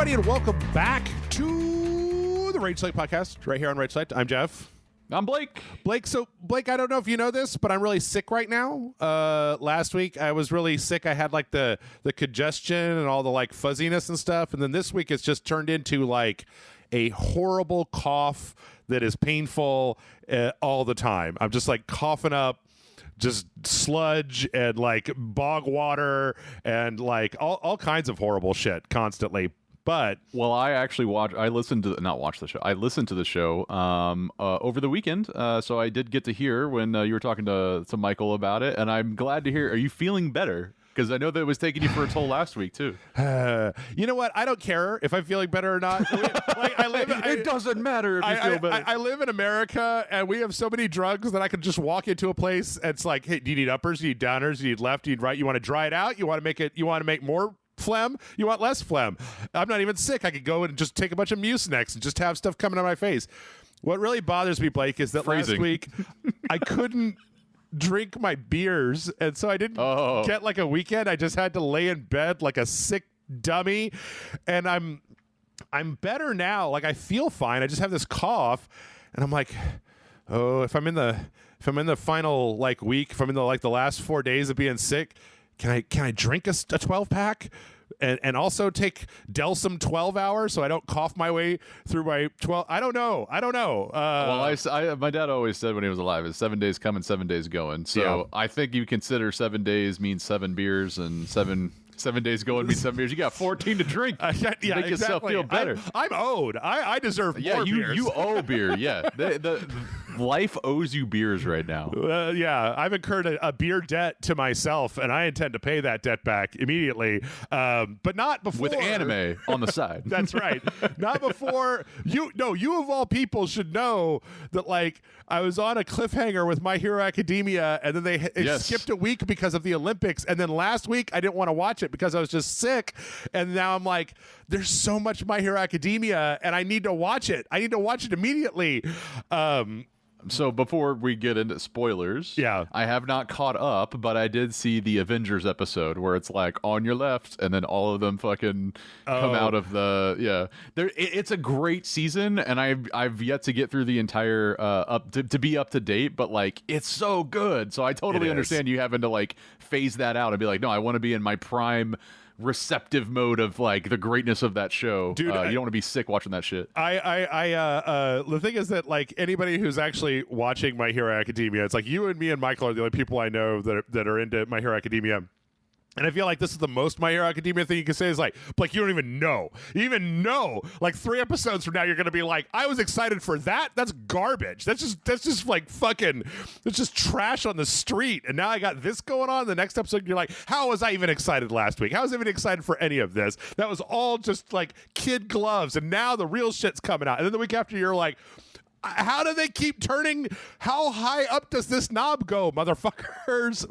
everybody, and welcome back to the RageSelect podcast right here on RageSelect. I'm Jeff. I'm Blake. So, Blake, I don't know if you know this, but I'm really sick right now. Last week, I was really sick. I had, like, the congestion and all the, like, fuzziness and stuff. And then this week, it's just turned into, like, a horrible cough that is painful all the time. I'm just, like, coughing up just sludge and, like, bog water and, like, all kinds of horrible shit constantly. But I listened to the show over the weekend, so I did get to hear when you were talking to Michael about it, and I'm glad to hear. Are you feeling better? Because I know that it was taking you for a toll last week too. You know what? I don't care if I'm feeling better or not. It doesn't matter if you feel better. I live in America, and we have so many drugs that I can just walk into a place and it's like, hey, do you need uppers? Do you need downers? Do you need left? Do you need right? You want to dry it out? You want to make more phlegm? You want less phlegm? I'm not even sick. I could go and just take a bunch of Mucinex and just have stuff coming on my face. What really bothers me, Blake, is that last week I couldn't drink my beers, and so I didn't get like a weekend. I just had to lay in bed like a sick dummy, and I'm better now. Like, I feel fine. I just have this cough, and I'm like, oh, if I'm in the final like week, if I'm in the like the last 4 days of being sick, can I drink a 12-pack and also take Delsum 12 hours so I don't cough my way through my 12? I don't know. My dad always said when he was alive, is 7 days coming, 7 days going. So yeah. I think you consider 7 days means 7 beers, and 7 days going means 7 beers. You got 14 to drink. Make yourself feel better. I'm owed. I deserve more beers. You owe beer. Yeah. The life owes you beers right now. Yeah. I've incurred a beer debt to myself, and I intend to pay that debt back immediately. But not before. With anime on the side. That's right. Not before. You of all people should know that, like, I was on a cliffhanger with My Hero Academia, and then they skipped a week because of the Olympics. And then last week, I didn't want to watch it because I was just sick. And now I'm like, there's so much My Hero Academia, and I need to watch it. I need to watch it immediately. So before we get into spoilers, I have not caught up, but I did see the Avengers episode where it's like on your left, and then all of them fucking come out of the It's a great season, and I've yet to get through the entire to be up to date, but like it's so good. So I totally understand you having to like phase that out and be like, no, I want to be in my prime receptive mode of like the greatness of that show. Dude, you don't want to be sick watching that shit. The thing is that, like, anybody who's actually watching My Hero Academia, it's like you and me and Michael are the only people I know that are into My Hero Academia. And I feel like this is the most My Hero Academia thing you can say is like, you don't even know. You even know. Like 3 episodes from now, you're going to be like, I was excited for that. That's garbage. That's just like fucking, it's just trash on the street. And now I got this going on. The next episode, you're like, how was I even excited last week? How was I even excited for any of this? That was all just like kid gloves. And now the real shit's coming out. And then the week after, you're like, how do they keep turning? How high up does this knob go, motherfuckers?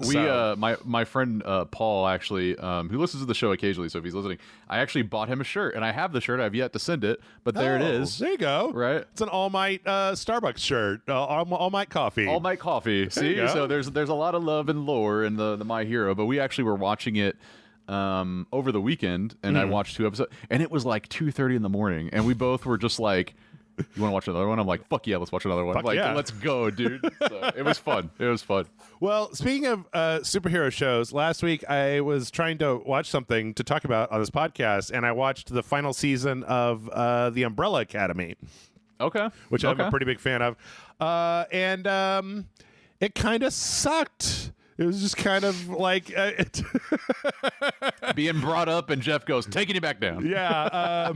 My friend Paul, actually, who listens to the show occasionally, so if he's listening, I actually bought him a shirt, and I have the shirt. I've yet to send it, but there it is. There you go. Right, it's an All Might Starbucks shirt. All Might coffee. All Might coffee. See, so there's a lot of love and lore in the My Hero, but we actually were watching it over the weekend, and I watched 2 episodes, and it was like 2:30 in the morning, and we both were just like, you want to watch another one? I'm like, fuck yeah, let's watch another one. Fuck yeah. Let's go, dude. So, it was fun. Well, speaking of superhero shows, last week I was trying to watch something to talk about on this podcast, and I watched the final season of The Umbrella Academy. Okay. Which I'm a pretty big fan of. And it kind of sucked. It was just kind of like... being brought up, and Jeff goes, taking it back down. Yeah.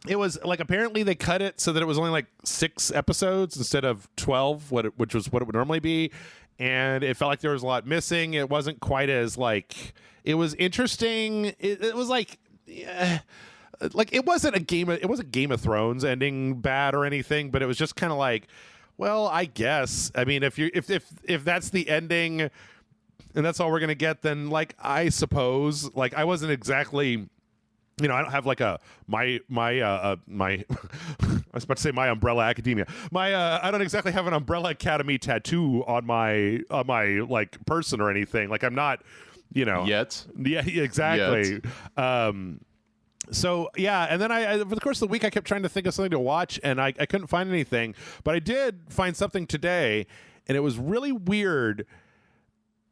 It was like, apparently they cut it so that it was only like 6 episodes instead of 12, which was what it would normally be. And it felt like there was a lot missing. It wasn't quite as like, it was interesting. It was like, it wasn't Game of Thrones ending bad or anything, but it was just kind of like, well, I guess, I mean, if that's the ending and that's all we're going to get, then like, I suppose, like, I wasn't exactly, you know, I don't have like my I was about to say My Umbrella Academia. I don't exactly have an Umbrella Academy tattoo on my like person or anything. Like, I'm not, you know, yet. Yeah, exactly. Yet. So yeah, and then I over the course of the week I kept trying to think of something to watch, and I couldn't find anything, but I did find something today, and it was really weird.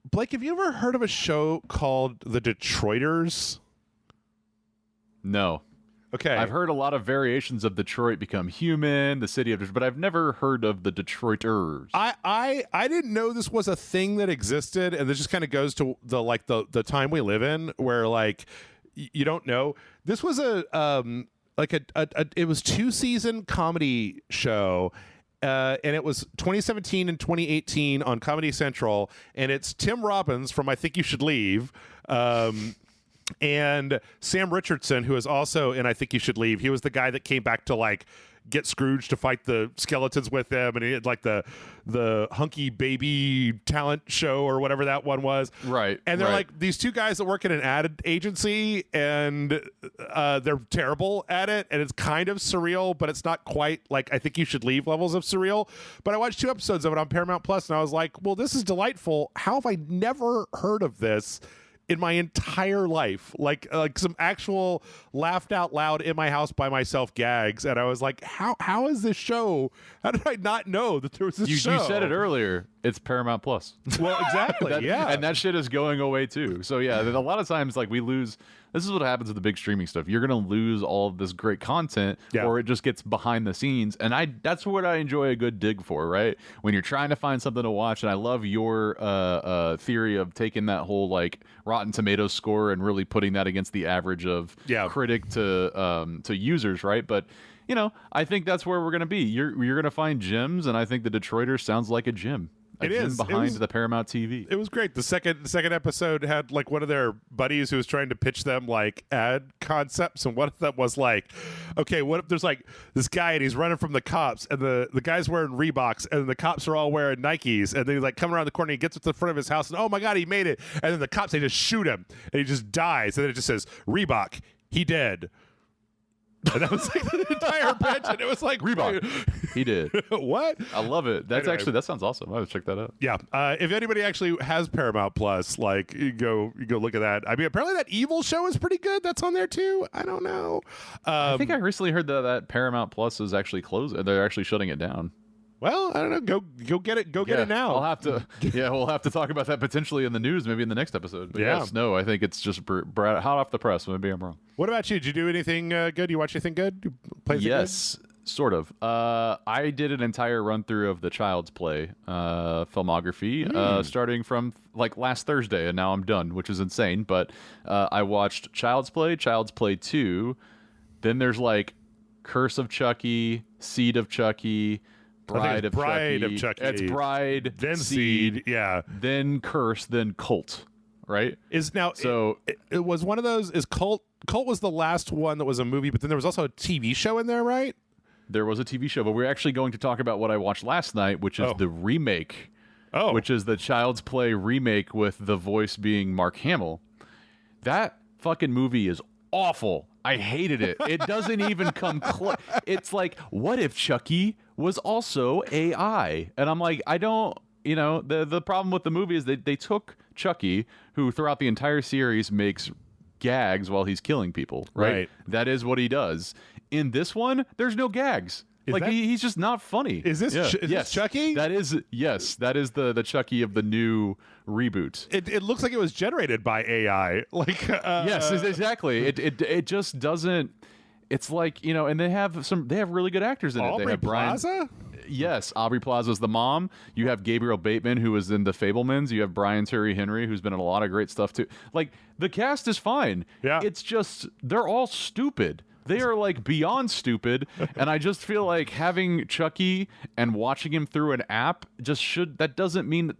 Blake, have you ever heard of a show called The Detroiters? No. Okay. I've heard a lot of variations of Detroit Become Human, the city of Detroit, but I've never heard of the Detroiters. I didn't know this was a thing that existed, and this just kind of goes to the time we live in, where like you don't know. This was a it was 2-season comedy show. And it was 2017 and 2018 on Comedy Central, and it's Tim Robbins from I Think You Should Leave, and Sam Richardson, who is also in I Think You Should Leave. He was the guy that came back to like get Scrooge to fight the skeletons with him, and he had like the hunky baby talent show or whatever that one was. Right. And they're like these two guys that work in an ad agency, and they're terrible at it, and it's kind of surreal, but it's not quite like I Think You Should Leave levels of surreal. But I watched 2 episodes of it on Paramount Plus, and I was like, well, this is delightful. How have I never heard of this in my entire life? Like some actual laughed out loud in my house by myself gags, and I was like, how is this show? How did I not know that there was this show? You said it earlier. It's Paramount Plus. Well, exactly. Yeah, and that shit is going away too. So yeah, a lot of times like we lose. This is what happens with the big streaming stuff. You're gonna lose all of this great content, or it just gets behind the scenes. And that's what I enjoy a good dig for, right? When you're trying to find something to watch. And I love your theory of taking that whole like Rotten Tomatoes score and really putting that against the average of critic to users, right? But you know, I think that's where we're gonna be. You're gonna find gyms, and I think the Detroiters sounds like a gym. It is behind the Paramount TV. It was great. The second episode had like one of their buddies who was trying to pitch them like ad concepts, and one of them was like, okay, what if there's like this guy and he's running from the cops, and the guy's wearing Reeboks, and the cops are all wearing Nikes, and then he's like coming around the corner, and he gets to the front of his house, and oh my god, he made it, and then the cops, they just shoot him, and he just dies, and then it just says Reebok, he dead. And that was like the entire pitch, and it was like Reebok. He did. What? I love it. That's actually, that sounds awesome. I would check that out. Yeah. If anybody actually has Paramount Plus, like you go look at that. I mean, apparently that Evil show is pretty good. That's on there too. I don't know. I think I recently heard that Paramount Plus is actually closing. They're actually shutting it down. Well, I don't know. Go get it. Get it now. I'll have to. Yeah, we'll have to talk about that potentially in the news, maybe in the next episode. But yes, no, I think it's just hot off the press. Maybe I'm wrong. What about you? Did you do anything good? You watch anything good? You play anything yes, good? Sort of. I did an entire run through of the Child's Play filmography, starting from like last Thursday, and now I'm done, which is insane. But I watched Child's Play 2. Then there's like Curse of Chucky, Seed of Chucky. Bride of Chucky. It's Bride, then Seed, yeah, then Curse, then Cult, right? Is now so it was one of those. Is Cult was the last one that was a movie, but then there was also a TV show in there, right? There was a TV show, but we're actually going to talk about what I watched last night, which is the remake. Which is the Child's Play remake with the voice being Mark Hamill. That fucking movie is awful. I hated it. It doesn't even come close. It's like, what if Chucky was also AI? And I'm like, I don't, the problem with the movie is that they took Chucky, who throughout the entire series makes gags while he's killing people, right? That is what he does. In this one, there's no gags. He's just not funny. Is this this Chucky? That is the Chucky of the new reboot. It looks like it was generated by AI. Yes, exactly. It just doesn't. It's like, and they have really good actors in it. They have Plaza? Yes, Aubrey Plaza's the mom. You have Gabriel Bateman, who was in The Fabelmans. You have Brian Tyree Henry, who's been in a lot of great stuff too. Like, the cast is fine. Yeah. It's just they're all stupid. They are like beyond stupid, and I just feel like having Chucky and watching him through an app that doesn't mean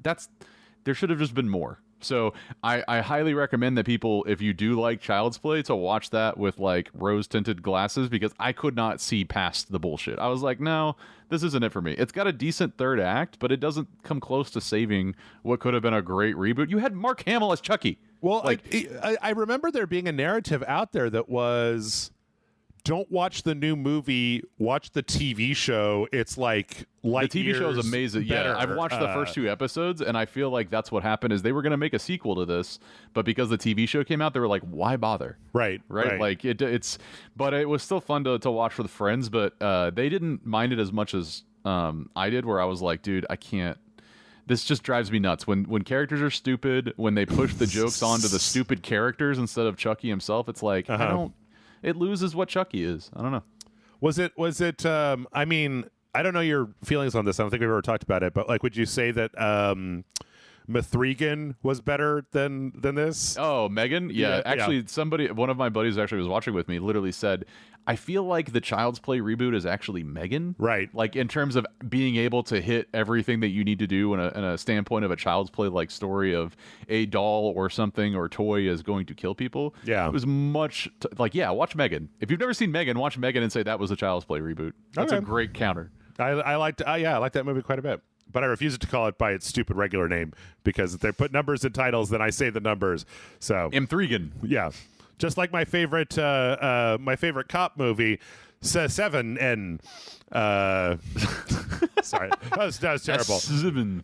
there should have just been more. So I highly recommend that people, if you do like Child's Play, to watch that with like rose tinted glasses, because I could not see past the bullshit. I was like, no, this isn't it for me. It's got a decent third act, but it doesn't come close to saving what could have been a great reboot. You had Mark Hamill as Chucky. Well, I remember there being a narrative out there that was, don't watch the new movie, watch the TV show. It's like light the TV show is amazing. Better. Yeah, I've watched the first 2 episodes, and I feel like that's what happened is they were going to make a sequel to this, but because the TV show came out, they were like, why bother? Right. Like it's, but it was still fun to watch with friends, but they didn't mind it as much as I did, where I was like, dude, I can't. This just drives me nuts when characters are stupid, when they push the jokes onto the stupid characters instead of Chucky himself. It's like, it loses what Chucky is. I don't know. Was it I mean, I don't know your feelings on this. I don't think we've ever talked about it, but like, would you say that Mithrigan was better than this? Oh, Megan? Yeah. Actually, one of my buddies actually was watching with me, literally said, I feel like the Child's Play reboot is actually Megan. Right. Like, in terms of being able to hit everything that you need to do in a standpoint of a Child's Play like story of a doll or something or toy is going to kill people. Yeah. It was much watch Megan. If you've never seen Megan, watch Megan and say that was a Child's Play reboot. That's a great counter. I liked that movie quite a bit. But I refuse to call it by its stupid regular name, because if they put numbers in titles, then I say the numbers. So Mthrigan. Yeah. Just like my favorite cop movie, Seven and sorry, that was terrible.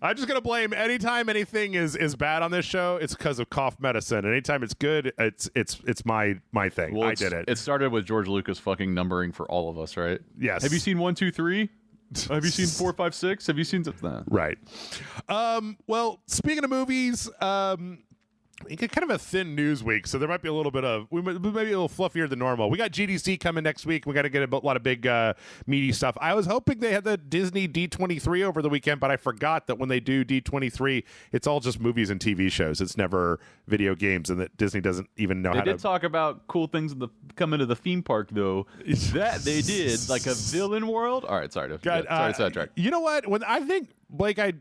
I'm just gonna blame anytime anything is bad on this show. It's because of cough medicine. And anytime it's good, it's my thing. Well, I did it. It started with George Lucas fucking numbering for all of us, right? Yes. Have you seen 1, 2, 3? Have you seen 4, 5, 6? Have you seen Right. Well, speaking of movies, kind of a thin news week, so there might be a little bit of maybe a little fluffier than normal. We got GDC coming next week. We got to get a lot of big meaty stuff. I was hoping they had the Disney D23 over the weekend, but I forgot that when they do D23, it's all just movies and TV shows. It's never video games, and that Disney doesn't even know how to. They did talk about cool things coming to the theme park, though. That they did, like a villain world. All right, sorry to sidetrack. You know what? When I think, Blake, I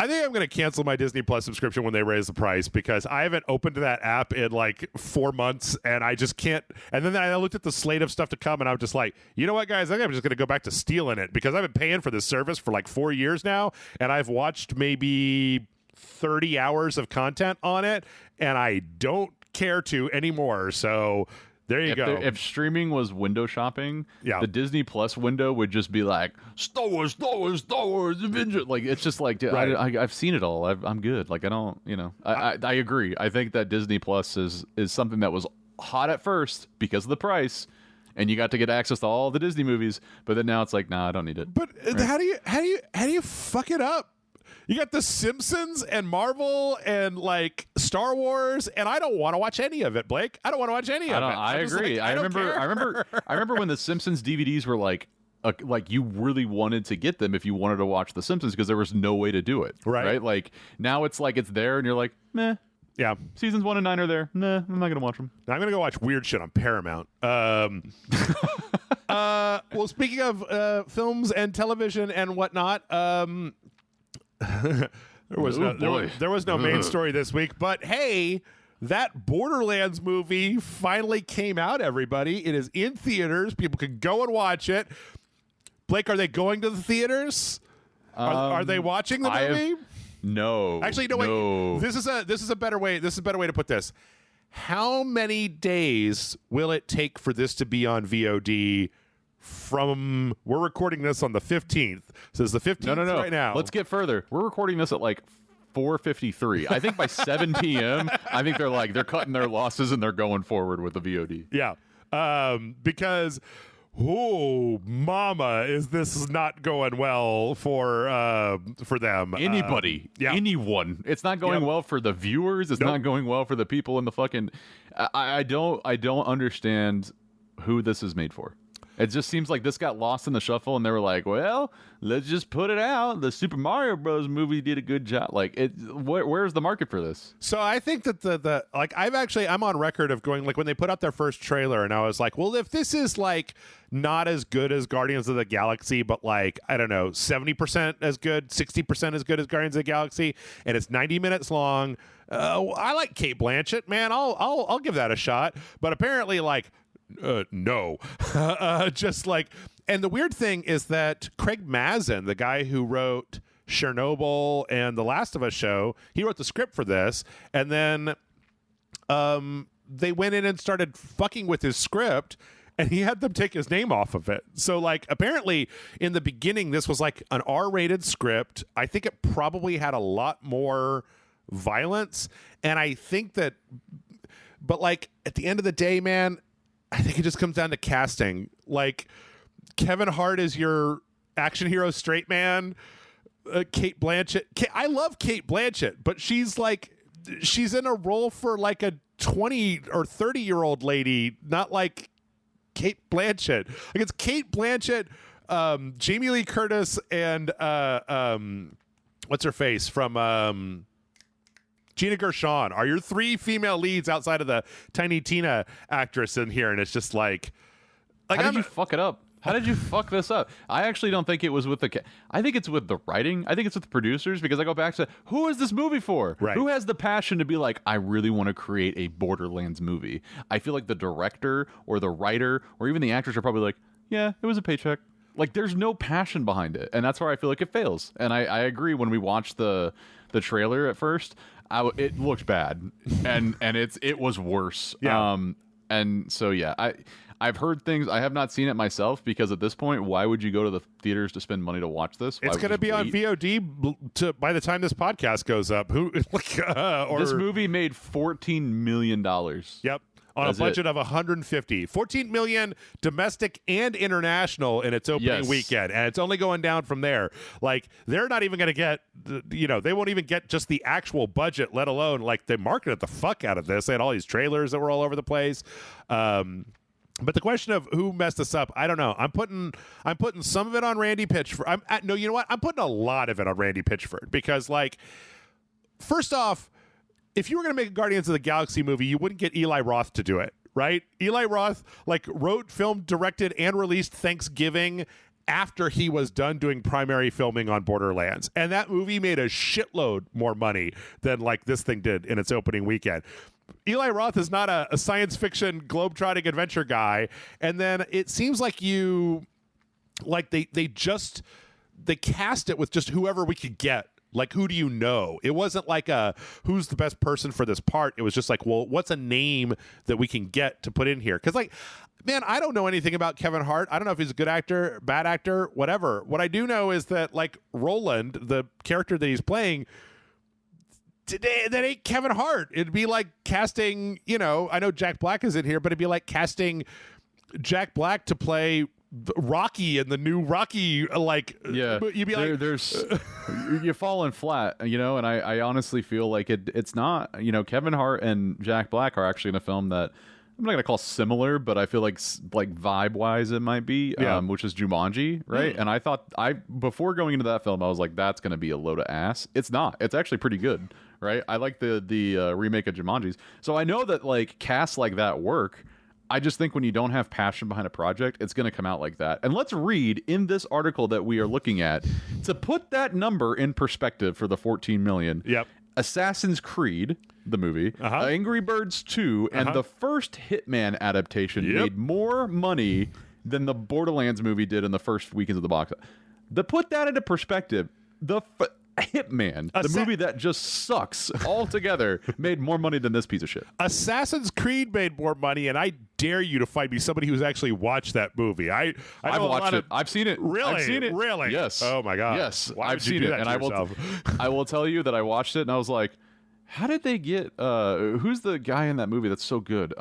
think I'm going to cancel my Disney Plus subscription when they raise the price, because I haven't opened that app in like 4 months, and I just can't. And then I looked at the slate of stuff to come, and I'm just like, you know what, guys? I think I'm just going to go back to stealing it, because I've been paying for this service for like 4 years now, and I've watched maybe 30 hours of content on it, and I don't care to anymore. So there you go. If streaming was window shopping, yeah, the Disney Plus window would just be like Star Wars, Avengers. Like, it's just like, dude, right. I've seen it all. I'm good. Like, I don't, I agree. I think that Disney Plus is something that was hot at first because of the price, and you got to get access to all the Disney movies. But then now it's like, nah, I don't need it. But right? How do you fuck it up? You got The Simpsons and Marvel and like Star Wars, and I don't want to watch any of it, Blake. I don't want to watch any of it. I agree. I remember when the Simpsons DVDs were like you really wanted to get them if you wanted to watch The Simpsons, because there was no way to do it. Right? Like, now it's like it's there, and you're like, meh. Yeah. Seasons 1 and 9 are there. Nah, I'm not gonna watch them. Now I'm gonna go watch weird shit on Paramount. Well, speaking of films and television and whatnot, there was no main story this week, but hey, that Borderlands movie finally came out, everybody. It is in theaters. People can go and watch it. Blake, are they going to the theaters? Are they watching the movie? No. Actually, no, wait. This is a better way. This is a better way to put this. How many days will it take for this to be on VOD? We're recording this on the 15th. So it's the 15th no. right now. Let's get further. We're recording this at like 4:53. I think by 7 p.m., I think they're cutting their losses and they're going forward with the VOD. Yeah. Because, oh, mama, is this not going well for them? Anybody. Yeah. Anyone. It's not going well for the viewers. It's not going well for the people in the fucking... I don't understand who this is made for. It just seems like this got lost in the shuffle, and they were like, well, let's just put it out. The Super Mario Bros. Movie did a good job. Like, where's the market for this? So I think that I'm on record of going, like, when they put out their first trailer, and I was like, well, if this is like not as good as Guardians of the Galaxy, but like, I don't know, 70% as good, 60% as good as Guardians of the Galaxy, and it's 90 minutes long. I like Cate Blanchett, man. I'll give that a shot. But apparently, like, no. Just like, and the weird thing is that Craig Mazin, the guy who wrote Chernobyl and The Last of Us show, he wrote the script for this, and then they went in and started fucking with his script, and he had them take his name off of it. So like apparently in the beginning this was like an R-rated script. I think it probably had a lot more violence, and I think that, but like at the end of the day, man, I think it just comes down to casting. Like Kevin Hart is your action hero straight man. Kate Blanchett. I love Kate Blanchett, but she's in a role for like a 20 or 30-year-old lady, not like Kate Blanchett. Like it's Kate Blanchett, Jamie Lee Curtis, and what's her face from Gina Gershon are your three female leads outside of the Tiny Tina actress in here, and it's just like how did you fuck it up? How did you fuck this up? I actually don't think it was with I think it's with the writing. I think it's with the producers, because I go back to, who is this movie for? Right. Who has the passion to be like, I really want to create a Borderlands movie? I feel like the director or the writer or even the actors are probably like, yeah, it was a paycheck. Like there's no passion behind it, and that's where I feel like it fails. And I agree. When we watched the trailer at first, it looked bad, and it was worse. Yeah. And so yeah, I've heard things. I have not seen it myself, because at this point, why would you go to the theaters to spend money to watch this? It's going to be on VOD by the time this podcast goes up. This movie made $14 million. Yep. On a budget of 150, 14 million domestic and international in its opening weekend, and it's only going down from there. Like they're not even going to get, they won't even get just the actual budget, let alone like they marketed the fuck out of this. They had all these trailers that were all over the place. But the question of who messed this up, I don't know. I'm putting some of it on Randy Pitchford. No, you know what? I'm putting a lot of it on Randy Pitchford, because like, first off, if you were going to make a Guardians of the Galaxy movie, you wouldn't get Eli Roth to do it, right? Eli Roth like wrote, filmed, directed, and released Thanksgiving after he was done doing primary filming on Borderlands. And that movie made a shitload more money than like this thing did in its opening weekend. Eli Roth is not a science fiction globetrotting adventure guy. And then it seems like they cast it with just whoever we could get. Like, who do you know? It wasn't like who's the best person for this part. It was just like, well, what's a name that we can get to put in here? Because, like, man, I don't know anything about Kevin Hart. I don't know if he's a good actor, bad actor, whatever. What I do know is that, like, Roland, the character that he's playing, today, that ain't Kevin Hart. It'd be like casting, I know Jack Black is in here, but it'd be like casting Jack Black to play Rocky and the new Rocky, like, yeah, you'd be like, you're falling flat, and I honestly feel like it's not, Kevin Hart and Jack Black are actually in a film that I'm not gonna call similar, but I feel like vibe wise it might be, which is Jumanji, right? And I thought before going into that film, I was like, that's gonna be a load of ass. It's not. It's actually pretty good, right? I like the remake of Jumanji's, so I know that like casts like that work. I just think when you don't have passion behind a project, it's going to come out like that. And let's read in this article that we are looking at, to put that number in perspective for the 14 million. Yep. Assassin's Creed, the movie, Angry Birds 2, and the first Hitman adaptation made more money than the Borderlands movie did in the first weekends of the box. To put that into perspective, Hitman, the movie that just sucks altogether, made more money than this piece of shit. Assassin's Creed made more money, and I dare you to find me somebody who's actually watched that movie. I've watched it. I've seen it. Really? I've seen it. Really? Yes. Oh my god. Yes. Why I've seen it, and I will tell you that I watched it, and I was like, how did they get? Who's the guy in that movie that's so good?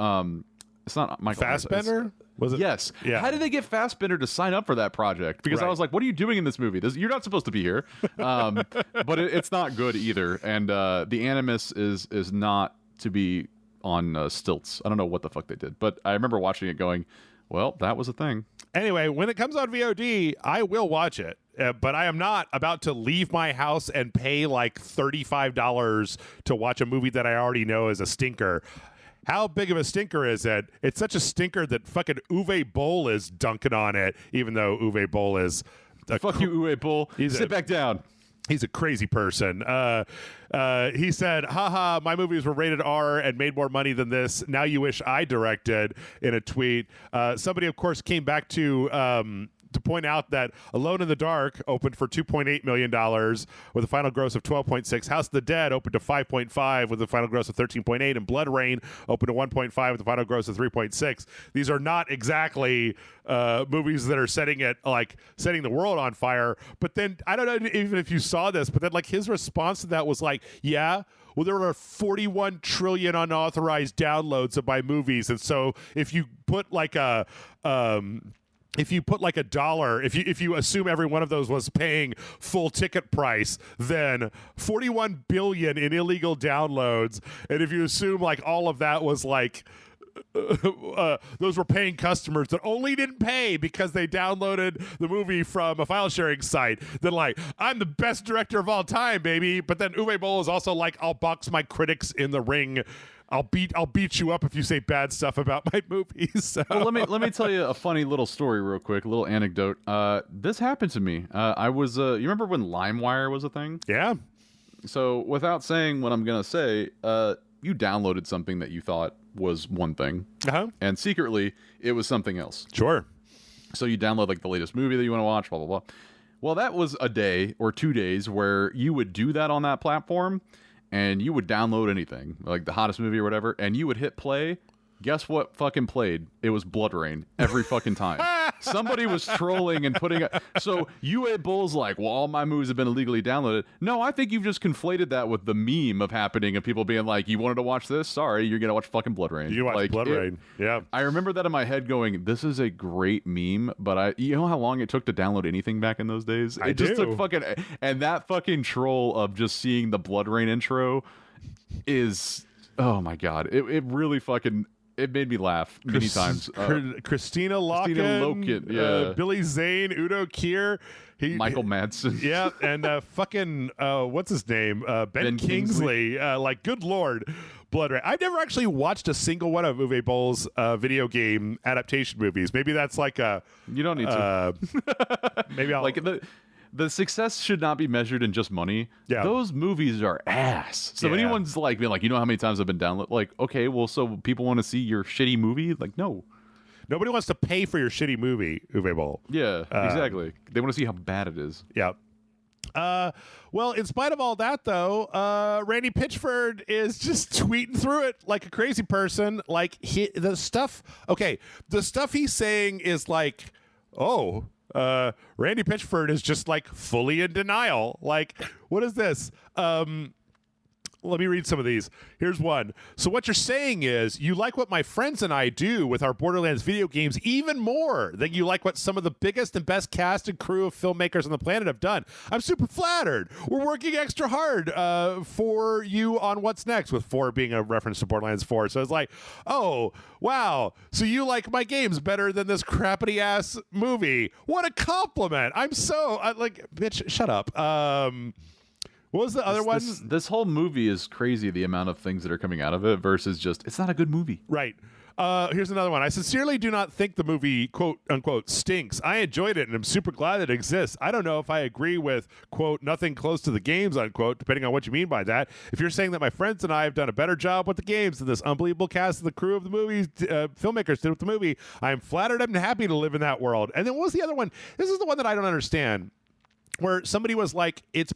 It's not Michael Fassbender. Was it? Yes. Yeah. How did they get Fassbender to sign up for that project? Because I was like, what are you doing in this movie? You're not supposed to be here. But it's not good either. And the Animus is not to be on stilts. I don't know what the fuck they did. But I remember watching it going, well, that was a thing. Anyway, when it comes on VOD, I will watch it. But I am not about to leave my house and pay like $35 to watch a movie that I already know is a stinker. How big of a stinker is it? It's such a stinker that fucking Uwe Boll is dunking on it, even though Uwe Boll is... Fuck you, Uwe Boll. Sit back down. He's a crazy person. He said, haha, my movies were rated R and made more money than this. Now you wish I directed, in a tweet. Somebody, of course, came back to to point out that Alone in the Dark opened for $2.8 million with a final gross of 12.6. House of the Dead opened to 5.5 with a final gross of 13.8, and Blood Rain opened to 1.5 with a final gross of 3.6. These are not exactly movies that are setting the world on fire. But then I don't know even if you saw this, but then like his response to that was like, yeah, well, there are 41 trillion unauthorized downloads of my movies, and so if you put like a dollar, if you assume every one of those was paying full ticket price, then 41 billion in illegal downloads, and if you assume like all of that was like those were paying customers that only didn't pay because they downloaded the movie from a file sharing site, then like, I'm the best director of all time, baby. But then Uwe Boll is also like, I'll box my critics in the ring. I'll beat you up if you say bad stuff about my movies. So. Well, let me tell you a funny little story real quick, a little anecdote. This happened to me. I was you remember when LimeWire was a thing? Yeah. So without saying what I'm gonna say, you downloaded something that you thought was one thing, and secretly it was something else. Sure. So you download like the latest movie that you want to watch, blah blah blah. Well, that was a day or 2 days where you would do that on that platform, and you would download anything, like the hottest movie or whatever, and you would hit play. Guess what fucking played? It was Blood Rain every fucking time. Somebody was trolling and putting it. So UA Bull's like, well, all my movies have been illegally downloaded. No, I think you've just conflated that with the meme of happening of people being like, you wanted to watch this? Sorry, you're going to watch fucking Blood Rain. You watch like, Blood Rain. Yeah. I remember that in my head going, this is a great meme, but you know how long it took to download anything back in those days? It just took fucking, and that fucking troll of just seeing the Blood Rain intro is, oh my God. It really fucking... It made me laugh many times. Christina Loken, yeah. Billy Zane, Udo Kier, Michael Madsen, yeah, and fucking what's his name? Ben Kingsley. Like, good lord, Blood Rain. I've never actually watched a single one of Uwe Boll's video game adaptation movies. Maybe that's like a you don't need to. Maybe I'll like the success should not be measured in just money. Yeah. Those movies are ass. So anyone's like being like, you know how many times I've been downloaded? Like, okay, well, so people want to see your shitty movie? Like, no. Nobody wants to pay for your shitty movie, Uwe Boll. Yeah, exactly. They want to see how bad it is. Yeah. Well, in spite of all that, though, Randy Pitchford is just tweeting through it like a crazy person. Like, the stuff he's saying is like, oh, Randy Pitchford is just like fully in denial. Like, what is this? Let me read some of these. Here's one. So what you're saying is you like what my friends and I do with our Borderlands video games even more than you like what some of the biggest and best cast and crew of filmmakers on the planet have done. I'm super flattered. We're working extra hard for you on what's next, with 4 being a reference to Borderlands 4. So it's like, oh, wow. So you like my games better than this crappity ass movie. What a compliment. I'm so like, bitch, shut up. What was the other one? This whole movie is crazy, the amount of things that are coming out of it versus just, it's not a good movie. Right. Here's another one. I sincerely do not think the movie, quote, unquote, stinks. I enjoyed it, and I'm super glad it exists. I don't know if I agree with, quote, nothing close to the games, unquote, depending on what you mean by that. If you're saying that my friends and I have done a better job with the games than this unbelievable cast of the crew of the movies, filmmakers did with the movie, I'm flattered and happy to live in that world. And then what was the other one? This is the one that I don't understand, where somebody was like, it's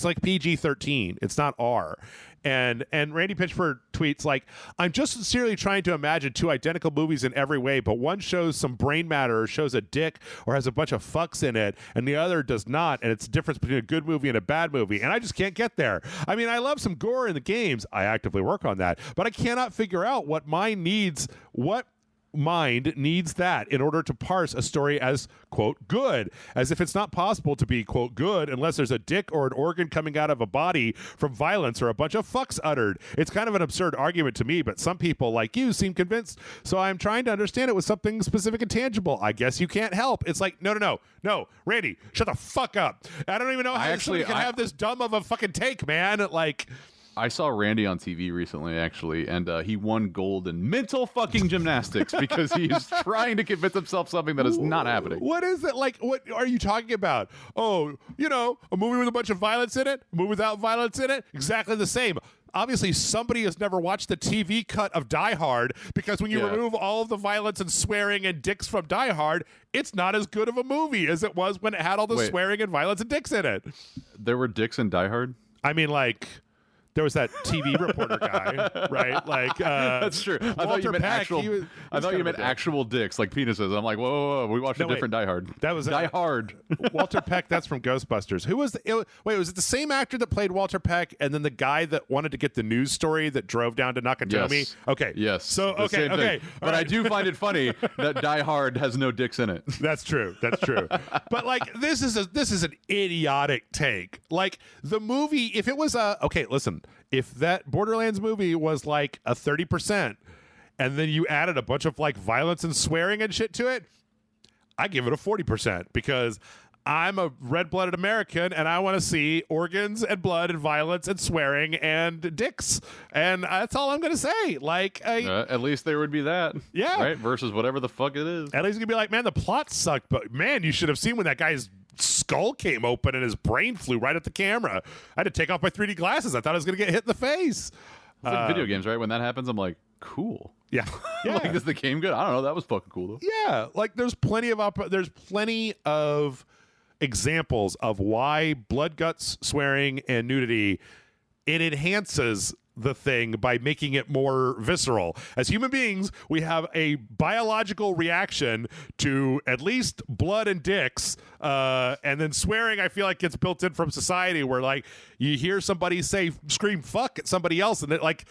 like PG-13, it's not R. And Randy Pitchford tweets like, I'm just sincerely trying to imagine 2 identical movies in every way, but one shows some brain matter or shows a dick or has a bunch of fucks in it, and the other does not, and it's the difference between a good movie and a bad movie, and I just can't get there. I mean, I love some gore in the games. I actively work on that, but I cannot figure out what mind needs that in order to parse a story as, quote, good, as if it's not possible to be, quote, good unless there's a dick or an organ coming out of a body from violence or a bunch of fucks uttered. It's kind of an absurd argument to me, but some people like you seem convinced, so I'm trying to understand it with something specific and tangible. I guess you can't help. It's like, no, Randy, shut the fuck up. I don't even know how somebody can have this dumb of a fucking take, man. Like, I saw Randy on TV recently, actually, and he won gold in mental fucking gymnastics because he's trying to convince himself something that is not happening. What is it? Like, what are you talking about? Oh, a movie with a bunch of violence in it, a movie without violence in it, exactly the same. Obviously, somebody has never watched the TV cut of Die Hard, because when you remove all of the violence and swearing and dicks from Die Hard, it's not as good of a movie as it was when it had all the swearing and violence and dicks in it. There were dicks in Die Hard? I mean, like... There was that TV reporter guy, right? Like that's true. I thought you meant actual. I thought you meant actual dicks, like penises. I'm like, whoa. We watched a different Die Hard. That was Die Hard. Walter Peck. That's from Ghostbusters. Who was? Was it the same actor that played Walter Peck, and then the guy that wanted to get the news story that drove down to Nakatomi? Yes. Okay. Yes. So okay. But right. I do find it funny that Die Hard has no dicks in it. That's true. But like, this is an idiotic take. Like, the movie, if it was listen. If that Borderlands movie was like a 30%, and then you added a bunch of like violence and swearing and shit to it, I give it a 40%, because I'm a red-blooded American and I want to see organs and blood and violence and swearing and dicks, and that's all I'm going to say. Like, at least there would be that, right? Versus whatever the fuck it is. At least you can be like, man, the plot sucked, but man, you should have seen when that guy's skull came open and his brain flew right at the camera. I had to take off my 3D glasses. I thought I was going to get hit in the face. It's like video games, right? When that happens, I'm like, cool. Yeah. Like, is the game good? I don't know. That was fucking cool, though. Yeah. Like, there's plenty of examples of why blood, guts, swearing, and nudity, it enhances the thing by making it more visceral. As human beings, we have a biological reaction to at least blood and dicks, and then swearing, I feel like, gets built in from society, where like you hear somebody scream fuck at somebody else, and it like,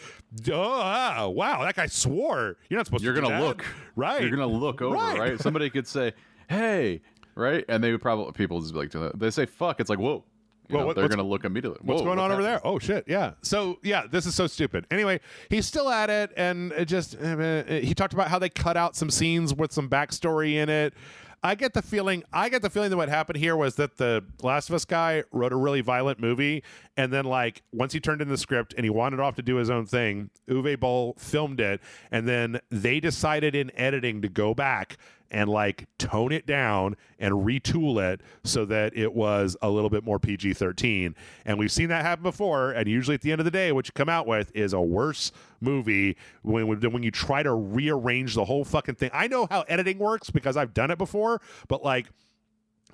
wow, that guy swore. You're not supposed to. You're gonna look, right? You're gonna look over, right? Somebody could say, hey, right, and they would probably, people just be like, they say fuck, it's like, whoa. They're going to look immediately. What's going on over there? Oh, shit. Yeah. So, yeah, this is so stupid. Anyway, he's still at it, and it just, he talked about how they cut out some scenes with some backstory in it. I get the feeling that what happened here was that the Last of Us guy wrote a really violent movie, and then like once he turned in the script and he wandered off to do his own thing, Uwe Boll filmed it, and then they decided in editing to go back and like tone it down and retool it so that it was a little bit more PG-13. And we've seen that happen before, and usually at the end of the day, what you come out with is a worse movie when you try to rearrange the whole fucking thing. I know how editing works because I've done it before, but like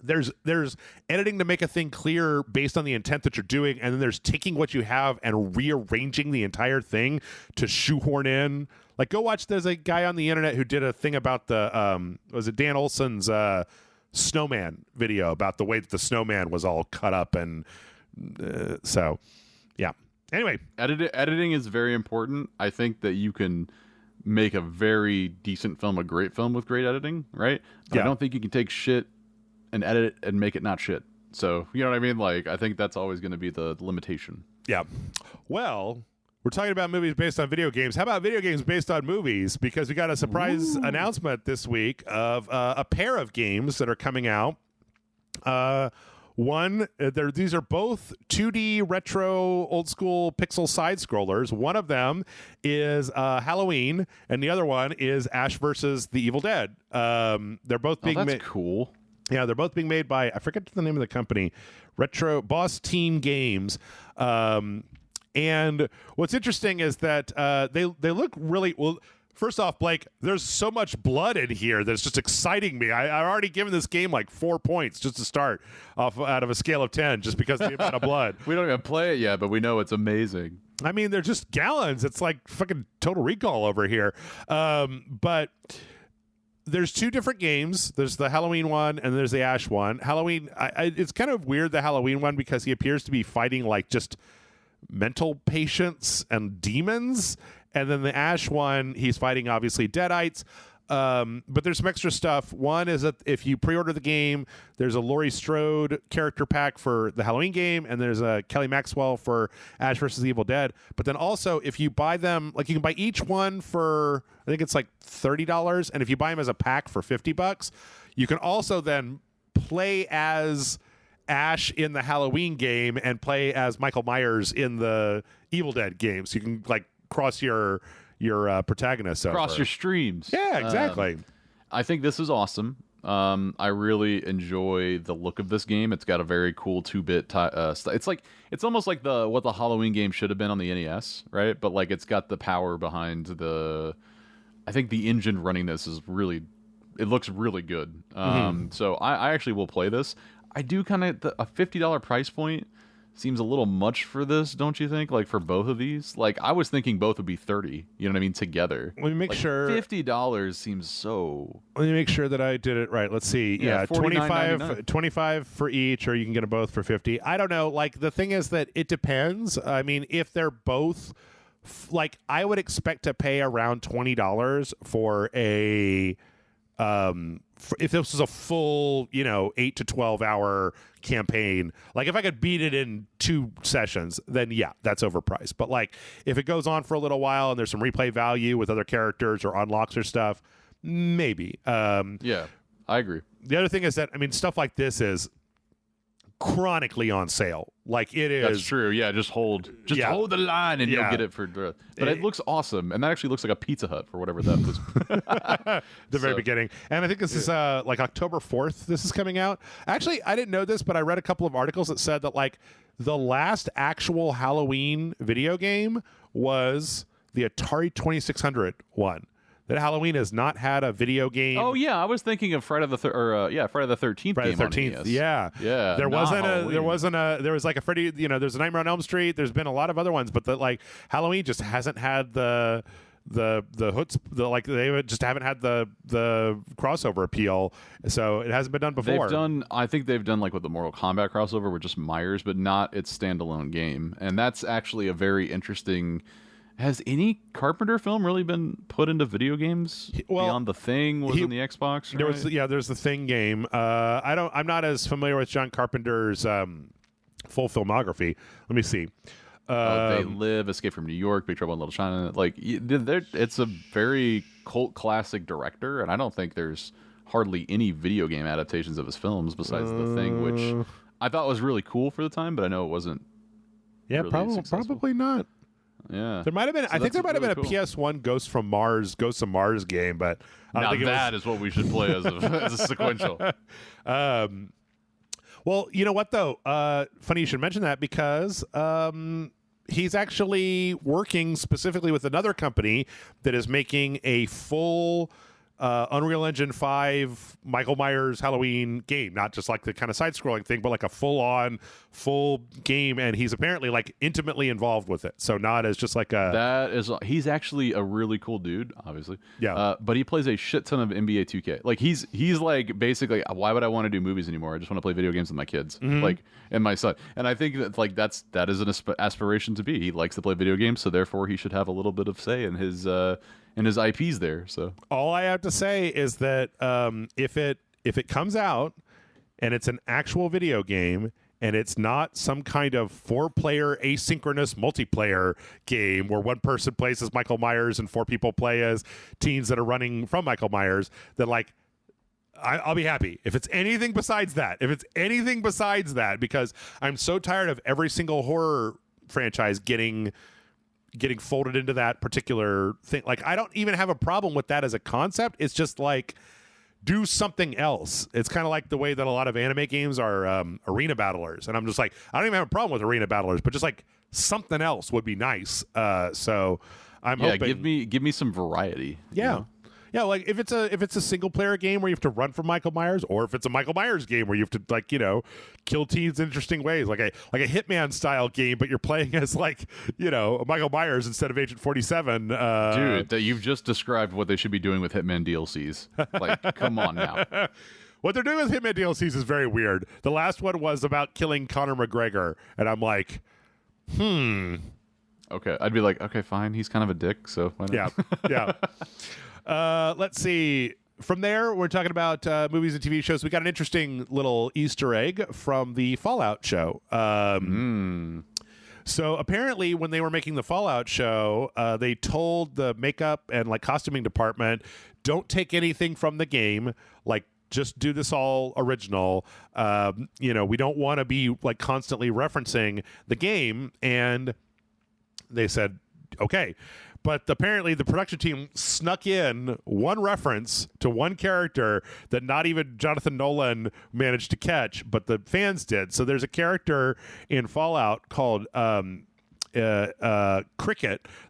there's editing to make a thing clear based on the intent that you're doing, and then there's taking what you have and rearranging the entire thing to shoehorn in. Like, go watch, there's a guy on the internet who did a thing about the was it Dan Olson's snowman video about the way that the snowman was all cut up, and so yeah. Anyway, editing is very important. I think that you can make a very decent film a great film with great editing, right? But I don't think you can take shit and edit it and make it not shit. So, you know what I mean? Like, I think that's always going to be the limitation. Yeah. Well, we're talking about movies based on video games. How about video games based on movies? Because we got a surprise announcement this week of a pair of games that are coming out. These are both 2D retro old school pixel side scrollers. One of them is Halloween, and the other one is Ash versus the Evil Dead. They're both being made. Cool. Yeah, they're both being made by, I forget the name of the company, Retro Boss Team Games. And what's interesting is that they look really well. First off, Blake, there's so much blood in here that's just exciting me. I've already given this game like 4 points just to start off out of a scale of 10, just because of the amount of blood. We don't even play it yet, but we know it's amazing. I mean, they're just gallons. It's like fucking Total Recall over here. But there's two different games. There's the Halloween one and there's the Ash one. Halloween, it's kind of weird, the Halloween one, because he appears to be fighting like just mental patients and demons. And then the Ash one, he's fighting obviously Deadites. But there's some extra stuff. One is that if you pre-order the game, there's a Laurie Strode character pack for the Halloween game, and there's a Kelly Maxwell for Ash vs. Evil Dead. But then also, if you buy them, like you can buy each one for, I think it's like $30, and if you buy them as a pack for $50, you can also then play as Ash in the Halloween game and play as Michael Myers in the Evil Dead game. So you can like cross your protagonists over. Cross your streams. Yeah, exactly. I think this is awesome. I really enjoy the look of this game. It's got a very cool 2-bit it's almost like what the Halloween game should have been on the NES, right? But like it's got the power behind I think the engine running this is really, it looks really good. So I actually will play this. I do kind of, a $50 price point seems a little much for this, don't you think? Like for both of these? Like I was thinking both would be 30, you know what I mean, together. Let me make sure. $50 seems so. Let me make sure that I did it right. Let's see. Yeah, 25 for each, or you can get them both for 50. I don't know. Like the thing is that it depends. I mean, if they're both like I would expect to pay around $20 for a if this was a full, 8 to 12 hour campaign, like if I could beat it in 2 sessions, then yeah, that's overpriced. But like if it goes on for a little while and there's some replay value with other characters or unlocks or stuff, maybe. Yeah, I agree. The other thing is that, I mean, stuff like this is chronically on sale. Like it is. That's true. Yeah, just hold the line and you'll get it for. But it looks awesome, and that actually looks like a Pizza Hut for whatever that was. The very beginning, and I think this is like October 4th. This is coming out. Actually, I didn't know this, but I read a couple of articles that said that like the last actual Halloween video game was the Atari 2600 one. That Halloween has not had a video game. Oh yeah, I was thinking of Friday the 13th. Friday the 13th. Yeah. There was like a Freddy. There's a Nightmare on Elm Street. There's been a lot of other ones, but like Halloween just hasn't had the hoods. They just haven't had the crossover appeal. So it hasn't been done before. I think they've done like with the Mortal Kombat crossover with just Myers, but not its standalone game, and that's actually a very interesting. Has any Carpenter film really been put into video games beyond The Thing was in the Xbox? Right? There's the Thing game. I'm not as familiar with John Carpenter's full filmography. Let me see. They Live, Escape from New York, Big Trouble in Little China. Like it's a very cult classic director, and I don't think there's hardly any video game adaptations of his films besides The Thing, which I thought was really cool for the time, but I know it wasn't. Yeah, really probably not. Yeah, there might have been. I think there might have been a PS1 Ghost from Mars game, but I don't think that is what we should play as a sequential. Well, you know what though? Funny you should mention that because he's actually working specifically with another company that is making a full Unreal Engine 5 Michael Myers Halloween game, not just like the kind of side-scrolling thing, but like a full game, and he's apparently like intimately involved with it. So not as just like he's actually a really cool dude, obviously. Yeah. But he plays a shit ton of NBA 2K. Like he's like basically, why would I want to do movies anymore? I just want to play video games with my kids, like and my son. And I think that like that is an aspiration to be. He likes to play video games, so therefore he should have a little bit of say in his IPs there. So all I have to say is that if it comes out and it's an actual video game and it's not some kind of 4-player asynchronous multiplayer game where one person plays as Michael Myers and 4 people play as teens that are running from Michael Myers, then like I'll be happy. If it's anything besides that, because I'm so tired of every single horror franchise getting folded into that particular thing. Like, I don't even have a problem with that as a concept. It's just like, do something else. It's kind of like the way that a lot of anime games are arena battlers. And I'm just like, I don't even have a problem with arena battlers, but just like something else would be nice. So I'm hoping. Give me some variety. Yeah. You know? Yeah, like if it's a single player game where you have to run from Michael Myers, or if it's a Michael Myers game where you have to like, kill teens in interesting ways, like a Hitman style game, but you're playing as like, Michael Myers instead of Agent 47. Dude, that you've just described what they should be doing with Hitman DLCs. Like, come on now. What they're doing with Hitman DLCs is very weird. The last one was about killing Conor McGregor, and I'm like, Okay, I'd be like, okay, fine. He's kind of a dick, so why not? Yeah. Let's see. From there, we're talking about movies and TV shows. We got an interesting little Easter egg from the Fallout show. So apparently, when they were making the Fallout show, they told the makeup and like costuming department, don't take anything from the game. Like, just do this all original. We don't want to be like constantly referencing the game. And they said, okay. But apparently the production team snuck in one reference to one character that not even Jonathan Nolan managed to catch, but the fans did. So there's a character in Fallout called Cricket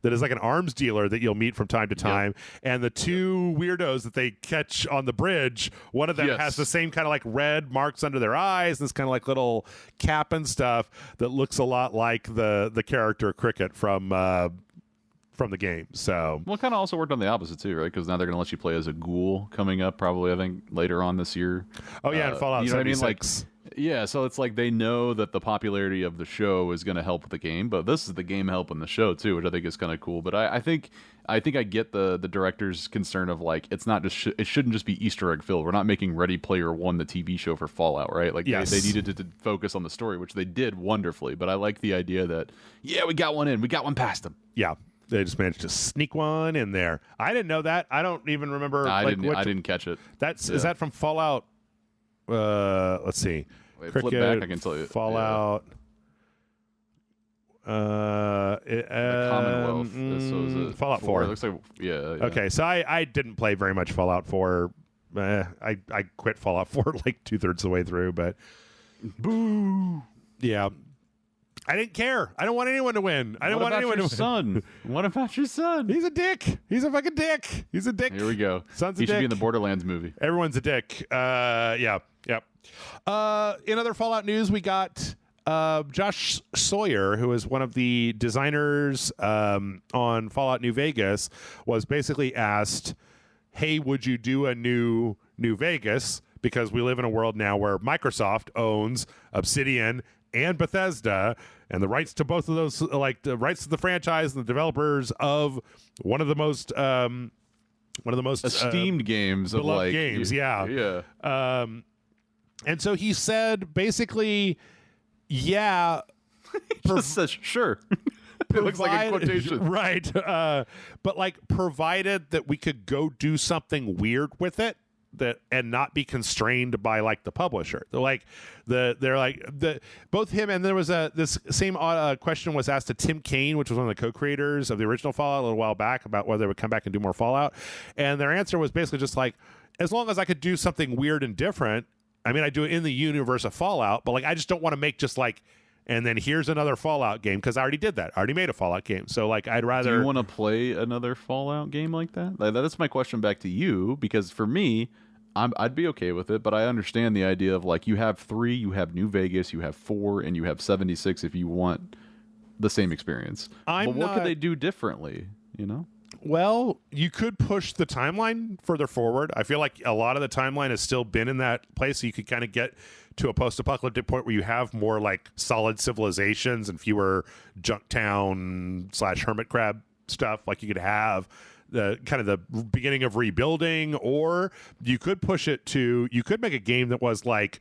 that is like an arms dealer that you'll meet from time to time. Yep. And the two weirdos that they catch on the bridge, one of them has the same kind of like red marks under their eyes, this kind of like little cap and stuff that looks a lot like the character Cricket from the game. So well, it kind of also worked on the opposite too, right? Because now they're going to let you play as a ghoul coming up probably, I think, later on this year. Oh yeah, and Fallout 76. Like, yeah, so it's like they know that the popularity of the show is going to help the game, but this is the game helping the show too, which I think is kind of cool. But I think I get the director's concern of like it's not just it shouldn't just be Easter egg filled. We're not making Ready Player One the TV show for Fallout, right? Like they needed to focus on the story, which they did wonderfully. But I like the idea that we got one in, we got one past them. Yeah. They just managed to sneak one in there. I didn't know that. I don't even remember. I didn't catch it. Is that from Fallout? Let's see. Wait, flip back. I can tell you. Fallout. Commonwealth. So is it Fallout 4. It looks like Okay, so I didn't play very much Fallout 4. I quit Fallout 4 like 2/3 of the way through, but boo. Yeah. I didn't care. I don't want anyone to win. I don't want anyone to win. Son? What about your son? He's a dick. He's a fucking dick. He's a dick. Here we go. Son's a dick. He should be in the Borderlands movie. Everyone's a dick. Yep. In other Fallout news, we got Josh Sawyer, who is one of the designers on Fallout New Vegas, was basically asked, hey, would you do a New Vegas? Because we live in a world now where Microsoft owns Obsidian and Bethesda, and the rights to both of those, like the rights to the franchise and the developers of one of the most esteemed games of like games. Yeah. And so he said basically, he just says sure. It looks like a quotation. Right. But like provided that we could go do something weird with it, and not be constrained by like the publisher. Both him and there was this same question was asked to Tim Kaine, which was one of the co-creators of the original Fallout a little while back, about whether they would come back and do more Fallout. And their answer was basically just like, as long as I could do something weird and different. I mean, I do it in the universe of Fallout, but like I just don't want to make just like, and then here's another Fallout game, because I already did that. I already made a Fallout game. So like I'd rather. Do you want to play another Fallout game like that? Like, that's my question back to you, because for me, I'd be okay with it, but I understand the idea of like you have 3, you have New Vegas, you have 4, and you have 76 if you want the same experience. But what could they do differently, you know? Well, you could push the timeline further forward. I feel like a lot of the timeline has still been in that place, so you could kind of get to a post-apocalyptic point where you have more like solid civilizations and fewer Junktown/hermit crab stuff. Like you could have the kind of the beginning of rebuilding, or you could push it to, you could make a game that was like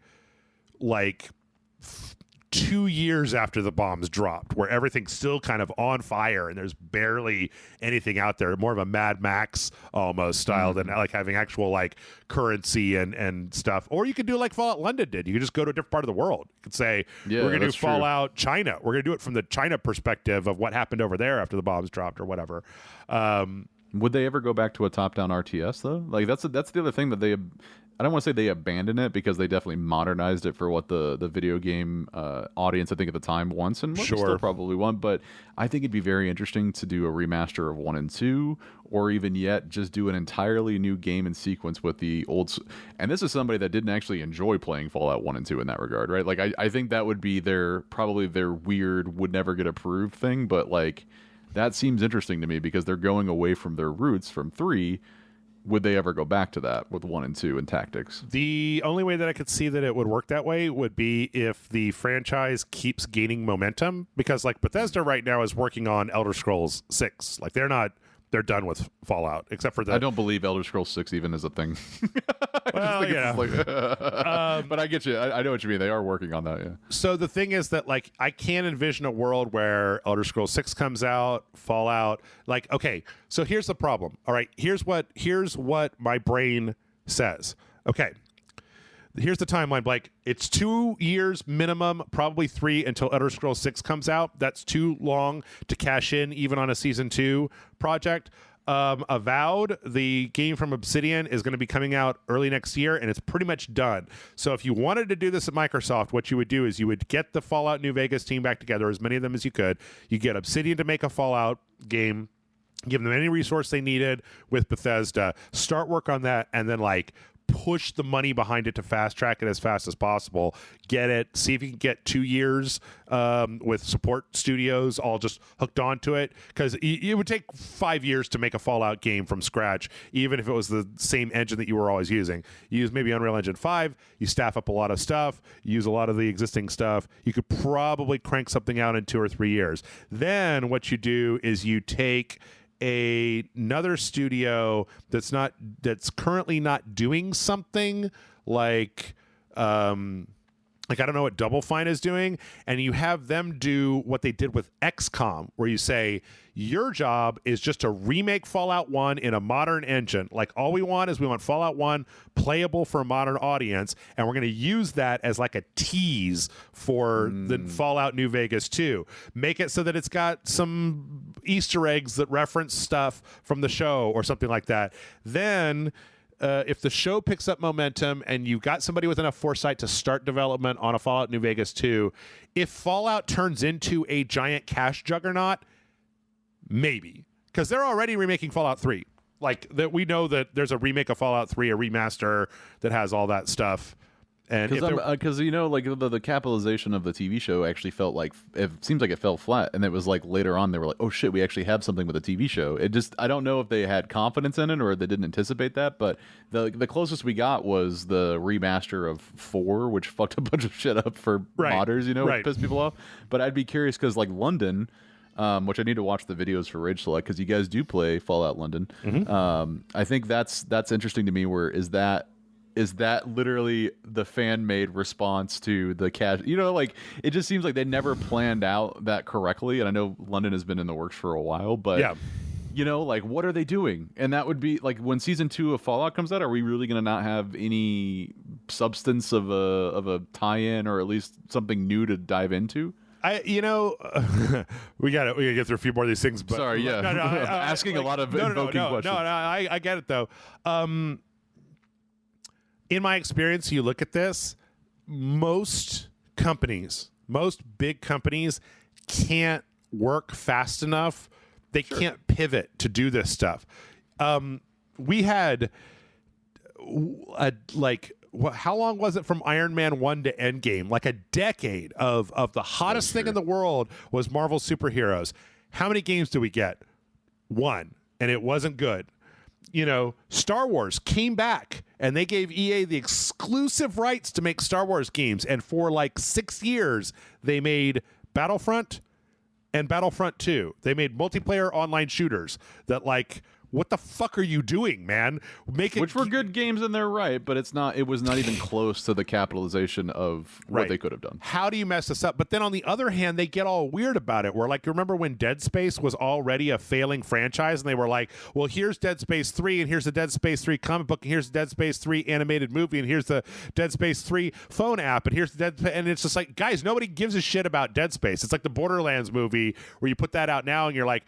2 years after the bombs dropped, where everything's still kind of on fire and there's barely anything out there, more of a Mad Max almost style than like having actual like currency and stuff. Or you could do like Fallout London did. You could just go to a different part of the world. You could say, we're going to do Fallout China. We're going to do it from the China perspective of what happened over there after the bombs dropped or whatever. Would they ever go back to a top-down RTS though? Like that's the other thing that they, I don't want to say they abandoned it, because they definitely modernized it for what the video game audience I think at the time wants, and what they still probably want. But I think it'd be very interesting to do a remaster of 1 and 2, or even yet just do an entirely new game and sequence with the old. And this is somebody that didn't actually enjoy playing Fallout 1 and 2 in that regard, right? Like I think that would be probably their weird would never get approved thing, but like. That seems interesting to me, because they're going away from their roots from 3. Would they ever go back to that with 1 and 2 and tactics? The only way that I could see that it would work that way would be if the franchise keeps gaining momentum, because like Bethesda right now is working on Elder Scrolls 6. Like they're done with Fallout, except for I don't believe Elder Scrolls 6 even is a thing. Well, yeah. But I get you. I know what you mean. They are working on that, yeah. So the thing is that like I can envision a world where Elder Scrolls 6 comes out, Fallout, like, okay, so here's the problem. All right, here's what my brain says. Okay, here's the timeline, Blake. It's 2 years minimum, probably 3 until Elder Scrolls 6 comes out. That's too long to cash in even on a season 2 project. Avowed, the game from Obsidian, is going to be coming out early next year, and it's pretty much done. So if you wanted to do this at Microsoft, what you would do is you would get the Fallout New Vegas team back together, as many of them as you could. You get Obsidian to make a Fallout game, give them any resource they needed with Bethesda, start work on that, and then like push the money behind it to fast track it as fast as possible. Get it. See if you can get 2 years with support studios all just hooked onto it, because it would take 5 years to make a Fallout game from scratch, even if it was the same engine that you were always using. You use maybe Unreal Engine 5, you staff up a lot of stuff, you use a lot of the existing stuff, you could probably crank something out in 2 or 3 years. Then what you do is you take another studio that's currently not doing something like I don't know what Double Fine is doing, and you have them do what they did with XCOM, where you say your job is just to remake Fallout 1 in a modern engine. Like, all we want is we want Fallout 1 playable for a modern audience, and we're going to use that as like a tease for the Fallout New Vegas 2. Make it so that it's got some Easter eggs that reference stuff from the show or something like that. Then if the show picks up momentum and you've got somebody with enough foresight to start development on a Fallout New Vegas 2, if Fallout turns into a giant cash juggernaut, maybe. Because they're already remaking Fallout 3. Like, that, we know that there's a remake of Fallout 3, a remaster that has all that stuff. And because you know, like the capitalization of the TV show actually felt like, it seems like it fell flat, and it was like later on they were like, oh shit, we actually have something with a TV show. It just, I don't know if they had confidence in it or they didn't anticipate that, but the closest we got was the remaster of 4, which fucked a bunch of shit up for modders, you know, which pissed people off. But I'd be curious because like London, which I need to watch the videos for RageSelect because you guys do play Fallout London. I think that's interesting to me. Where is that literally the fan-made response to the cash? You know, like, it just seems like they never planned out that correctly. And I know London has been in the works for a while, but you know, like, what are they doing? And that would be like, when season 2 of Fallout comes out, are we really going to not have any substance of a tie-in, or at least something new to dive into? We got to get through a few more of these things. But sorry, I'm asking a lot of invoking questions. No, I get it though. In my experience, you look at this, most big companies can't work fast enough. They can't pivot to do this stuff. We had how long was it from Iron Man 1 to Endgame? Like a decade of the hottest thing in the world was Marvel superheroes. How many games do we get? 1, and it wasn't good. You know, Star Wars came back and they gave EA the exclusive rights to make Star Wars games. And for like 6 years, they made Battlefront and Battlefront 2. They made multiplayer online shooters that, like, what the fuck are you doing, man? Which were good games in their right, but it was not even close to the capitalization of what they could have done. How do you mess this up? But then on the other hand, they get all weird about it. Where, like, remember when Dead Space was already a failing franchise, and they were like, well, here's Dead Space 3, and here's the Dead Space 3 comic book, and here's the Dead Space 3 animated movie, and here's the Dead Space 3 phone app, and here's the and it's just like, guys, nobody gives a shit about Dead Space. It's like the Borderlands movie where you put that out now and you're like,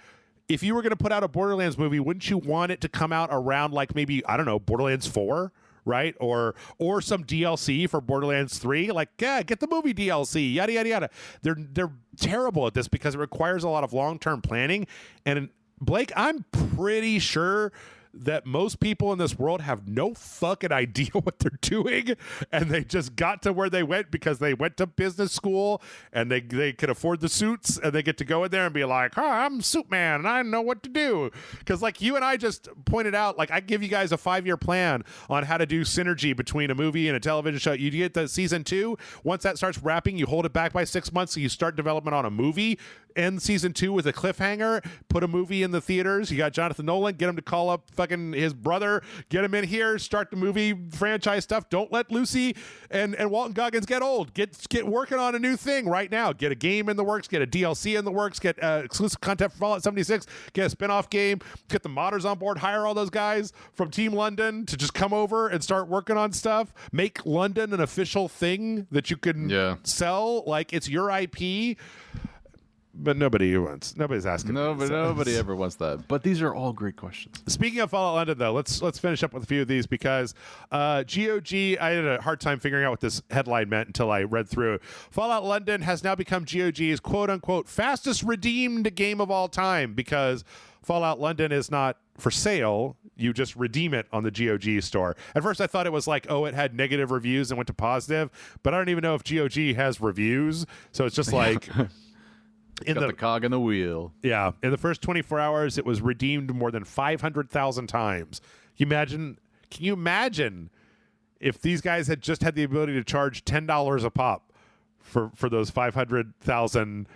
if you were going to put out a Borderlands movie, wouldn't you want it to come out around, like, maybe, I don't know, Borderlands 4, right? Or some DLC for Borderlands 3? Like, yeah, get the movie DLC, yada, yada, yada. They're terrible at this because it requires a lot of long-term planning. And, Blake, I'm pretty sure that most people in this world have no fucking idea what they're doing, and they just got to where they went because they went to business school and they could afford the suits, and they get to go in there and be like, I'm Suit Man and I know what to do. Because, like, you and I just pointed out, like, I give you guys a 5-year plan on how to do synergy between a movie and a television show. You get the season 2, once that starts wrapping, you hold it back by 6 months, so you start development on a movie end season 2 with a cliffhanger, put a movie in the theaters. You got Jonathan Nolan, get him to call up fucking his brother, get him in here, start the movie franchise stuff. Don't let Lucy and Walton Goggins get old. Get working on a new thing right now. Get a game in the works, get a DLC in the works, get exclusive content for Fallout 76, get a spin-off game, get the modders on board, hire all those guys from Team London to just come over and start working on stuff. Make London an official thing that you can sell, like it's your IP. But nobody's asking. Nobody ever wants that. But these are all great questions. Speaking of Fallout London, though, let's finish up with a few of these because GOG, I had a hard time figuring out what this headline meant until I read through it. Fallout London has now become GOG's quote-unquote fastest redeemed game of all time because Fallout London is not for sale. You just redeem it on the GOG store. At first, I thought it was like, it had negative reviews and went to positive, but I don't even know if GOG has reviews. So it's just like... Got the cog in the wheel. Yeah. In the first 24 hours, it was redeemed more than 500,000 times. Can you imagine if these guys had just had the ability to charge $10 a pop for those 500,000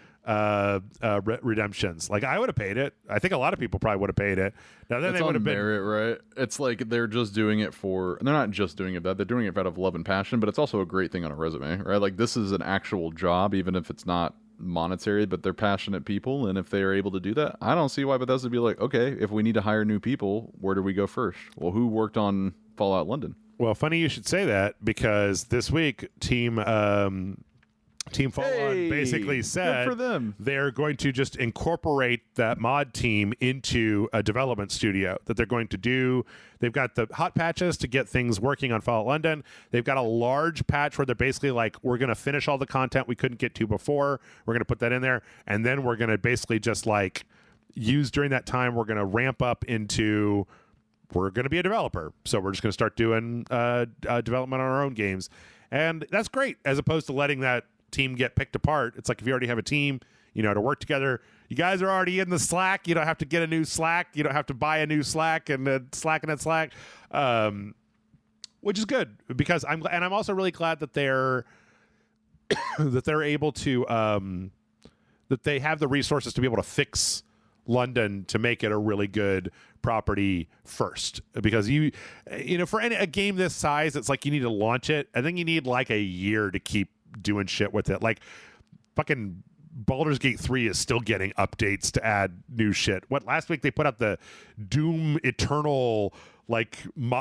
redemptions? Like, I would have paid it. I think a lot of people probably would have paid it. Now then, it's they would have been merit, right? It's like they're just doing it for. They're not just doing it that they're doing it out of love and passion, but it's also a great thing on a resume, right? Like, this is an actual job, even if it's not monetary, but they're passionate people, and if they are able to do that, I don't see why Bethesda would be like, okay, if we need to hire new people, where do we go first? Well, who worked on Fallout London? Well, funny you should say that, because this week Team Fallout basically said for them. They're going to just incorporate that mod team into a development studio that they're going to do. They've got the hot patches to get things working on Fallout London. They've got a large patch where they're basically like, we're going to finish all the content we couldn't get to before. We're going to put that in there. And then we're going to basically just like use during that time, we're going to ramp up into, we're going to be a developer. So we're just going to start doing development on our own games. And that's great, as opposed to letting that team get picked apart. It's like if you already have a team, to work together, you guys are already in the Slack. You don't have to get a new Slack. You don't have to buy a new Slack and Slack and Slack, which is good, because I'm also really glad that they're able to that they have the resources to be able to fix London to make it a really good property first, because for a game this size, it's like you need to launch it. I think you need like a year to keep doing shit with it. Like fucking Baldur's Gate 3 is still getting updates to add new shit. Last week they put out the Doom Eternal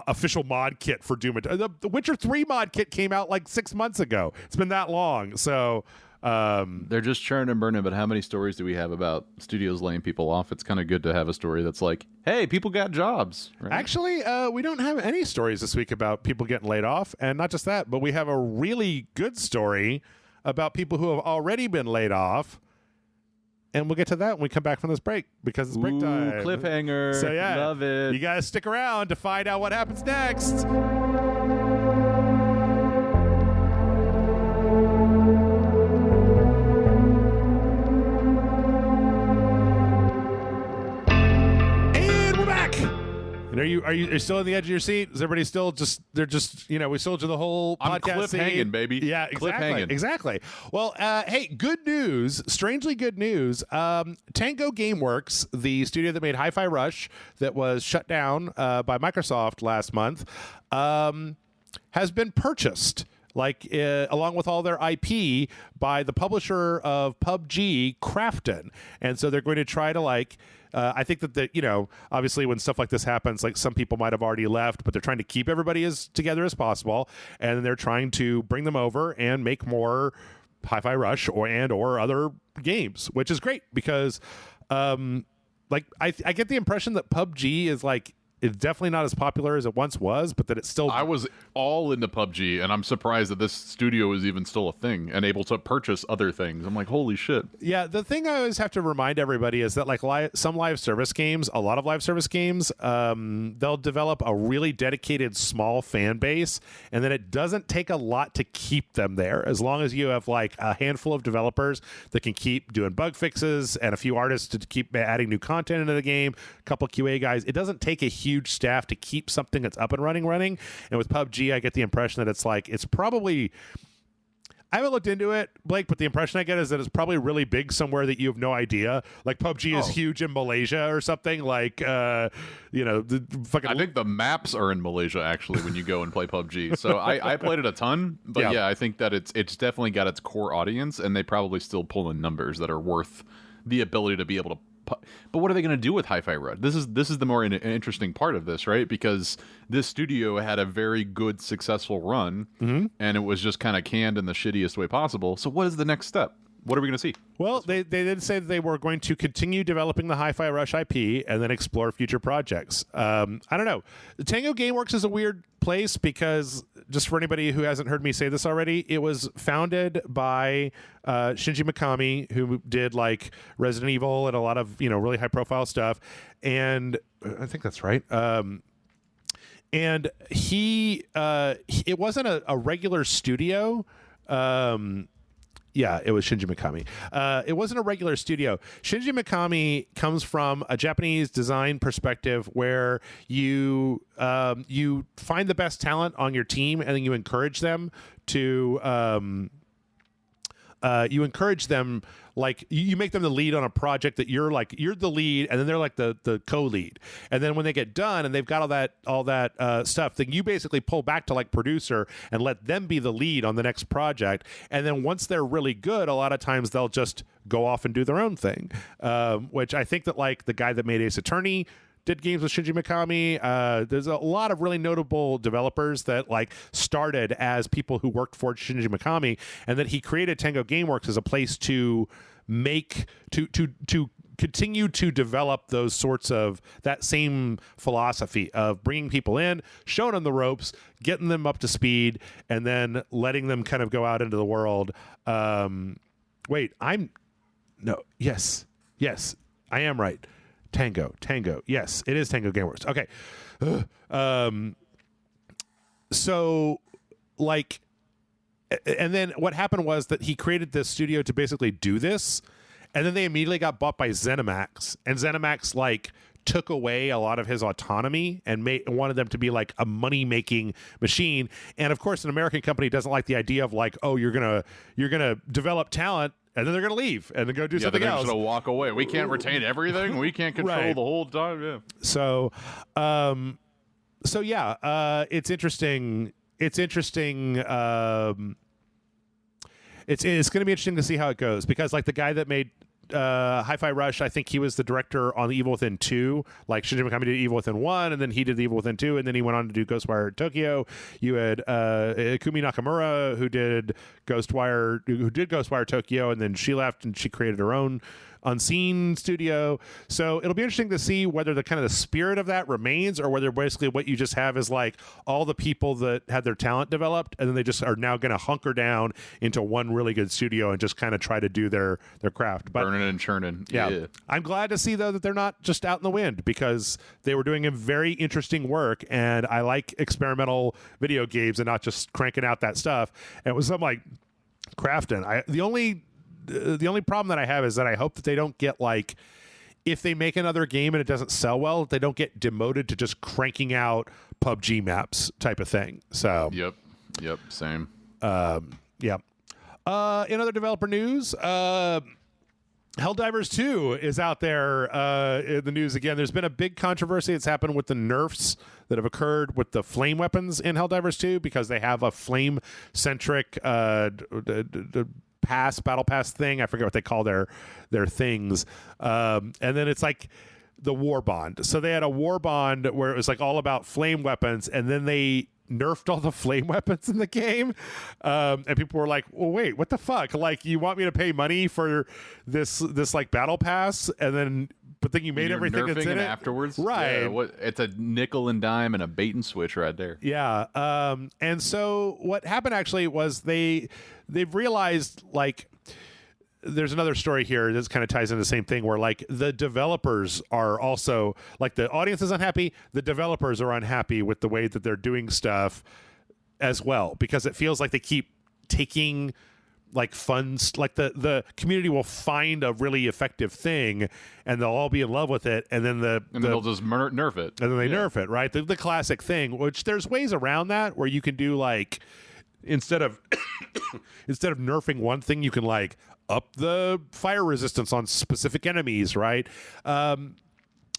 official mod kit for Doom. The Witcher 3 mod kit came out like 6 months ago. It's been that long. So they're just churning and burning. But how many stories do we have about studios laying people off? It's kind of good to have a story that's like, hey, people got jobs. Right? Actually, we don't have any stories this week about people getting laid off. And not just that, but we have a really good story about people who have already been laid off. And we'll get to that when we come back from this break, because it's break time. Cliffhanger. So yeah, love it. You guys stick around to find out what happens next. Are you still on the edge of your seat? Is everybody still we sold you the whole I'm podcast cliff hanging, baby. Yeah, exactly. Well, hey, good news, strangely good news. Tango Gameworks, the studio that made HiFi Rush that was shut down by Microsoft last month, has been purchased, along with all their IP, by the publisher of PUBG, Krafton. And so they're going to try to I think that obviously when stuff like this happens, some people might have already left, but they're trying to keep everybody as together as possible, and they're trying to bring them over and make more HiFi Rush or other games, which is great, because I get the impression that PUBG is it's definitely not as popular as it once was, but that it's still... I was all into PUBG, and I'm surprised that this studio is even still a thing and able to purchase other things. I'm like, holy shit. Yeah, the thing I always have to remind everybody is that some live service games, a lot of live service games, they'll develop a really dedicated small fan base, and then it doesn't take a lot to keep them there. As long as you have a handful of developers that can keep doing bug fixes and a few artists to keep adding new content into the game, a couple QA guys, it doesn't take a huge staff to keep something that's up and running. And with PUBG, I get the impression that it's probably, I haven't looked into it, Blake, but the impression I get is that it's probably really big somewhere that you have no idea. Like PUBG is huge in Malaysia or something. Like, the fucking. I think the maps are in Malaysia actually when you go and play PUBG. So I played it a ton, but yeah, I think that it's definitely got its core audience, and they probably still pull in numbers that are worth the ability to be able to. But what are they going to do with HiFi Rush? This is the more interesting part of this, right? Because this studio had a very good, successful run, and it was just kind of canned in the shittiest way possible. So what is the next step? What are we going to see? Well, they did say that they were going to continue developing the HiFi Rush IP and then explore future projects. I don't know. Tango Gameworks is a weird place because, just for anybody who hasn't heard me say this already, it was founded by Shinji Mikami, who did like Resident Evil and a lot of really high profile stuff, and I think that's right. And it wasn't a regular studio. Yeah, it was Shinji Mikami. It wasn't a regular studio. Shinji Mikami comes from a Japanese design perspective where you find the best talent on your team and then you encourage them to like you make them the lead on a project that you're the lead, and then they're like the co-lead, and then when they get done and they've got all that stuff, then you basically pull back to like producer and let them be the lead on the next project, and then once they're really good, a lot of times they'll just go off and do their own thing, which I think that like the guy that made Ace Attorney did games with Shinji Mikami. There's a lot of really notable developers that like started as people who worked for Shinji Mikami, and that he created Tango Gameworks as a place to make to continue to develop those sorts of that same philosophy of bringing people in, showing them the ropes, getting them up to speed, and then letting them kind of go out into the world. Yes, I am right. Tango. Yes, it is Tango Gameworks. Okay. So, like, and then what happened was that he created this studio to basically do this, and then they immediately got bought by ZeniMax, and ZeniMax, like, took away a lot of his autonomy and wanted them to be like a money-making machine. And of course, an American company doesn't like the idea of like, oh, you're gonna develop talent, and then they're going to leave and then go do something else. They're just going to walk away. We can't retain everything. We can't control the whole time. Yeah. So, it's interesting. It's interesting. It's going to be interesting to see how it goes, because like the guy that made HiFi Rush, I think he was the director on the Evil Within 2. Like Shinji Mikami did Evil Within 1, and then he did the Evil Within 2, and then he went on to do Ghostwire Tokyo. You had Ikumi Nakamura, who did Ghostwire Tokyo, and then she left and she created her own Unseen studio. So it'll be interesting to see whether the kind of the spirit of that remains, or whether basically what you just have is like all the people that had their talent developed, and then they just are now going to hunker down into one really good studio and just kind of try to do their craft. But burning and churning. Yeah. I'm glad to see though that they're not just out in the wind, because they were doing a very interesting work, and I like experimental video games and not just cranking out that stuff. And it was something like crafting. The only problem that I have is that I hope that they don't get like, if they make another game and it doesn't sell well, they don't get demoted to just cranking out PUBG maps type of thing. So yep, same. In other developer news, Helldivers 2 is out there in the news again. There's been a big controversy that's happened with the nerfs that have occurred with the flame weapons in Helldivers 2, because they have a flame-centric battle pass thing. I forget what they call their things. And then it's like the war bond. So they had a war bond where it was like all about flame weapons, and then they nerfed all the flame weapons in the game. And people were like, well, wait, what the fuck? Like, you want me to pay money for this like battle pass, but then you made everything that's in it afterwards, right? Yeah, it's a nickel and dime and a bait and switch right there. Yeah. And so what happened actually was they've realized, like, there's another story here that kind of ties into the same thing, where like the developers are also, like, the audience is unhappy, the developers are unhappy with the way that they're doing stuff as well, because it feels like they keep taking like funds, like the community will find a really effective thing and they'll all be in love with it, and then they'll just nerf it, and then they nerf it, right? The classic thing, which there's ways around that where you can do like instead of instead of nerfing one thing, you can like up the fire resistance on specific enemies, right?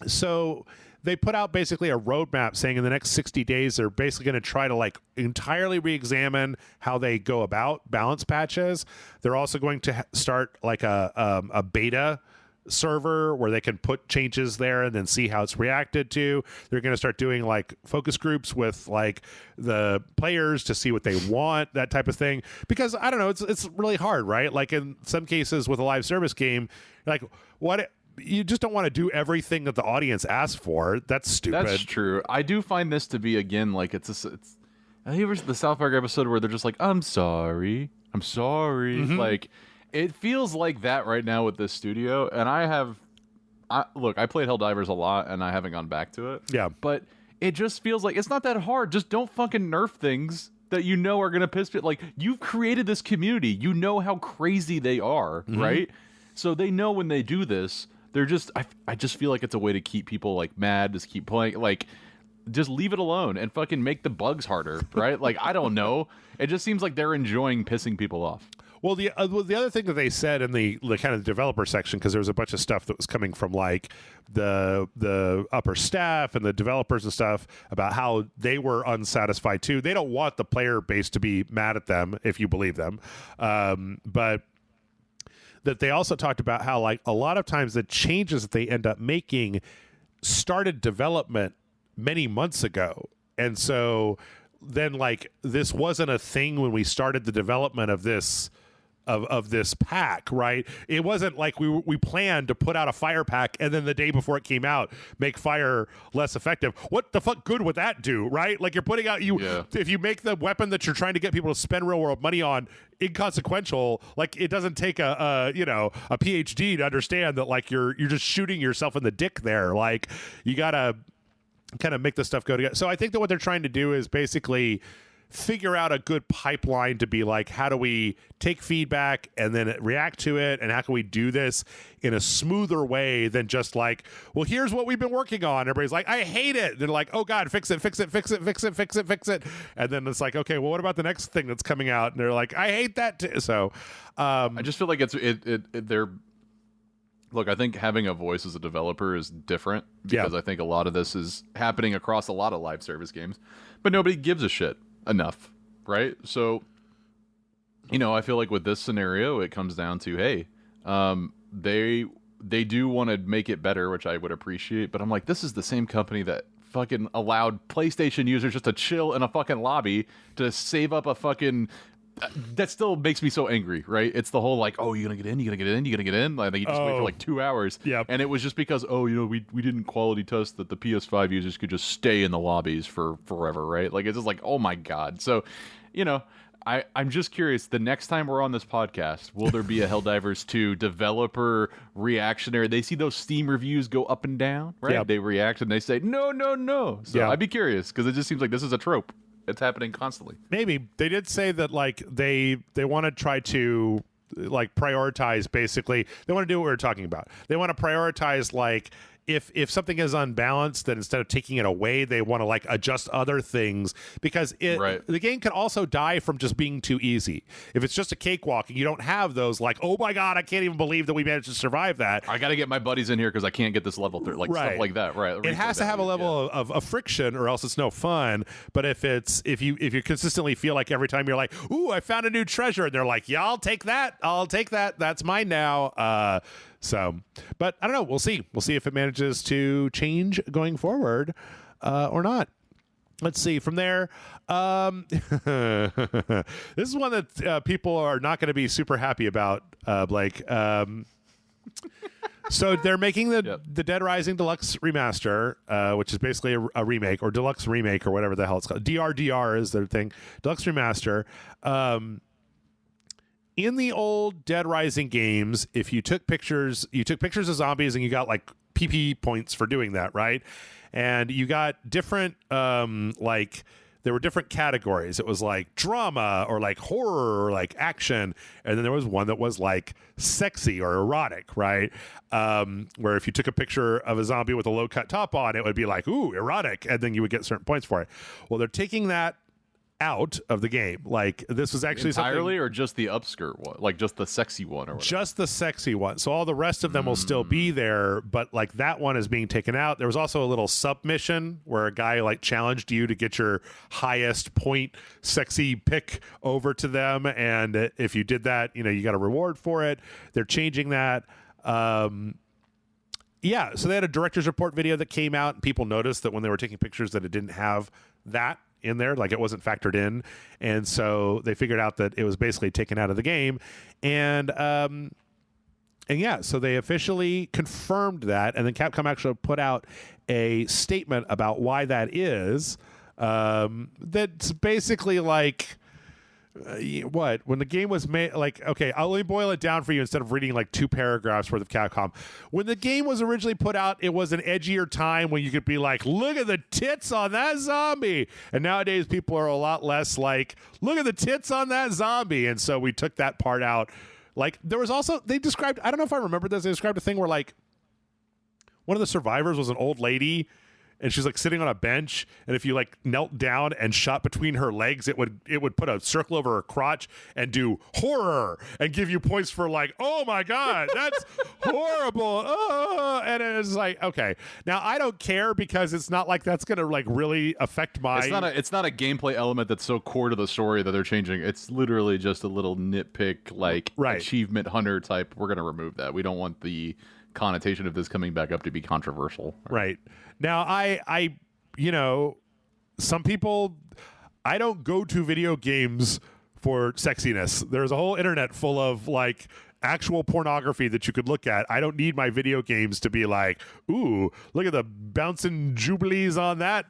So they put out basically a roadmap saying in the next 60 days they're basically going to try to like entirely re-examine how they go about balance patches. They're also going to start like a beta server where they can put changes there and then see how it's reacted to. They're going to start doing like focus groups with like the players to see what they want, that type of thing, because I don't know, it's really hard, right? Like in some cases with a live service game, like what you just don't want to do everything that the audience asks for. That's stupid. That's true. I do find this to be, again, like it's I think it was the South Park episode where they're just like, I'm sorry. Mm-hmm. Like, it feels like that right now with this studio, and look, I played Helldivers a lot, and I haven't gone back to it. Yeah. But it just feels like it's not that hard. Just don't fucking nerf things that you know are going to piss people. Like, you've created this community. You know how crazy they are, mm-hmm. right? So they know when they do this, they're just, I just feel like it's a way to keep people, like, mad, just keep playing, like, just leave it alone and fucking make the bugs harder, right? Like, I don't know. It just seems like they're enjoying pissing people off. Well, the other thing that they said in the kind of developer section, because there was a bunch of stuff that was coming from like the upper staff and the developers and stuff about how they were unsatisfied too. They don't want the player base to be mad at them, if you believe them, but that they also talked about how like a lot of times the changes that they end up making started development many months ago, and so then like this wasn't a thing when we started the development of this of this pack, right? It wasn't like we planned to put out a fire pack and then the day before it came out make fire less effective. What the fuck good would that do, right? Like you're putting out if you make the weapon that you're trying to get people to spend real world money on inconsequential, like it doesn't take a PhD to understand that like you're just shooting yourself in the dick there. Like you gotta kind of make this stuff go together. So I think that what they're trying to do is basically figure out a good pipeline to be like, how do we take feedback and then react to it, and how can we do this in a smoother way than just like, well, here's what we've been working on. Everybody's like, I hate it. They're like, oh God, fix it. And then it's like, okay, well, what about the next thing that's coming out? And they're like, I hate that too. So I just feel like they're look, I think having a voice as a developer is different because I think a lot of this is happening across a lot of live service games, but nobody gives a shit enough, right? So, I feel like with this scenario, it comes down to, hey, they do want to make it better, which I would appreciate, but I'm like, this is the same company that fucking allowed PlayStation users just to chill in a fucking lobby to save up a fucking... That still makes me so angry, right? It's the whole like, oh, you're gonna get in. Like you just wait for like 2 hours. Yeah. And it was just because, we didn't quality test that the PS5 users could just stay in the lobbies for forever, right? Like it's just like, oh my God. So, I'm just curious, the next time we're on this podcast, will there be a Helldivers 2 developer reactionary? They see those Steam reviews go up and down, right? Yep. They react and they say, no. So I'd be curious because it just seems like this is a trope. It's happening constantly. Maybe they did say that like they want to try to like prioritize, basically they want to do what we were talking about. They want to prioritize like if something is unbalanced, then instead of taking it away, they want to like adjust other things, because the game can also die from just being too easy. If it's just a cakewalk and you don't have those like, oh my God, I can't even believe that we managed to survive that. I got to get my buddies in here because I can't get this level through, like stuff like that. Right. It has to have a level of friction, or else it's no fun. But if you consistently feel like every time you're like, ooh, I found a new treasure, and they're like, yeah, I'll take that. That's mine now. So, but I don't know. We'll see. We'll see if it manages to change going forward or not. Let's see. From there, this is one that people are not going to be super happy about, Blake. So they're making the Dead Rising Deluxe remaster, which is basically a remake, or Deluxe remake, or whatever the hell it's called. DRDR is their thing. Deluxe remaster. In the old Dead Rising games, if you took pictures of zombies and you got like PP points for doing that, right? And you got different, there were different categories. It was like drama, or like horror, or like action. And then there was one that was like sexy or erotic, right? Where if you took a picture of a zombie with a low cut top on, it would be like, ooh, erotic. And then you would get certain points for it. Well, they're taking that out of the game. Like, this was actually entirely, or just the upskirt one, like just the sexy one, or whatever? Just the sexy one. So all the rest of them will still be there, but like that one is being taken out. There was also a little sub mission where a guy like challenged you to get your highest point sexy pick over to them, and if you did that, you know, you got a reward for it. They're changing that. Yeah, so they had a director's report video that came out, and people noticed that when they were taking pictures that it didn't have that in there, like it wasn't factored in, and so they figured out that it was basically taken out of the game, and yeah, so they officially confirmed that, and then Capcom actually put out a statement about why that is. That's basically like, what, when the game was made, like, okay, I'll let me boil it down for you instead of reading like 2 paragraphs worth of Capcom. When the game was originally put out, it was an edgier time when you could be like, look at the tits on that zombie, and nowadays people are a lot less like, look at the tits on that zombie, and so we took that part out. Like, there was also, they described, I don't know if I remember this, they described a thing where like one of the survivors was an old lady, and she's like sitting on a bench, and if you like knelt down and shot between her legs, it would put a circle over her crotch and do horror and give you points for like, oh my god, that's horrible. Oh. And it's like, okay, now I don't care because it's not like that's gonna like really affect my. It's not a gameplay element that's so core to the story that they're changing. It's literally just a little nitpick, like achievement hunter type. We're gonna remove that. We don't want the connotation of this coming back up to be controversial. Right. Now, I you know, some people, I don't go to video games for sexiness. There's a whole internet full of like actual pornography that you could look at. I don't need my video games to be like, ooh, look at the bouncing jubilees on that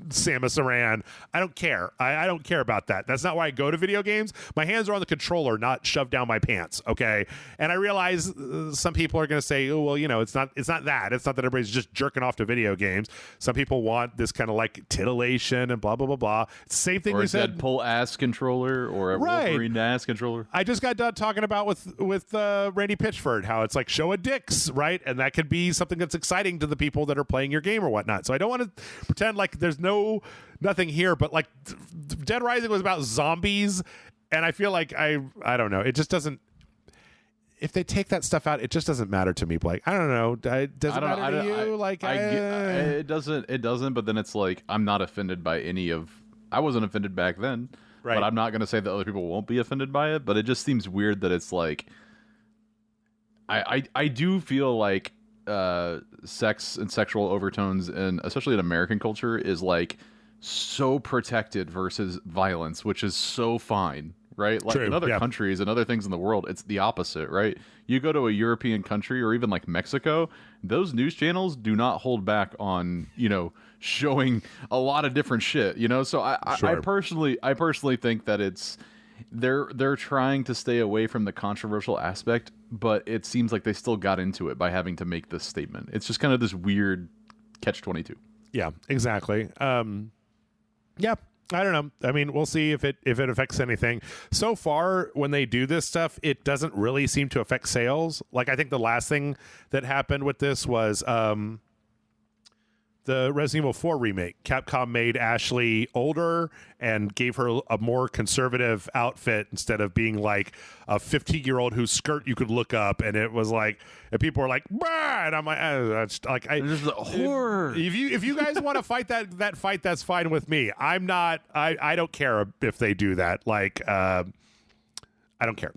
Samus Aran. I don't care. I don't care about that. That's not why I go to video games. My hands are on the controller, not shoved down my pants, okay? And I realize some people are going to say, oh, well, you know, it's not that. It's not that everybody's just jerking off to video games. Some people want this kind of like titillation and blah, blah, blah, blah. It's the same thing we said. Or a Deadpool ass controller or a Wolverine ass controller. I just got done talking about with Randy Pitchford, how it's like show a dicks, right? And that could be something that's exciting to the people that are playing your game or whatnot. So I don't want to pretend like there's nothing here, but like Dead Rising was about zombies, and I feel like I don't know. It just doesn't. If they take that stuff out, it just doesn't matter to me, Blake. I don't know. Does it matter to you? It doesn't. It doesn't. But then it's like I'm not offended by any of. I wasn't offended back then, right? But I'm not going to say that other people won't be offended by it. But it just seems weird that it's like. I do feel like sex and sexual overtones, and especially in American culture, is like so protected versus violence, which is so fine, right? Like in other countries and other things in the world, it's the opposite, right? You go to a European country or even like Mexico, those news channels do not hold back on, you know, showing a lot of different shit, you know? So I personally think that it's they're trying to stay away from the controversial aspect, but it seems like they still got into it by having to make this statement. It's just kind of this weird catch-22. Yeah, exactly. Yeah, I don't know. I mean, we'll see if it affects anything. So far, when they do this stuff, it doesn't really seem to affect sales. Like, I think the last thing that happened with this was the Resident Evil 4 remake. Capcom made Ashley older and gave her a more conservative outfit instead of being like a 15-year-old whose skirt you could look up, and it was like, and people were like, bah! And I'm like, that's like, this is horror. If you guys want to fight that fight, that's fine with me. I'm not. I don't care if they do that. Like, I don't care.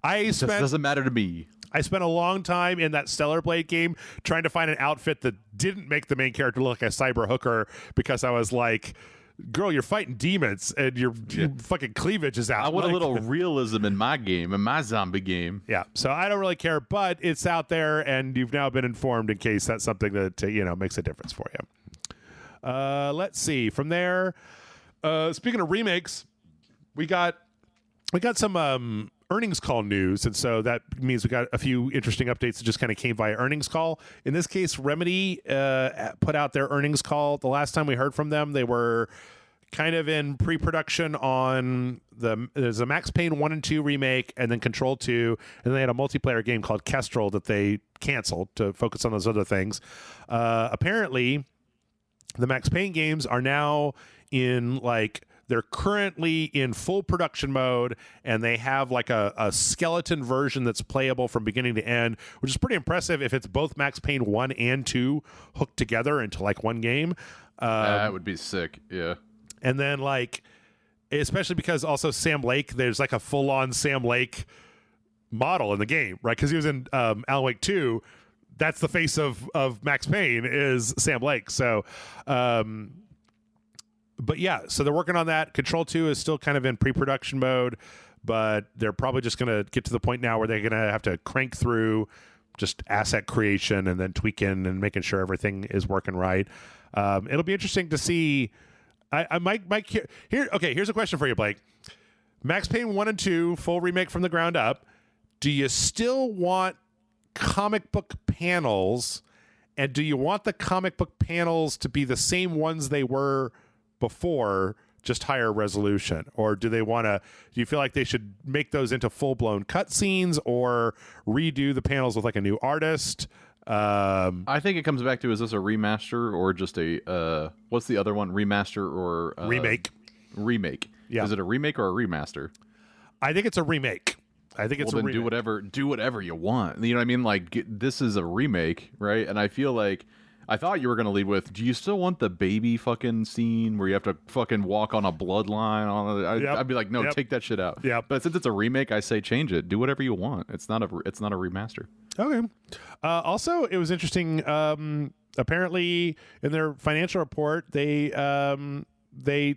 It doesn't matter to me. I spent a long time in that Stellar Blade game trying to find an outfit that didn't make the main character look like a cyber hooker, because I was like, girl, you're fighting demons and your fucking cleavage is out. I want a little realism in my game, in my zombie game. Yeah, so I don't really care, but it's out there, and you've now been informed in case that's something that makes a difference for you. Let's see. From there, speaking of remakes, we got some earnings call news, and so that means we got a few interesting updates that just kind of came via earnings call. In this case, Remedy put out their earnings call. The last time we heard from them, they were kind of in pre-production on there's a Max Payne 1 and 2 remake, and then Control 2, and they had a multiplayer game called Kestrel that they canceled to focus on those other things. Apparently, the Max Payne games are now in like They're currently in full production mode, and they have like a skeleton version that's playable from beginning to end, which is pretty impressive if it's both Max Payne 1 and 2 hooked together into like one game. That would be sick, yeah. And then like, especially because also Sam Lake, there's like a full-on Sam Lake model in the game, right? Because he was in Alan Wake 2. That's the face of Max Payne is Sam Lake. So, but yeah, so they're working on that. Control 2 is still kind of in pre-production mode, but they're probably just going to get to the point now where they're going to have to crank through just asset creation and then tweaking and making sure everything is working right. It'll be interesting to see. I might here. Okay, here's a question for you, Blake. Max Payne 1 and 2, full remake from the ground up. Do you still want comic book panels, and do you want the comic book panels to be the same ones they were before, just higher resolution? Or do you feel like they should make those into full-blown cutscenes or redo the panels with like a new artist? I think it comes back to, is this a remaster or just a what's the other one, remaster or remake? Yeah. Is it a remake or a remaster? I think it's a remake. I think it's a remake. Do whatever you want. You know what I mean? Like, this is a remake, right? And I feel like, I thought you were going to lead with, do you still want the baby fucking scene where you have to fucking walk on a bloodline? I'd be like, no, take that shit out. Yep. But since it's a remake, I say change it. Do whatever you want. It's not a remaster. Okay. Also, it was interesting. Apparently, in their financial report, they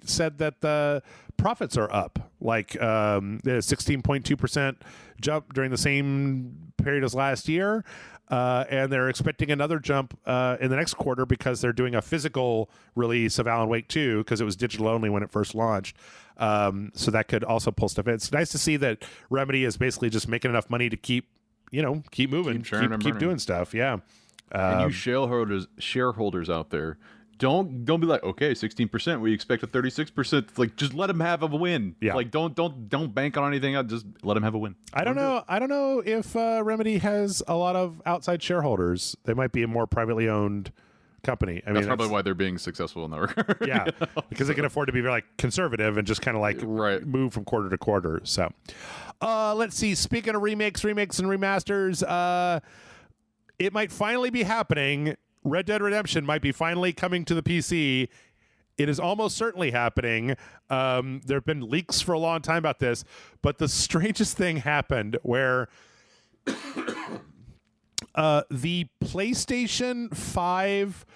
said that the profits are up, like a 16.2% jump during the same period as last year. And they're expecting another jump in the next quarter because they're doing a physical release of Alan Wake 2 because it was digital only when it first launched. So that could also pull stuff in. It's nice to see that Remedy is basically just making enough money to keep moving, keep doing stuff. Yeah. And you shareholders out there, don't be like, okay, 16%. We expect a 36%. Like, just let them have a win. Yeah. Like, don't bank on anything. Just let them have a win. I don't know if Remedy has a lot of outside shareholders. They might be a more privately owned company. That's probably why they're being successful in that regard. Yeah, you know? Because they can afford to be very conservative and just kind of move from quarter to quarter. So, let's see. Speaking of remakes and remasters, it might finally be happening. Red Dead Redemption might be finally coming to the PC. It is almost certainly happening. There have been leaks for a long time about this, but the strangest thing happened where the PlayStation 5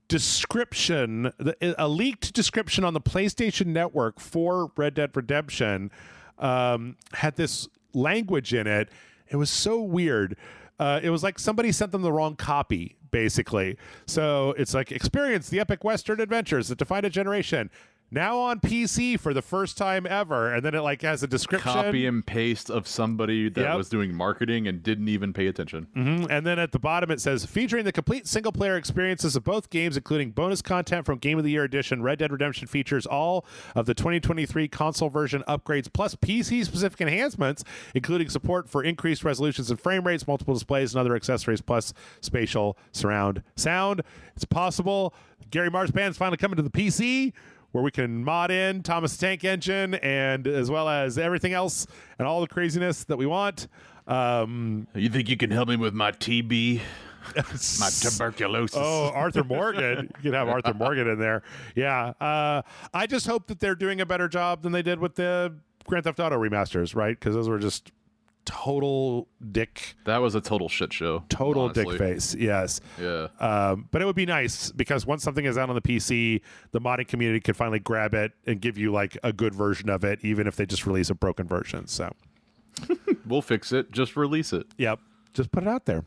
description, a leaked description on the PlayStation Network for Red Dead Redemption had this language in it. It was so weird. It was like somebody sent them the wrong copy, basically. So it's like, experience the epic Western adventures that defined a generation. Now on PC for the first time ever. And then it has a description. Copy and paste of somebody that was doing marketing and didn't even pay attention. Mm-hmm. And then at the bottom it says, featuring the complete single-player experiences of both games, including bonus content from Game of the Year Edition, Red Dead Redemption features all of the 2023 console version upgrades, plus PC-specific enhancements, including support for increased resolutions and frame rates, multiple displays, and other accessories, plus spatial surround sound. It's possible. Gary Mars Band's finally coming to the PC, where we can mod in Thomas the Tank Engine and as well as everything else and all the craziness that we want. You think you can help me with my TB? My tuberculosis. Oh, Arthur Morgan. You can have Arthur Morgan in there. Yeah. I just hope that they're doing a better job than they did with the Grand Theft Auto remasters, right? Because those were just total dick. That was a total shit show. Total honestly. dick face. Yes. Yeah. But it would be nice because once something is out on the PC, the modding community can finally grab it and give you a good version of it, even if they just release a broken version. So we'll fix it. Just release it. Yep. Just put it out there.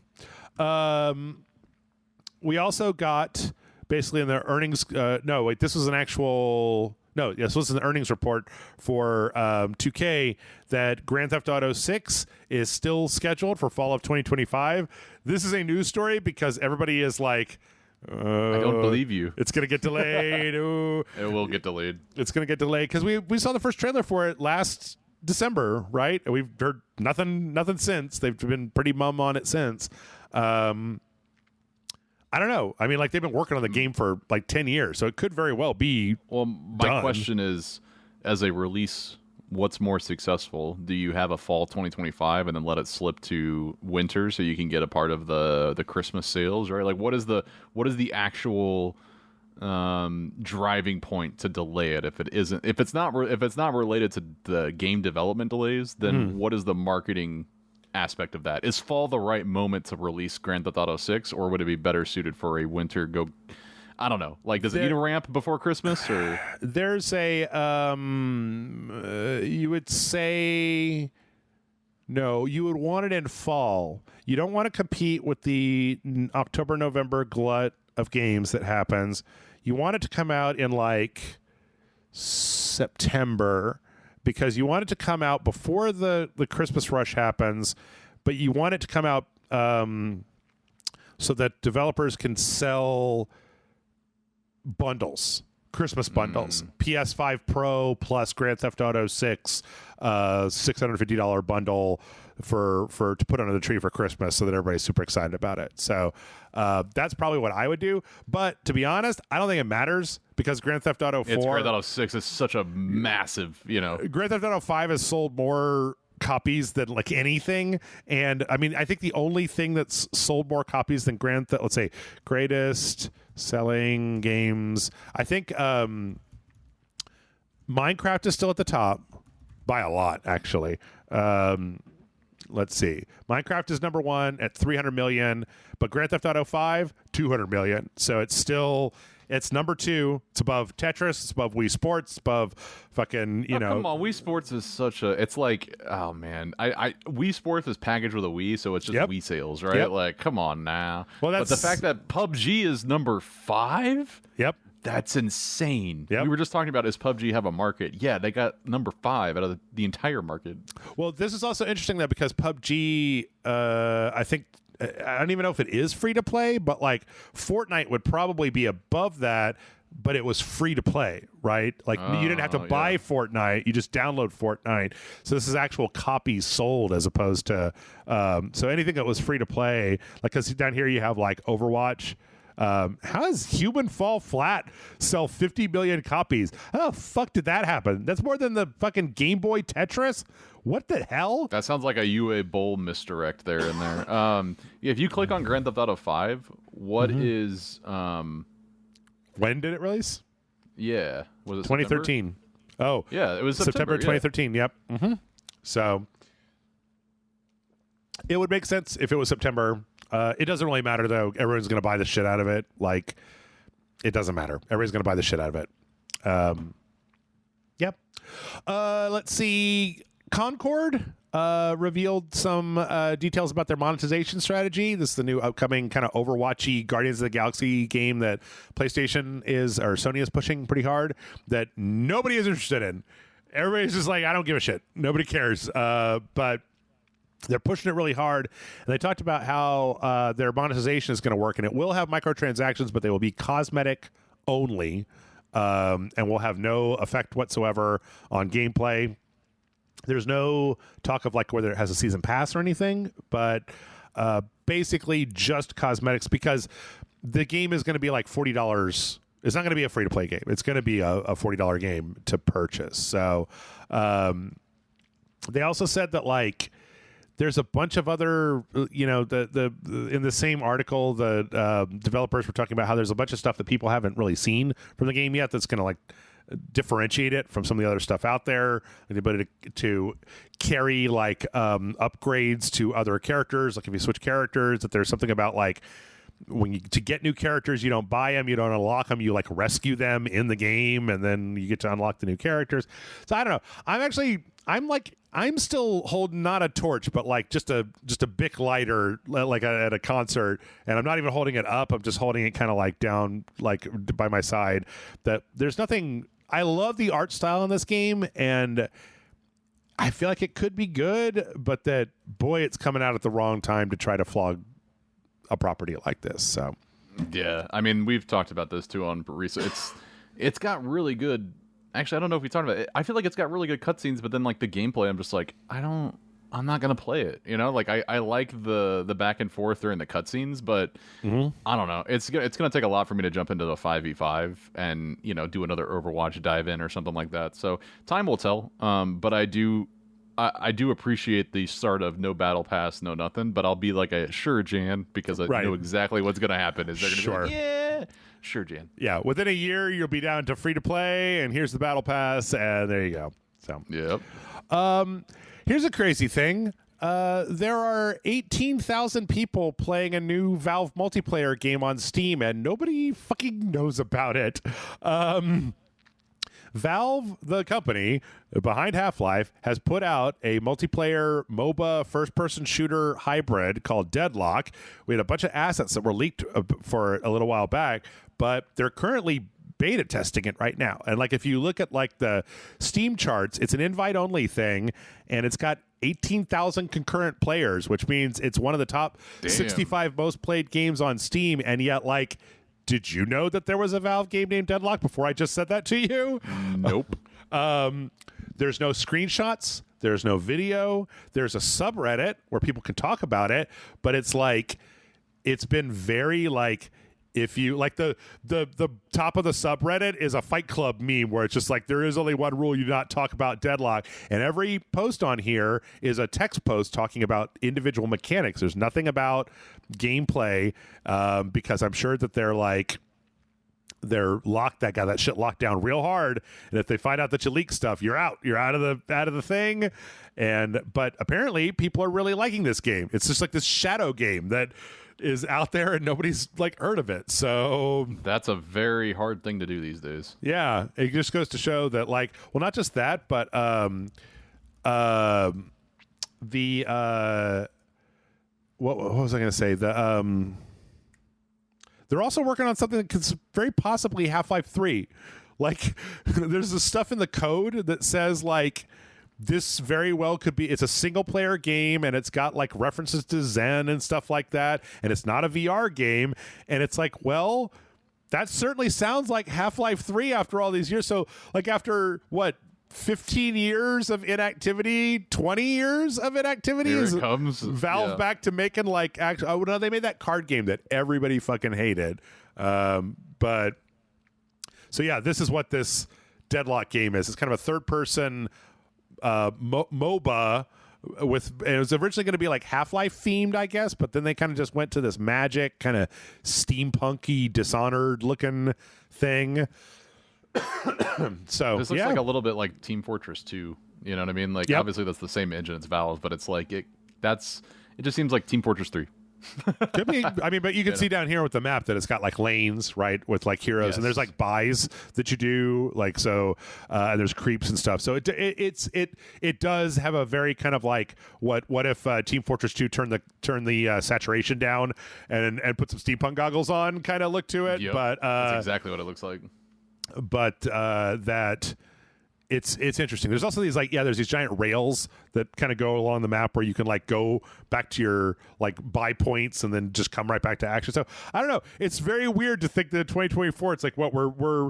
We also got basically in the earnings. This was an actual. No, yes, this was an earnings report for 2K that Grand Theft Auto 6 is still scheduled for fall of 2025. This is a news story because everybody is like, I don't believe you. It's going to get delayed. Ooh. It will get delayed. It's going to get delayed because we saw the first trailer for it last December, right? And we've heard nothing since. They've been pretty mum on it since. I don't know. I mean, they've been working on the game for 10 years, so it could very well be. Well, my question is, as a release, what's more successful? Do you have a fall 2025 and then let it slip to winter so you can get a part of the Christmas sales, right? Like, what is the actual driving point to delay it? If it's not related to the game development delays, then what is the marketing aspect of that? Is fall the right moment to release Grand Theft Auto 6, or would it be better suited for a winter go? I don't know. Like, does it need a ramp before Christmas? Or there's a you would say no. You would want it in fall. You don't want to compete with the October, November glut of games that happens. You want it to come out in like September, because you want it to come out before the Christmas rush happens, but you want it to come out so that developers can sell bundles, Christmas bundles, PS5 Pro plus Grand Theft Auto 6, $650 bundle to put under the tree for Christmas, so that everybody's super excited about it. So that's probably what I would do. But to be honest, I don't think it matters, because Grand Theft Auto 4, Grand Theft Auto 6 is such a massive, Grand Theft Auto 5 has sold more copies than like anything. And I mean, I think the only thing that's sold more copies than let's say greatest selling games, I think Minecraft is still at the top by a lot, actually. Let's see. Minecraft is number one at 300 million, but Grand Theft Auto 5, 200 million. So it's number two. It's above Tetris. It's above Wii Sports. It's above fucking, Come on. Wii Sports is it's like, oh man. Wii Sports is packaged with a Wii, so it's just Wii sales, right? Like, come on now. Well, but the fact that PUBG is number 5? Yep. That's insane. Yep. We were just talking about, does PUBG have a market? Yeah, they got number 5 out of the entire market. Well, this is also interesting, that because PUBG, I think, I don't even know if it is free to play, but like Fortnite would probably be above that, but it was free to play, right? Like you didn't have to buy Fortnite, you just download Fortnite. So this is actual copies sold, as opposed to so anything that was free to play, like, because down here you have like Overwatch. How does Human Fall Flat sell 50 million copies? How the fuck did that happen? That's more than the fucking Game Boy Tetris. What the hell? That sounds like a UA Bowl misdirect there and there. If you click on Grand Theft Auto 5, what is when did it release? Yeah, was it 2013? September? Oh, yeah, it was September 2013. Yep. So it would make sense if it was September. It doesn't really matter, though. Everyone's going to buy the shit out of it. Like, it doesn't matter. Everybody's going to buy the shit out of it. Yep. Let's see. Concord revealed some details about their monetization strategy. This is the new upcoming kind of Overwatchy Guardians of the Galaxy game that PlayStation or Sony is pushing pretty hard, that nobody is interested in. Everybody's just like, I don't give a shit. Nobody cares. But they're pushing it really hard. And they talked about how their monetization is going to work, and it will have microtransactions, but they will be cosmetic only, and will have no effect whatsoever on gameplay. There's no talk of like whether it has a season pass or anything, but basically just cosmetics, because the game is going to be like $40. It's not going to be a free-to-play game. It's going to be a $40 game to purchase. So they also said that like there's a bunch of other, the in the same article, the developers were talking about how there's a bunch of stuff that people haven't really seen from the game yet that's going to like differentiate it from some of the other stuff out there. The ability to carry like upgrades to other characters, like if you switch characters, that there's something about like to get new characters, you don't buy them, you don't unlock them, you like rescue them in the game, and then you get to unlock the new characters. So I don't know. I'm still holding not a torch, but like just a Bic lighter, like at a concert, and I'm not even holding it up. I'm just holding it kind of like down, like by my side. That there's nothing. I love the art style in this game, and I feel like it could be good, but that boy, it's coming out at the wrong time to try to flog a property like this. So yeah, I mean, we've talked about this too on Barisa. It's got really good. Actually, I don't know if we talked about it. I feel like it's got really good cutscenes, but then like the gameplay, I'm just like, I don't I'm not gonna play it. You know, like I like the back and forth during the cutscenes, but I don't know. It's gonna take a lot for me to jump into the 5v5 and do another Overwatch dive in or something like that. So time will tell. But I do appreciate the start of no battle pass, no nothing. But I'll be like a sure Jan because I know exactly what's gonna happen. Is they're gonna be like, yeah. Sure, Jan. Yeah, within a year you'll be down to free to play, and here's the battle pass, and there you go. So, yep. Here's a crazy thing. There are 18,000 people playing a new Valve multiplayer game on Steam, and nobody fucking knows about it. Valve, the company behind Half-Life, has put out a multiplayer MOBA first-person shooter hybrid called Deadlock. We had a bunch of assets that were leaked for a little while back, but they're currently beta testing it right now. And like if you look at like the Steam charts, it's an invite-only thing, and it's got 18,000 concurrent players, which means it's one of the top 65 most played games on Steam, and yet like... Did you know that there was a Valve game named Deadlock before I just said that to you? Nope. There's no screenshots. There's no video. There's a subreddit where people can talk about it, but it's like it's been very like if you like the top of the subreddit is a Fight Club meme where it's just like there is only one rule: you do not talk about Deadlock. And every post on here is a text post talking about individual mechanics. There's nothing about gameplay because I'm sure that they're locked. That got that shit locked down real hard, and if they find out that you leak stuff, you're out of the thing. But apparently people are really liking this game. It's just like this shadow game that is out there and nobody's like heard of it. So that's a very hard thing to do these days. Yeah, it just goes to show that like, well, not just that, but what was I going to say? They're also working on something that could very possibly Half-Life 3. Like, there's this stuff in the code that says like this very well could be. It's a single player game, and it's got like references to Zen and stuff like that, and it's not a VR game. And it's like, well, that certainly sounds like Half-Life 3 after all these years. So like after what? 15 years of inactivity, 20 years of inactivity. Here it comes. Valve back to making like oh no, they made that card game that everybody fucking hated. But so yeah, this is what this Deadlock game is. It's kind of a third person MOBA with, it was originally going to be like Half-Life themed, I guess, but then they kind of just went to this magic kind of steampunky Dishonored looking thing. So this looks like a little bit like Team Fortress 2. You know what I mean? Like obviously that's the same engine, it's Valve, but it's like it just seems like Team Fortress 3. Could be. I mean, but you can see down here with the map that it's got like lanes, right, with like heroes, and there's like buys that you do, like so, and there's creeps and stuff. So it does have a very kind of like what if Team Fortress 2 turned the saturation down and put some steampunk goggles on kind of look to it. Yep. But that's exactly what it looks like. But that. It's interesting. There's also these there's these giant rails that kind of go along the map where you can like go back to your like buy points and then just come right back to action. So I don't know. It's very weird to think that 2024. It's like what we're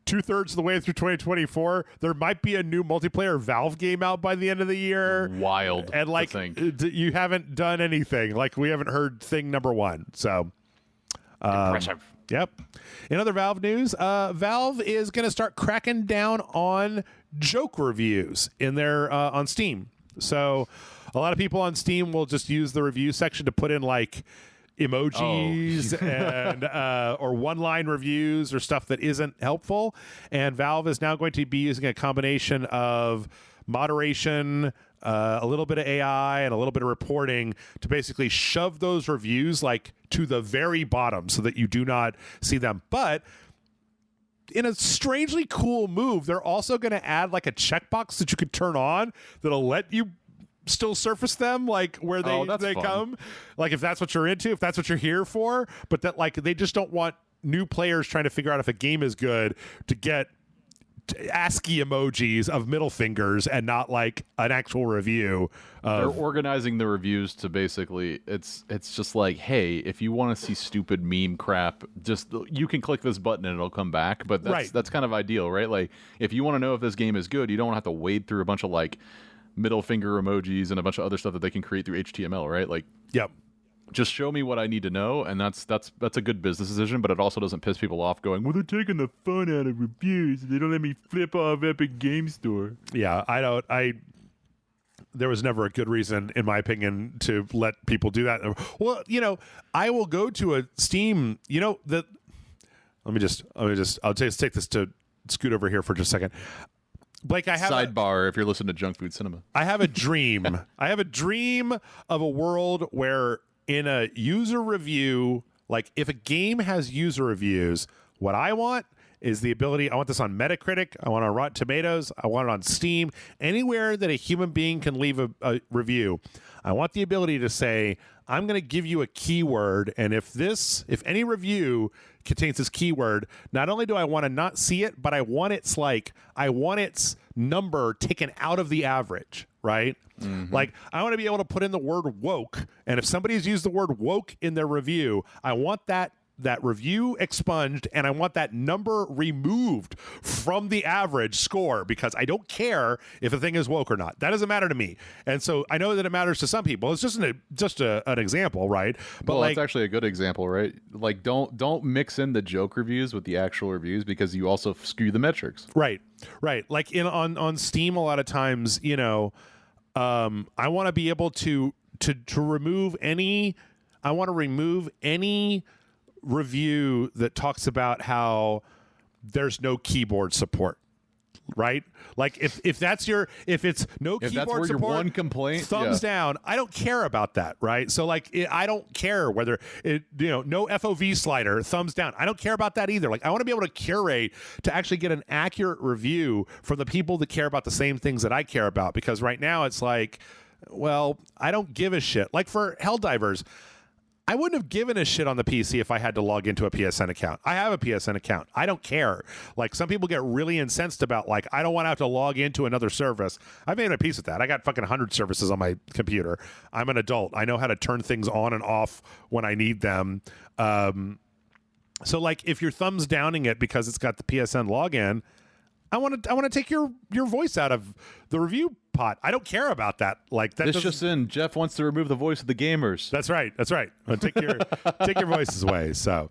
2/3 of the way through 2024. There might be a new multiplayer Valve game out by the end of the year. Wild. And like you haven't done anything. Like we haven't heard thing number one. So impressive. Yep. In other Valve news, Valve is going to start cracking down on joke reviews in their on Steam. So a lot of people on Steam will just use the review section to put in like emojis and or one-line reviews or stuff that isn't helpful. And Valve is now going to be using a combination of moderation, a little bit of AI, and a little bit of reporting to basically shove those reviews like to the very bottom so that you do not see them. But in a strangely cool move, they're also going to add like a checkbox that you could turn on that'll let you still surface them like where they come, like if that's what you're into, if that's what you're here for. But that like they just don't want new players trying to figure out if a game is good to get ASCII emojis of middle fingers and not like an actual review. They're organizing the reviews to basically it's just like, hey, if you want to see stupid meme crap, just you can click this button and it'll come back. But that's kind of ideal, right? Like if you want to know if this game is good, you don't have to wade through a bunch of like middle finger emojis and a bunch of other stuff that they can create through HTML, right? Like, yep. Just show me what I need to know, and that's a good business decision, but it also doesn't piss people off going, well, they're taking the fun out of reviews. They don't let me flip off Epic Game Store. Yeah, there was never a good reason, in my opinion, to let people do that. Well, I will go to a Steam, I'll take this to scoot over here for just a second. Blake, I have sidebar if you're listening to Junk Food Cinema. I have a dream. I have a dream of a world where in a user review, like if a game has user reviews, what I want is the ability, I want this on Metacritic, I want it on Rotten Tomatoes, I want it on Steam, anywhere that a human being can leave a review. I want the ability to say, I'm going to give you a keyword, and if any review contains this keyword, not only do I want to not see it, but I want its number taken out of the average, right? Mm-hmm. Like, I want to be able to put in the word woke, and if somebody's used the word woke in their review, I want that review expunged, and I want that number removed from the average score, because I don't care if a thing is woke or not. That doesn't matter to me. And so I know that it matters to some people. It's just an example, right? But well, that's actually a good example, right? Like, don't mix in the joke reviews with the actual reviews, because you also skew the metrics. Right. Like on Steam, a lot of times, I want to be able to remove any. I want to remove any review that talks about how there's no keyboard support, right? Like if it's no keyboard support, your one complaint, thumbs down. I don't care about that, right? So like I don't care whether no FOV slider, thumbs down. I don't care about that either. Like I want to be able to curate to actually get an accurate review from the people that care about the same things that I care about, because right now it's like, well, I don't give a shit. Like for Helldivers, I wouldn't have given a shit on the PC if I had to log into a PSN account. I have a PSN account. I don't care. Like, some people get really incensed about, like, I don't want to have to log into another service. I've made a peace with that. I got fucking 100 services on my computer. I'm an adult. I know how to turn things on and off when I need them. So, like, if you're thumbs downing it because it's got the PSN login, I want to take your voice out of the review pot. I don't care about that. Like that. This just in: Jeff wants to remove the voice of the gamers. That's right. Take your voices away. So,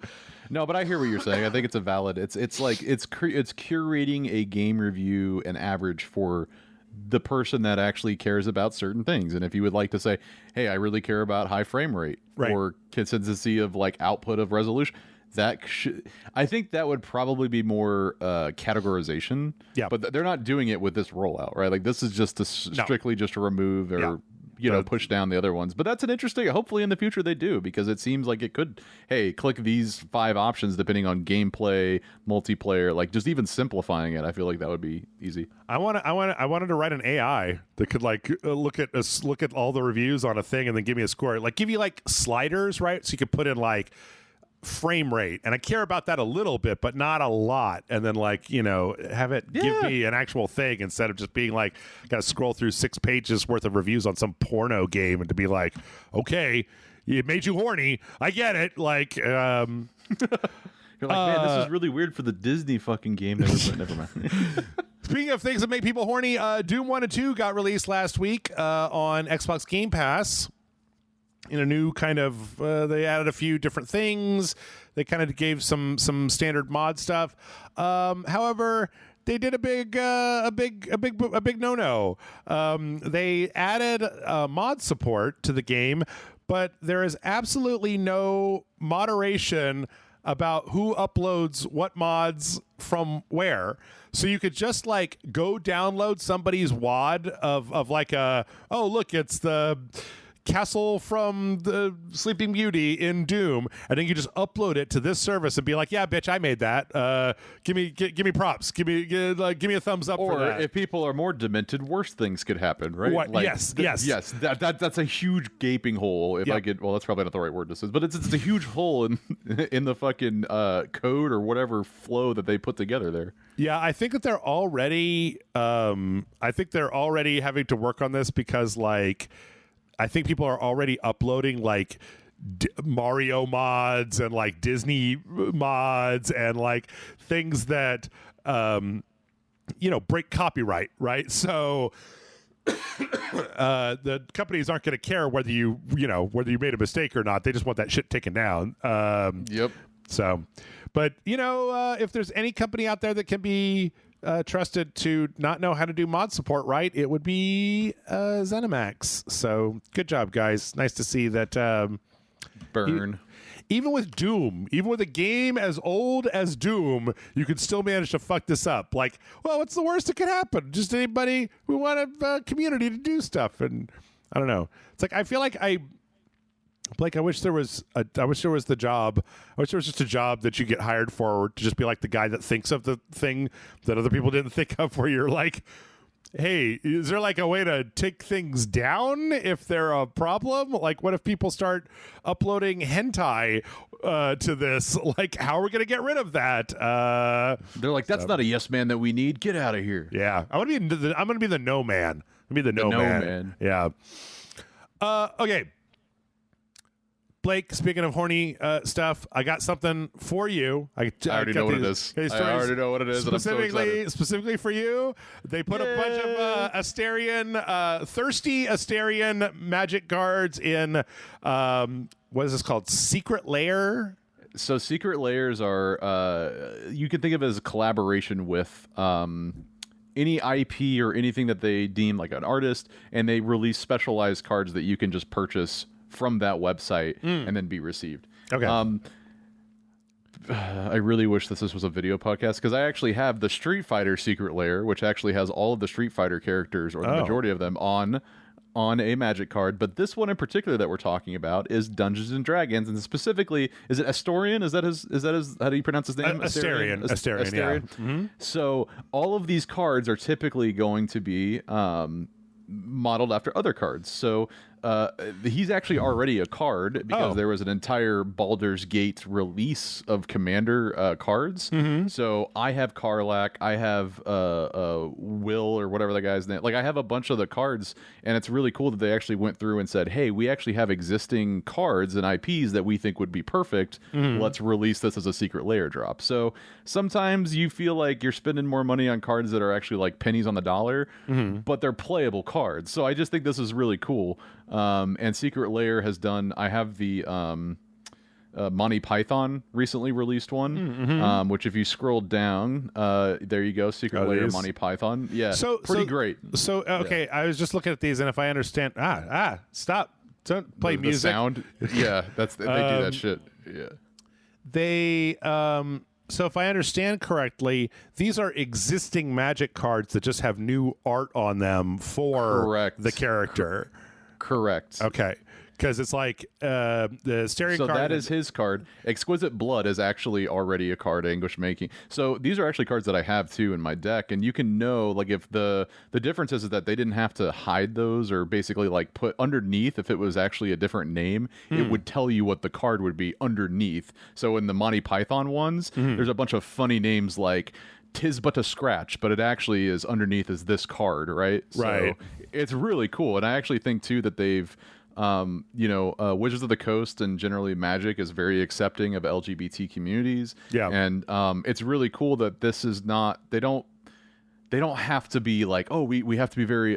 no, but I hear what you're saying. I think it's a valid. It's curating a game review and average for the person that actually cares about certain things. And if you would like to say, hey, I really care about high frame rate or consistency of like output of resolution. I think that would probably be more categorization. Yeah, but they're not doing it with this rollout, right? Like this is just strictly just to remove or push down the other ones. But that's an interesting. Hopefully in the future they do, because it seems like it could. Hey, click these 5 options depending on gameplay, multiplayer. Like just even simplifying it, I feel like that would be easy. I wanted to write an AI that could like look at all the reviews on a thing and then give me a score. Like give you like sliders, right? So you could put in like frame rate, and I care about that a little bit but not a lot, and then like have it give me an actual thing instead of just being like gotta scroll through 6 pages worth of reviews on some porno game and to be like, okay, it made you horny, I get it, like you're like, man, this is really weird for the Disney fucking game. Never mind. Speaking of things that make people horny, Doom 1 and 2 got released last week on Xbox Game Pass. In a new kind of, they added a few different things. They kind of gave some standard mod stuff. However, they did a big no-no. They added mod support to the game, but there is absolutely no moderation about who uploads what mods from where. So you could just like go download somebody's WAD of like look, it's the castle from the Sleeping Beauty in Doom, and then you just upload it to this service and be like, yeah, bitch, I made that. Give me props. Give me a thumbs up for that. Or if people are more demented, worse things could happen, right? What? Like, yes. That's a huge gaping hole. If I get, well, that's probably not the right word to say, but it's a huge hole in the fucking code or whatever flow that they put together there. Yeah, I think that they're already. I think they're already having to work on this because like. I think people are already uploading like Mario mods and like Disney mods and like things that break copyright, right? So the companies aren't going to care whether you made a mistake or not. They just want that shit taken down. Yep. So, but if there's any company out there that can be trusted to not know how to do mod support right, it would be ZeniMax. So good job, guys. Nice to see that. Burn. Even with Doom, even with a game as old as Doom, you can still manage to fuck this up. Like, well, what's the worst that could happen? Just anybody who want a community to do stuff. And I don't know. It's like I feel like Blake, I wish there was the job. I wish there was just a job that you get hired for to just be like the guy that thinks of the thing that other people didn't think of, where you're like, hey, is there like a way to take things down if they're a problem? Like, what if people start uploading hentai to this? Like, how are we going to get rid of that? They're like, that's not a yes man that we need. Get out of here. Yeah. I'm going to be the no man. I'm going to be the no man. Yeah. Okay. Blake, speaking of horny stuff, I got something for you. I already know what it is. I already know what it is, and I'm so excited. Specifically for you, they put a bunch of thirsty Asterian magic cards in, what is this called? Secret Lair? So Secret Lairs are, you can think of it as a collaboration with any IP or anything that they deem like an artist, and they release specialized cards that you can just purchase from that website and then be received. Okay. I really wish this was a video podcast, because I actually have the Street Fighter Secret Lair, which actually has all of the Street Fighter characters, or the majority of them, on a Magic card. But this one in particular that we're talking about is Dungeons and Dragons, and specifically, is it Astorian? Is that his? How do you pronounce his name? Asterian. Asterian. Yeah. Mm-hmm. So all of these cards are typically going to be modeled after other cards. So he's actually already a card, because there was an entire Baldur's Gate release of Commander cards. Mm-hmm. So I have Karlach, I have Will, or whatever that guy's name. Like, I have a bunch of the cards, and it's really cool that they actually went through and said, hey, we actually have existing cards and IPs that we think would be perfect. Mm-hmm. Let's release this as a Secret Lair drop. So sometimes you feel like you're spending more money on cards that are actually like pennies on the dollar, but they're playable cards. So I just think this is really cool. And Secret Lair has done, I have the Monty Python recently released one, which if you scroll down, there you go, Secret Lair, Monty Python. Yeah, pretty great. So, okay, yeah. I was just looking at these, and if I understand, stop. Don't play music. The sound. Yeah, they do that shit. Yeah. They, so if I understand correctly, these are existing Magic cards that just have new art on them for the character. Correct. Okay. Because it's like the stereo card. So that is his card. Exquisite Blood is actually already a card English making. So these are actually cards that I have too in my deck, and you can know, like, if the difference is that they didn't have to hide those, or basically like put underneath, if it was actually a different name, it would tell you what the card would be underneath. So in the Monty Python ones, there's a bunch of funny names like "'Tis but a scratch," but it actually is underneath is this card, right? Right. So it's really cool, and I actually think too that they've, Wizards of the Coast and generally Magic is very accepting of LGBT communities. Yeah, and it's really cool that this is not. They don't have to be like, oh, we have to be very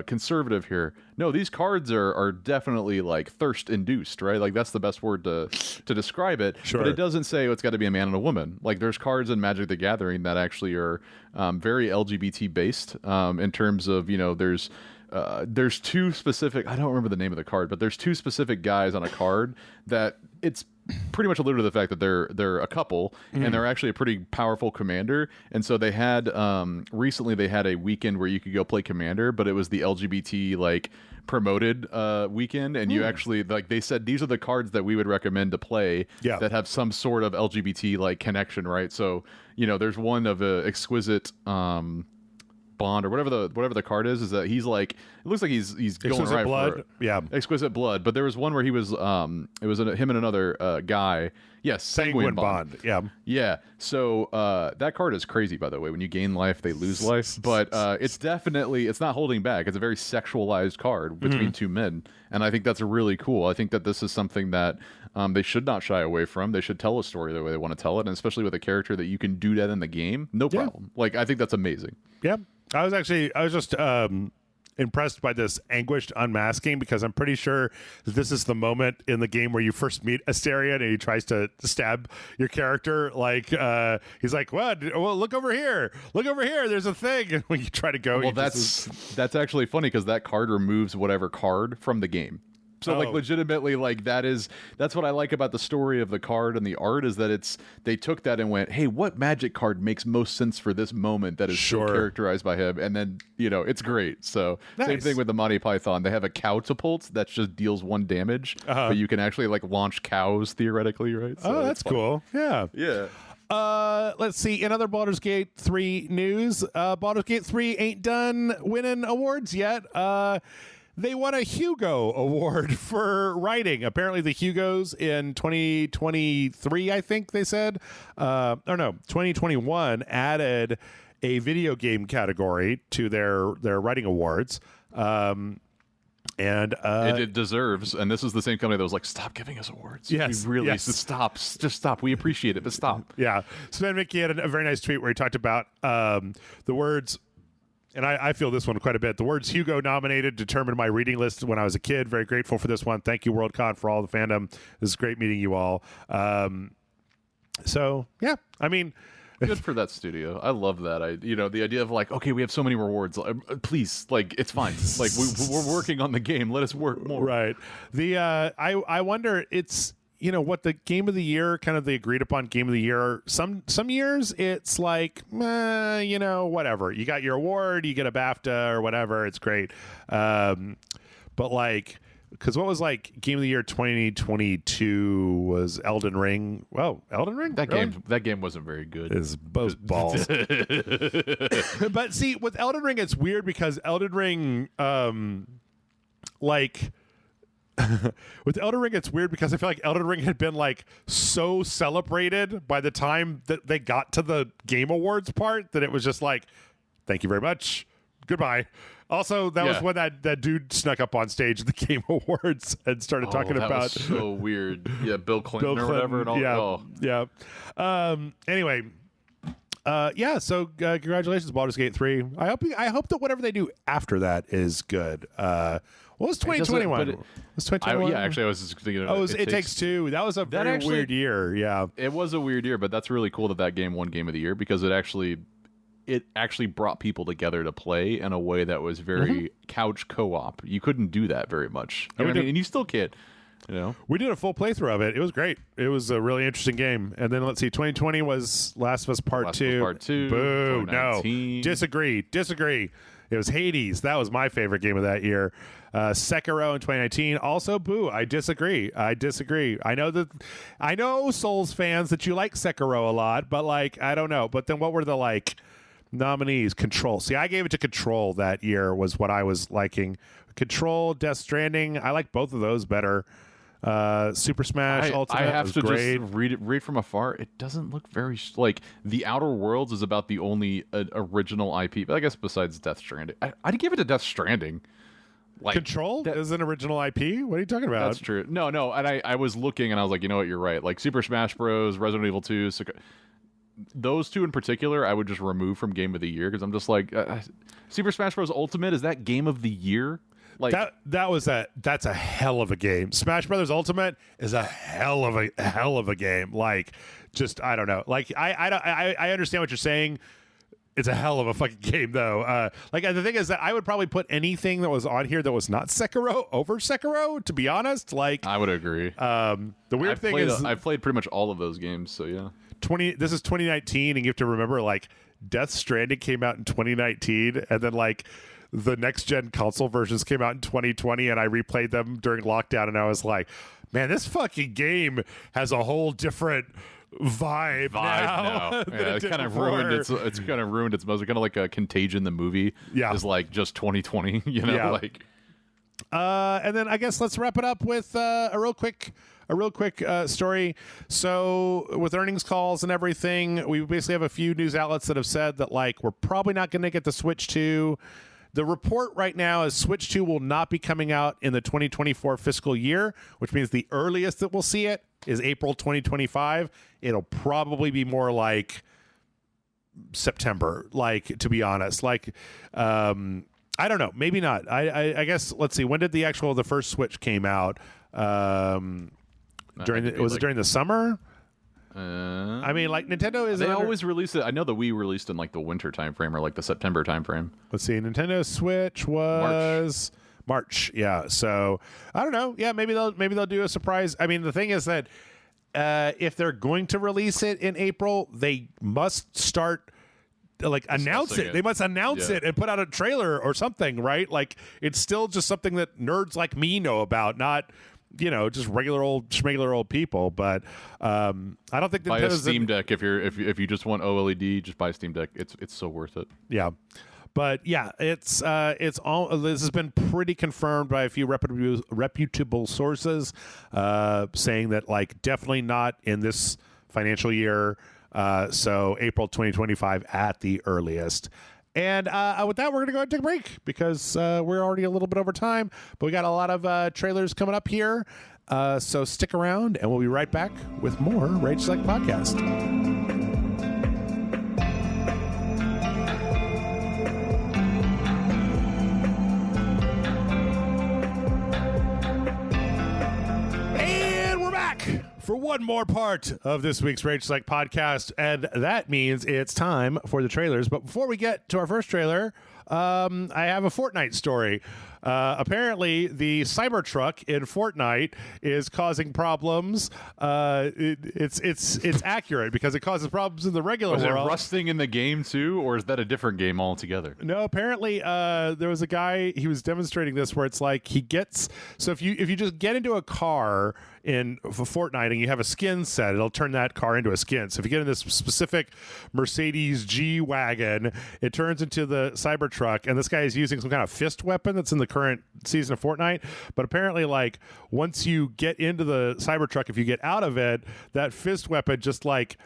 conservative here. No, these cards are definitely like thirst induced, right? Like, that's the best word to describe it. Sure. But it doesn't say it's got to be a man and a woman. Like, there's cards in Magic the Gathering that actually are very LGBT based in terms of, there's two specific, I don't remember the name of the card, but there's two specific guys on a card that it's pretty much alluded to the fact that they're a couple, and they're actually a pretty powerful commander. And so they had recently they had a weekend where you could go play commander, but it was the LGBT like promoted weekend, and you actually, like, they said these are the cards that we would recommend to play that have some sort of LGBT like connection, right? So there's one of a exquisite Bond or whatever the card is that he's like, it looks like he's going Exquisite right Blood. for it. Yeah, Exquisite Blood. But there was one where he was it was him and another guy. Yes, Sanguine Bond. Yeah. So that card is crazy, by the way. When you gain life, they lose life. But it's not holding back. It's a very sexualized card between two men, and I think that's really cool. I think that this is something that they should not shy away from. They should tell a story the way they want to tell it, and especially with a character that you can do that in the game, no problem. Like, I think that's amazing. Yeah. I was just impressed by this anguished unmasking, because I'm pretty sure this is the moment in the game where you first meet Asterion and he tries to stab your character. Like he's like, well, look over here, there's a thing. And when you try to go, well, that's actually funny, because that card removes whatever card from the game. So like legitimately, like that's what I like about the story of the card and the art, is that they took that and went, hey, what magic card makes most sense for this moment that is so characterized by him, and then it's great. So same thing with the Monty Python. They have a catapult that just deals 1 damage, but you can actually like launch cows theoretically, right? So that's cool. Yeah. Let's see. In other Baldur's Gate 3 news, Baldur's Gate 3 ain't done winning awards yet. They won a Hugo Award for writing. Apparently the Hugos in 2023, I think they said, 2021 added a video game category to their writing awards. And it deserves, and this is the same company that was like, stop giving us awards. Yes, we really just stop. We appreciate it, but stop. Yeah. Sven Mickey had a very nice tweet where he talked about the words. And I feel this one quite a bit. The words Hugo nominated determined my reading list when I was a kid. Very grateful for this one. Thank you, WorldCon, for all the fandom. This is great meeting you all. So, yeah, I mean... Good for that studio. I love that. The idea of like, okay, we have so many rewards. Please, like, it's fine. Like, we're working on the game. Let us work more. Right. I wonder, it's... what the game of the year, kind of the agreed upon game of the year, some years it's like, whatever. You got your award, you get a BAFTA or whatever. It's great. But like, because what was like game of the year 2022 was Elden Ring. Well, Elden Ring? That game wasn't very good. It's both balls. But see, with Elden Ring, it's weird because Elden Ring, with Elden Ring, it's weird because I feel like Elden Ring had been like so celebrated by the time that they got to the Game Awards part that it was just like, thank you very much, goodbye. Also, that was when that dude snuck up on stage at the Game Awards and started talking about was so weird. Yeah, Bill Clinton or whatever. And all. Anyway. So congratulations, Baldur's Gate 3. I hope that whatever they do after that is good. What was 2021? Was 2021? Actually, I was just thinking. It Takes Two. That was a very weird year. Yeah, it was a weird year, but that's really cool that game won Game of the Year, because it actually brought people together to play in a way that was very couch co-op. You couldn't do that very much. And you still can't. We did a full playthrough of it. It was great. It was a really interesting game. And then let's see, 2020 was Last of Us Part 2. Boo! No, disagree. It was Hades. That was my favorite game of that year. Sekiro in 2019. Also, boo. I disagree. I know Souls fans that you like Sekiro a lot, but like, I don't know. But then what were the nominees? Control. See, I gave it to Control that year, was what I was liking. Control, Death Stranding. I like both of those better. Super Smash Ultimate. I have to great. Just read from afar. It doesn't look very like The Outer Worlds is about the only original IP, but I guess besides Death Stranding, I'd give it to Death Stranding. Control is an original IP. What are you talking about? That's true. No, and I was looking and I was like, you know what, you're right. Like Super Smash Bros, Resident Evil 2, those two in particular, I would just remove from Game of the Year, because I'm just like, Super Smash Bros Ultimate, is that Game of the Year? Like that's a hell of a game. Smash Brothers Ultimate is a hell of a game. Like, just I don't know. Like I understand what you're saying. It's a hell of a fucking game though. The thing is that I would probably put anything that was on here that was not Sekiro over Sekiro, to be honest. Like, I would agree. The weird thing is I've played pretty much all of those games, so yeah. This is 2019, and you have to remember, like, Death Stranding came out in 2019, and then like the next gen console versions came out in 2020, and I replayed them during lockdown, and I was like, man, this fucking game has a whole different vibe now. Yeah, it's kind of ruined its most, kind of like a Contagion the movie. Yeah, is like just 2020. Like. And then I guess let's wrap it up with a real quick story. So with earnings calls and everything, we basically have a few news outlets that have said that like we're probably not going to get the Switch 2. The report right now is Switch 2 will not be coming out in the 2024 fiscal year, which means the earliest that we'll see it is April 2025. It'll probably be more like September, like, to be honest. Like, I don't know. Maybe not. I guess. Let's see. When did the first Switch came out? Was it during the summer? I mean, like Nintendo is. They always release it. I know the Wii released in like the winter time frame or like the September time frame. Let's see. Nintendo Switch was March. Yeah. So I don't know. Yeah. Maybe they'll do a surprise. I mean, the thing is that if they're going to release it in April, they must start. Like announce it. They must announce it and put out a trailer or something, right? Like it's still just something that nerds like me know about, not just regular old people. But I don't think buy a Steam Deck if you just want OLED, just buy a Steam Deck. It's so worth it. Yeah. But yeah, it's all. This has been pretty confirmed by a few reputable sources, saying that like definitely not in this financial year. So April 2025 at the earliest. And with that, we're going to go ahead and take a break because we're already a little bit over time. But we got a lot of trailers coming up here. So stick around, and we'll be right back with more RageSelect Podcast. For one more part of this week's RageSelect podcast, and that means it's time for the trailers. But before we get to our first trailer, I have a Fortnite story. Apparently, the Cybertruck in Fortnite is causing problems. It's accurate because it causes problems in the regular world. Is it rusting in the game too, or is that a different game altogether? No, apparently there was a guy, he was demonstrating this where it's like he gets, so if you just get into a car in Fortnite and you have a skin set, it'll turn that car into a skin. So if you get in this specific Mercedes G-Wagon, it turns into the Cybertruck, and this guy is using some kind of fist weapon that's in the current season of Fortnite. But apparently, like, once you get into the Cybertruck, if you get out of it, that fist weapon just like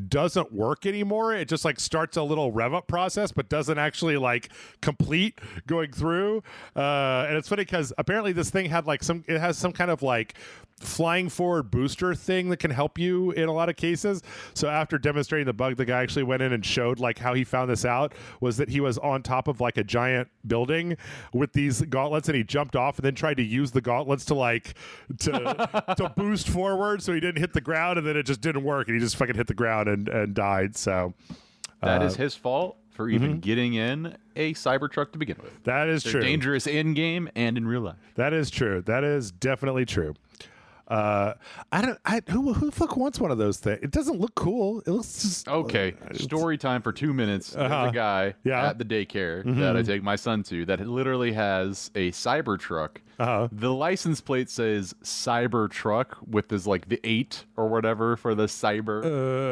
doesn't work anymore. It just like starts a little rev up process, but doesn't actually like complete going through. And it's funny because apparently this thing had like it has some kind of like flying forward booster thing that can help you in a lot of cases. So after demonstrating the bug, the guy actually went in and showed like how he found this out was that he was on top of like a giant building with these gauntlets, and he jumped off and then tried to use the gauntlets to boost forward so he didn't hit the ground, and then it just didn't work and he just fucking hit the ground and died. So that is his fault for even getting in a Cybertruck to begin with. That is true. Dangerous in game and in real life. That is true. That is definitely true. Who the fuck wants one of those things? It doesn't look cool. It looks just okay. Story time for 2 minutes. There's a guy at the daycare that I take my son to that literally has a Cybertruck. The license plate says Cybertruck with this like the 8 or whatever for the cyber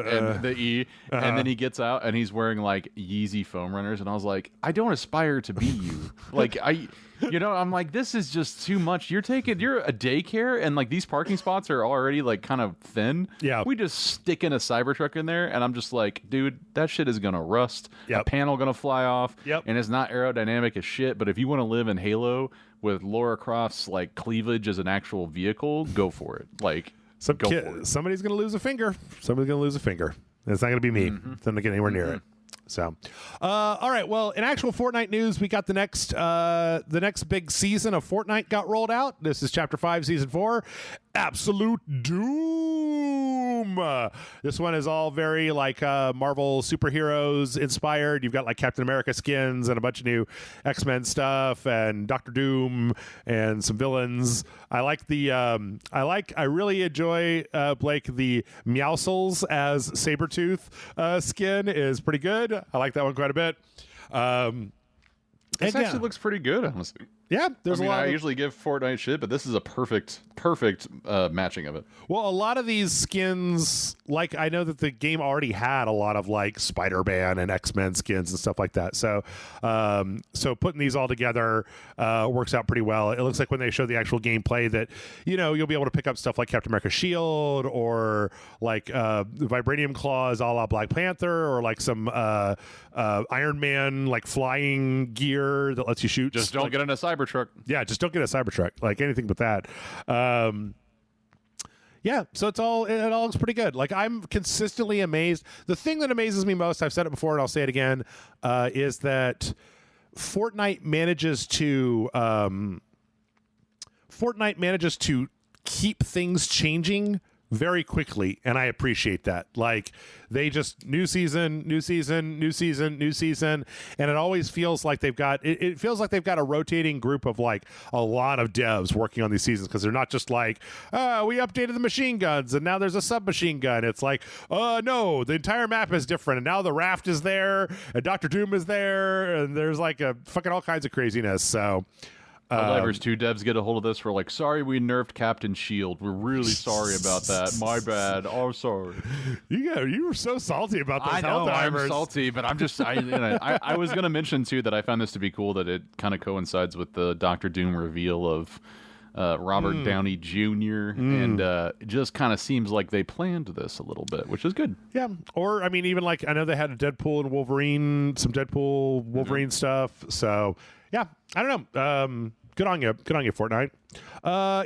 and the E, and then he gets out and he's wearing like Yeezy foam runners, and I was like, I don't aspire to be you. Like I'm like, this is just too much. You're a daycare, and like these parking spots are already like kind of thin. Yeah. We just stick in a Cybertruck in there, and I'm just like, dude, that shit is gonna rust. Yep. A panel gonna fly off. Yep. And it's not aerodynamic as shit. But if you want to live in Halo with Lara Croft's like cleavage as an actual vehicle, go for it. Like, somebody's gonna lose a finger. Somebody's gonna lose a finger. It's not gonna be me. It's not gonna get anywhere near it. So, all right. Well, in actual Fortnite news, we got the next big season of Fortnite got rolled out. This is Chapter 5, Season 4, Absolute Doom. This one is all very like Marvel superheroes inspired. You've got like Captain America skins and a bunch of new X-Men stuff and Doctor Doom and some villains. I really enjoy Blake, the Meowscles as Sabretooth skin is pretty good. I like that one quite a bit. This actually looks pretty good, honestly. Yeah, I usually give Fortnite shit, but this is a perfect matching of it. Well, a lot of these skins, like I know that the game already had a lot of like Spider-Man and X-Men skins and stuff like that. So, so putting these all together works out pretty well. It looks like when they show the actual gameplay that you'll be able to pick up stuff like Captain America's shield or like vibranium claws, a la Black Panther, or like some Iron Man like flying gear that lets you shoot. Just don't get in a Cybertruck. Yeah, just don't get a Cybertruck. Like anything but that. Yeah, so it all looks pretty good. Like I'm consistently amazed. The thing that amazes me most, I've said it before and I'll say it again, is that Fortnite manages to keep things changing very quickly, and I appreciate that. Like, they just new season, and it always feels like they've got it feels like they've got a rotating group of like a lot of devs working on these seasons, because they're not just like, we updated the machine guns and now there's a submachine gun. It's like, no, the entire map is different, and now the raft is there and Dr. Doom is there, and there's like a fucking all kinds of craziness. So Helldivers 2 devs get a hold of this. We're like, sorry we nerfed Captain Shield. We're really sorry about that. My bad. Oh, sorry. You were so salty about those I know, Helldivers. I'm salty, but I'm just... I was going to mention, too, that I found this to be cool that it kind of coincides with the Doctor Doom reveal of Robert Downey Jr., and it just kind of seems like they planned this a little bit, which is good. Yeah, or, I mean, even like, I know they had a Deadpool and Wolverine, some Deadpool, Wolverine stuff, so, yeah, I don't know. Good on you, Fortnite.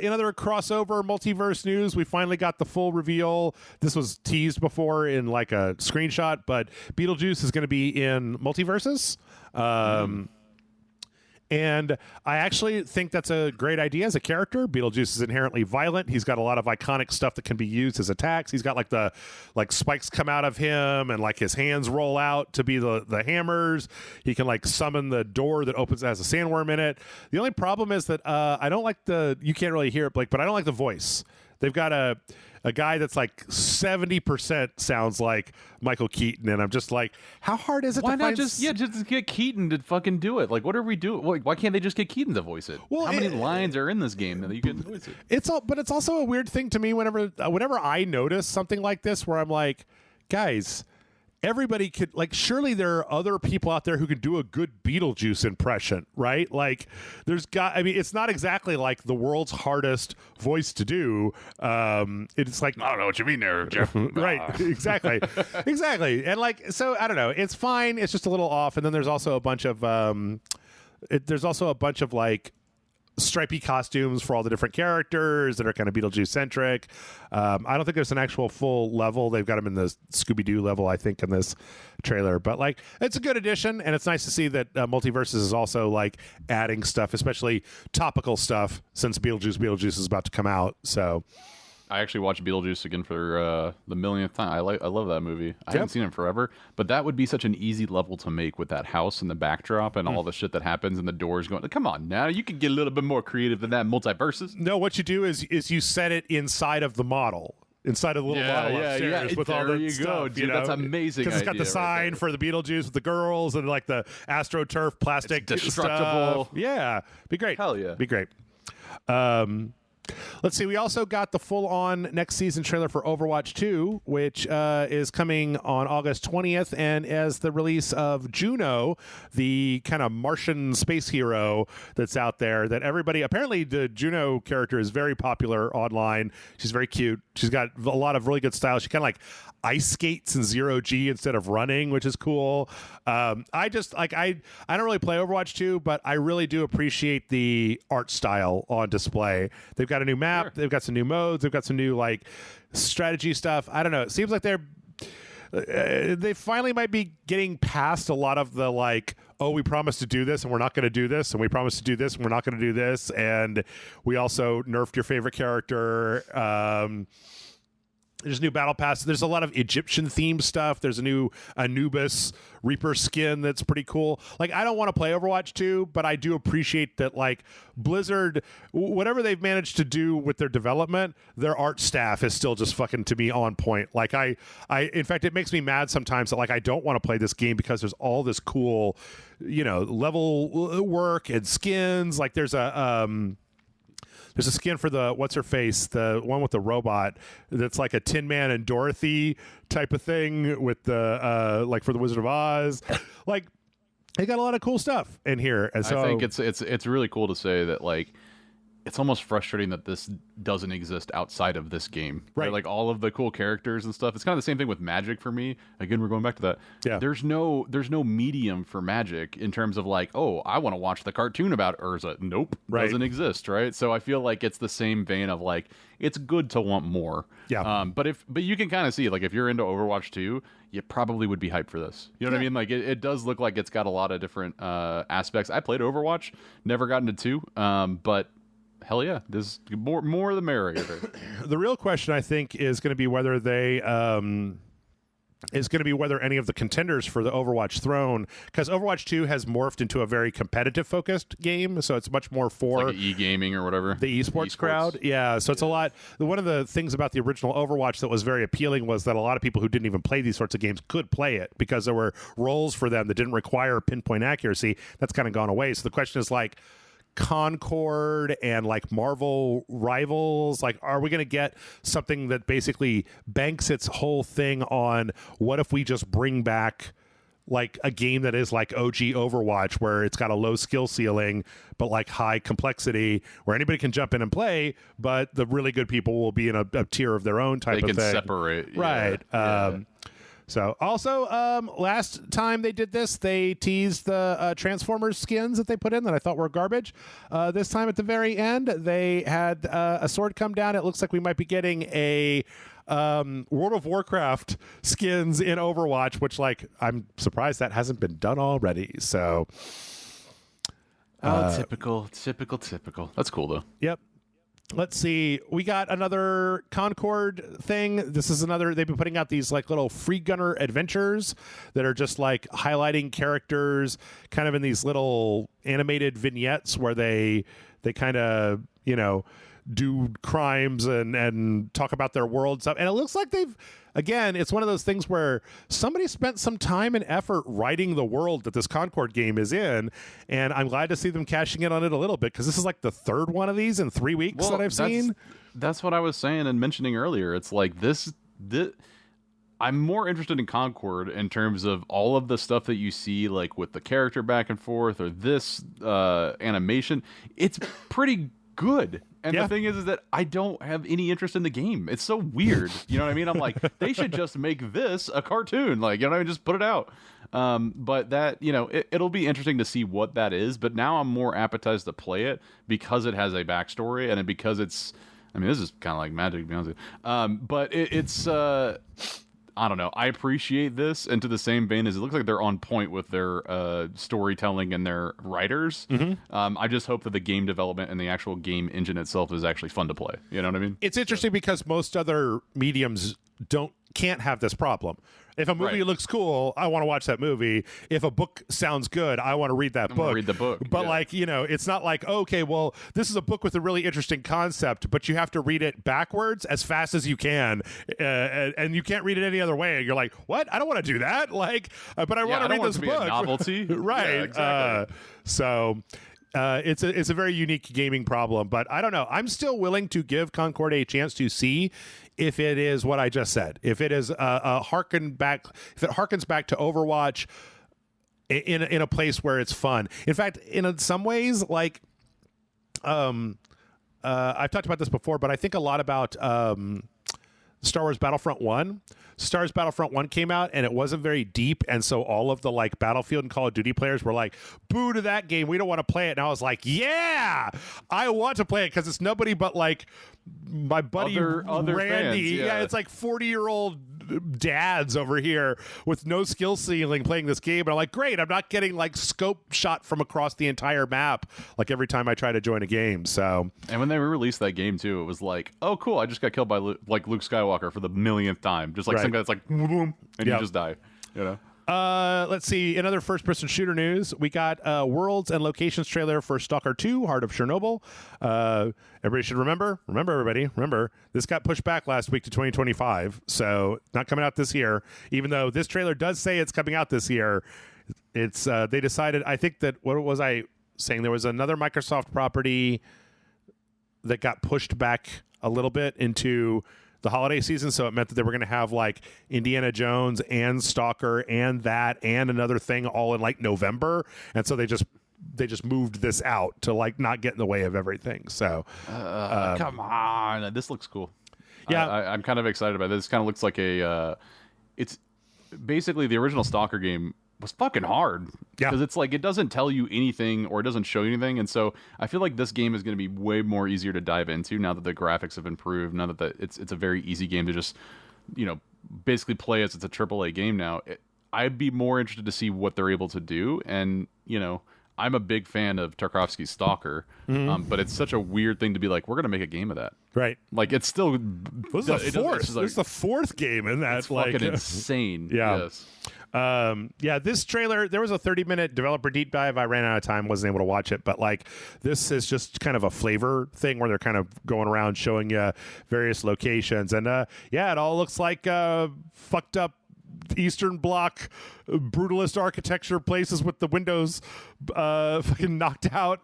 In other crossover multiverse news, we finally got the full reveal. This was teased before in like a screenshot, but Beetlejuice is going to be in multiverses. And I actually think that's a great idea as a character. Beetlejuice is inherently violent. He's got a lot of iconic stuff that can be used as attacks. He's got like the spikes come out of him, and like his hands roll out to be the hammers. He can like summon the door that opens that has a sandworm in it. The only problem is that I don't like you can't really hear it, Blake, but I don't like the voice. They've got a guy that's like 70% sounds like Michael Keaton, and I'm just like, how hard is it Why to not find... just get Keaton to fucking do it? Like, what are we doing? Why can't they just get Keaton to voice it? Well, how many lines are in this game that you can voice it? But it's also a weird thing to me whenever I notice something like this, where I'm like, guys, everybody could, like, surely there are other people out there who can do a good Beetlejuice impression, right? Like, it's not exactly like the world's hardest voice to do. It's like, I don't know what you mean there, Jeff. Right, exactly. And like, so I don't know, it's fine, it's just a little off. And then there's also a bunch of like stripy costumes for all the different characters that are kind of Beetlejuice centric. I don't think there's an actual full level. They've got them in the Scooby-Doo level, I think, in this trailer. But like, it's a good addition, and it's nice to see that Multiverses is also like adding stuff, especially topical stuff, since Beetlejuice is about to come out. So I actually watched Beetlejuice again for the millionth time. I love that movie. I haven't seen it in forever, but that would be such an easy level to make with that house and the backdrop and all the shit that happens and the doors going. Come on, now you can get a little bit more creative than that. Multiverses. No, what you do is you set it inside of the model. Inside of the little model upstairs with all the stuff. Go, dude. That's amazing. Because it's got the sign for the Beetlejuice with the girls and like the AstroTurf plastic it's destructible stuff. Yeah, be great. Hell yeah, be great. Let's see. We also got the full-on next season trailer for Overwatch 2, which is coming on August 20th, and as the release of Juno, the kind of Martian space hero that's out there that everybody... Apparently, the Juno character is very popular online. She's very cute. She's got a lot of really good style. She kind of like ice skates in zero G instead of running, which is cool. I just like I don't really play Overwatch 2, but I really do appreciate the art style on display. They've got a new map, sure. They've got some new modes, they've got some new like strategy stuff. I don't know. It seems like they finally might be getting past a lot of the like, oh, we promised to do this and we're not going to do this, and we promised to do this and we're not going to do this, and we also nerfed your favorite character. There's a new battle pass. There's a lot of Egyptian themed stuff. There's a new Anubis Reaper skin that's pretty cool. Like, I don't want to play Overwatch 2, but I do appreciate that, like, Blizzard, whatever they've managed to do with their development, their art staff is still just fucking, to me, on point. Like, in fact, it makes me mad sometimes that, like, I don't want to play this game because there's all this cool, level work and skins. Like, there's a skin for the what's-her-face, the one with the robot, that's like a Tin Man and Dorothy type of thing with the like for the Wizard of Oz. Like, they got a lot of cool stuff in here. And so I think it's really cool to say that, like, it's almost frustrating that this doesn't exist outside of this game. Right. Like all of the cool characters and stuff. It's kind of the same thing with Magic for me. Again, we're going back to that. Yeah. There's no medium for Magic in terms of like, oh, I want to watch the cartoon about Urza. Nope. Right. Doesn't exist, right? So I feel like it's the same vein of like, it's good to want more. Yeah. But you can kind of see, like, if you're into Overwatch 2, you probably would be hyped for this. You know what I mean? Like, it does look like it's got a lot of different aspects. I played Overwatch, never got into 2, but hell yeah, this more the merrier. The real question, I think, is going to be whether they whether any of the contenders for the Overwatch throne, because Overwatch 2 has morphed into a very competitive focused game, so it's much more for like e-gaming or whatever, the esports crowd. Yeah, so it's a lot. One of the things about the original Overwatch that was very appealing was that a lot of people who didn't even play these sorts of games could play it because there were roles for them that didn't require pinpoint accuracy. That's kind of gone away. So the question is like, Concord and like Marvel Rivals, like, are we going to get something that basically banks its whole thing on what if we just bring back like a game that is like OG Overwatch, where it's got a low skill ceiling but like high complexity, where anybody can jump in and play, but the really good people will be in a tier of their own type of thing. They can separate, right? Yeah. So also, last time they did this, they teased the Transformers skins that they put in that I thought were garbage. This time at the very end, they had a sword come down. It looks like we might be getting a World of Warcraft skins in Overwatch, which, like, I'm surprised that hasn't been done already. So, typical. That's cool though. Yep. Let's see. We got another Concord thing. This is another. They've been putting out these like little free gunner adventures that are just like highlighting characters, kind of in these little animated vignettes where they kind of, you know, do crimes and talk about their world and stuff. And it looks like again, it's one of those things where somebody spent some time and effort writing the world that this Concord game is in, and I'm glad to see them cashing in on it a little bit, because this is like the third one of these in 3 weeks that I've seen. That's what I was saying and mentioning earlier. It's like this I'm more interested in Concord in terms of all of the stuff that you see, like with the character back and forth or this animation. It's pretty good. And the thing is that I don't have any interest in the game. It's so weird. You know what I mean? I'm like, they should just make this a cartoon. Like, you know what I mean? Just put it out. But that, you know, it'll be interesting to see what that is. But now I'm more appetized to play it because it has a backstory and because it's, I mean, this is kind of like Magic, to be honest with you. But it's I don't know. I appreciate this, and to the same vein as it looks like they're on point with their storytelling and their writers. Mm-hmm. I just hope that the game development and the actual game engine itself is actually fun to play. You know what I mean? It's interesting because most other mediums can't have this problem. If a movie looks cool, I want to watch that movie. If a book sounds good, I want to read that book. Read the book. But like, you know, it's not like, okay, well, this is a book with a really interesting concept, but you have to read it backwards as fast as you can, and you can't read it any other way. You're like, what? I don't want to do that. Like, but I want to read this book. A novelty, right? Yeah, exactly. It's a very unique gaming problem, but I don't know. I'm still willing to give Concord a chance to see if it is what I just said. If it is if it harkens back to Overwatch in a place where it's fun. In fact, in some ways, like I've talked about this before, but I think a lot about Star Wars Battlefront 1. Star Wars Battlefront 1 came out and it wasn't very deep, and so all of the like Battlefield and Call of Duty players were like, boo to that game, we don't want to play it. And I was like, yeah, I want to play it, because it's nobody but like my buddy other Randy. fans, yeah, it's like 40-year-old dads over here with no skill ceiling playing this game, and I'm like, great, I'm not getting like scope shot from across the entire map like every time I try to join a game. So, and when they released that game too, it was like, oh cool, I just got killed by like Luke Skywalker for the millionth time, just like some guy that's like boom, and you just die, you know. Let's see. In other first-person shooter news, we got Worlds and Locations trailer for Stalker 2, Heart of Chernobyl. Everybody should remember, this got pushed back last week to 2025, so not coming out this year. Even though this trailer does say it's coming out this year, it's they decided, I think that, what was I saying? There was another Microsoft property that got pushed back a little bit into the holiday season, so it meant that they were going to have like Indiana Jones and Stalker and that and another thing all in like November, and so they just they just moved this out to like not get in the way of everything. So come on, this looks cool. Yeah, I'm kind of excited about this. This kind of looks like it's basically the original Stalker game was fucking hard. Yeah, because it's like it doesn't tell you anything or it doesn't show you anything, and so I feel like this game is going to be way more easier to dive into now that the graphics have improved. Now that it's a very easy game to just basically play as it's a AAA game now. I'd be more interested to see what they're able to do, and I'm a big fan of Tarkovsky's Stalker, but it's such a weird thing to be like, we're going to make a game of that. Right. Like, it's still... This is the fourth game in that. It's fucking insane. Yeah. Yes. This trailer, there was a 30-minute developer deep dive. I ran out of time, wasn't able to watch it, but like this is just kind of a flavor thing where they're kind of going around showing you various locations. And it all looks like fucked up Eastern Bloc brutalist architecture places with the windows fucking knocked out.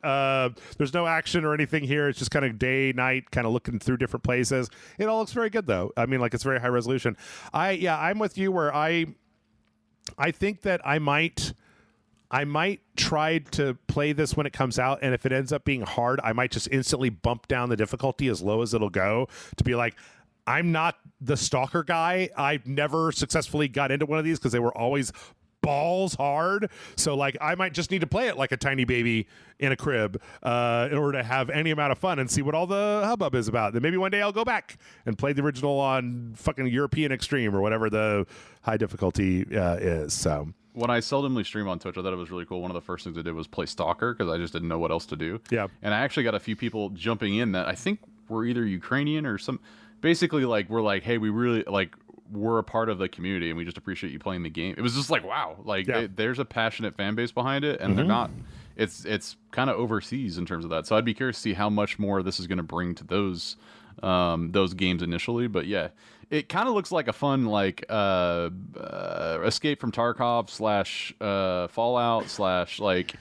There's no action or anything here. It's just kind of day, night, kind of looking through different places. It all looks very good though. I mean, like it's very high resolution. I'm with you where I think that I might try to play this when it comes out, and if it ends up being hard, I might just instantly bump down the difficulty as low as it'll go to be like, I'm not the Stalker guy. I've never successfully got into one of these because they were always balls hard. So like I might just need to play it like a tiny baby in a crib in order to have any amount of fun and see what all the hubbub is about. Then maybe one day I'll go back and play the original on fucking European Extreme or whatever the high difficulty is. So when I seldomly stream on Twitch, I thought it was really cool. One of the first things I did was play Stalker because I just didn't know what else to do. Yeah. And I actually got a few people jumping in that I think were either Ukrainian or some... Basically, like, we're like, hey, we really, like, we're a part of the community, and we just appreciate you playing the game. It was just like, wow. Like, there's a passionate fan base behind it, and they're not... It's kind of overseas in terms of that. So I'd be curious to see how much more this is going to bring to those games initially. But, yeah, it kind of looks like a fun, like, Escape from Tarkov / Fallout / like...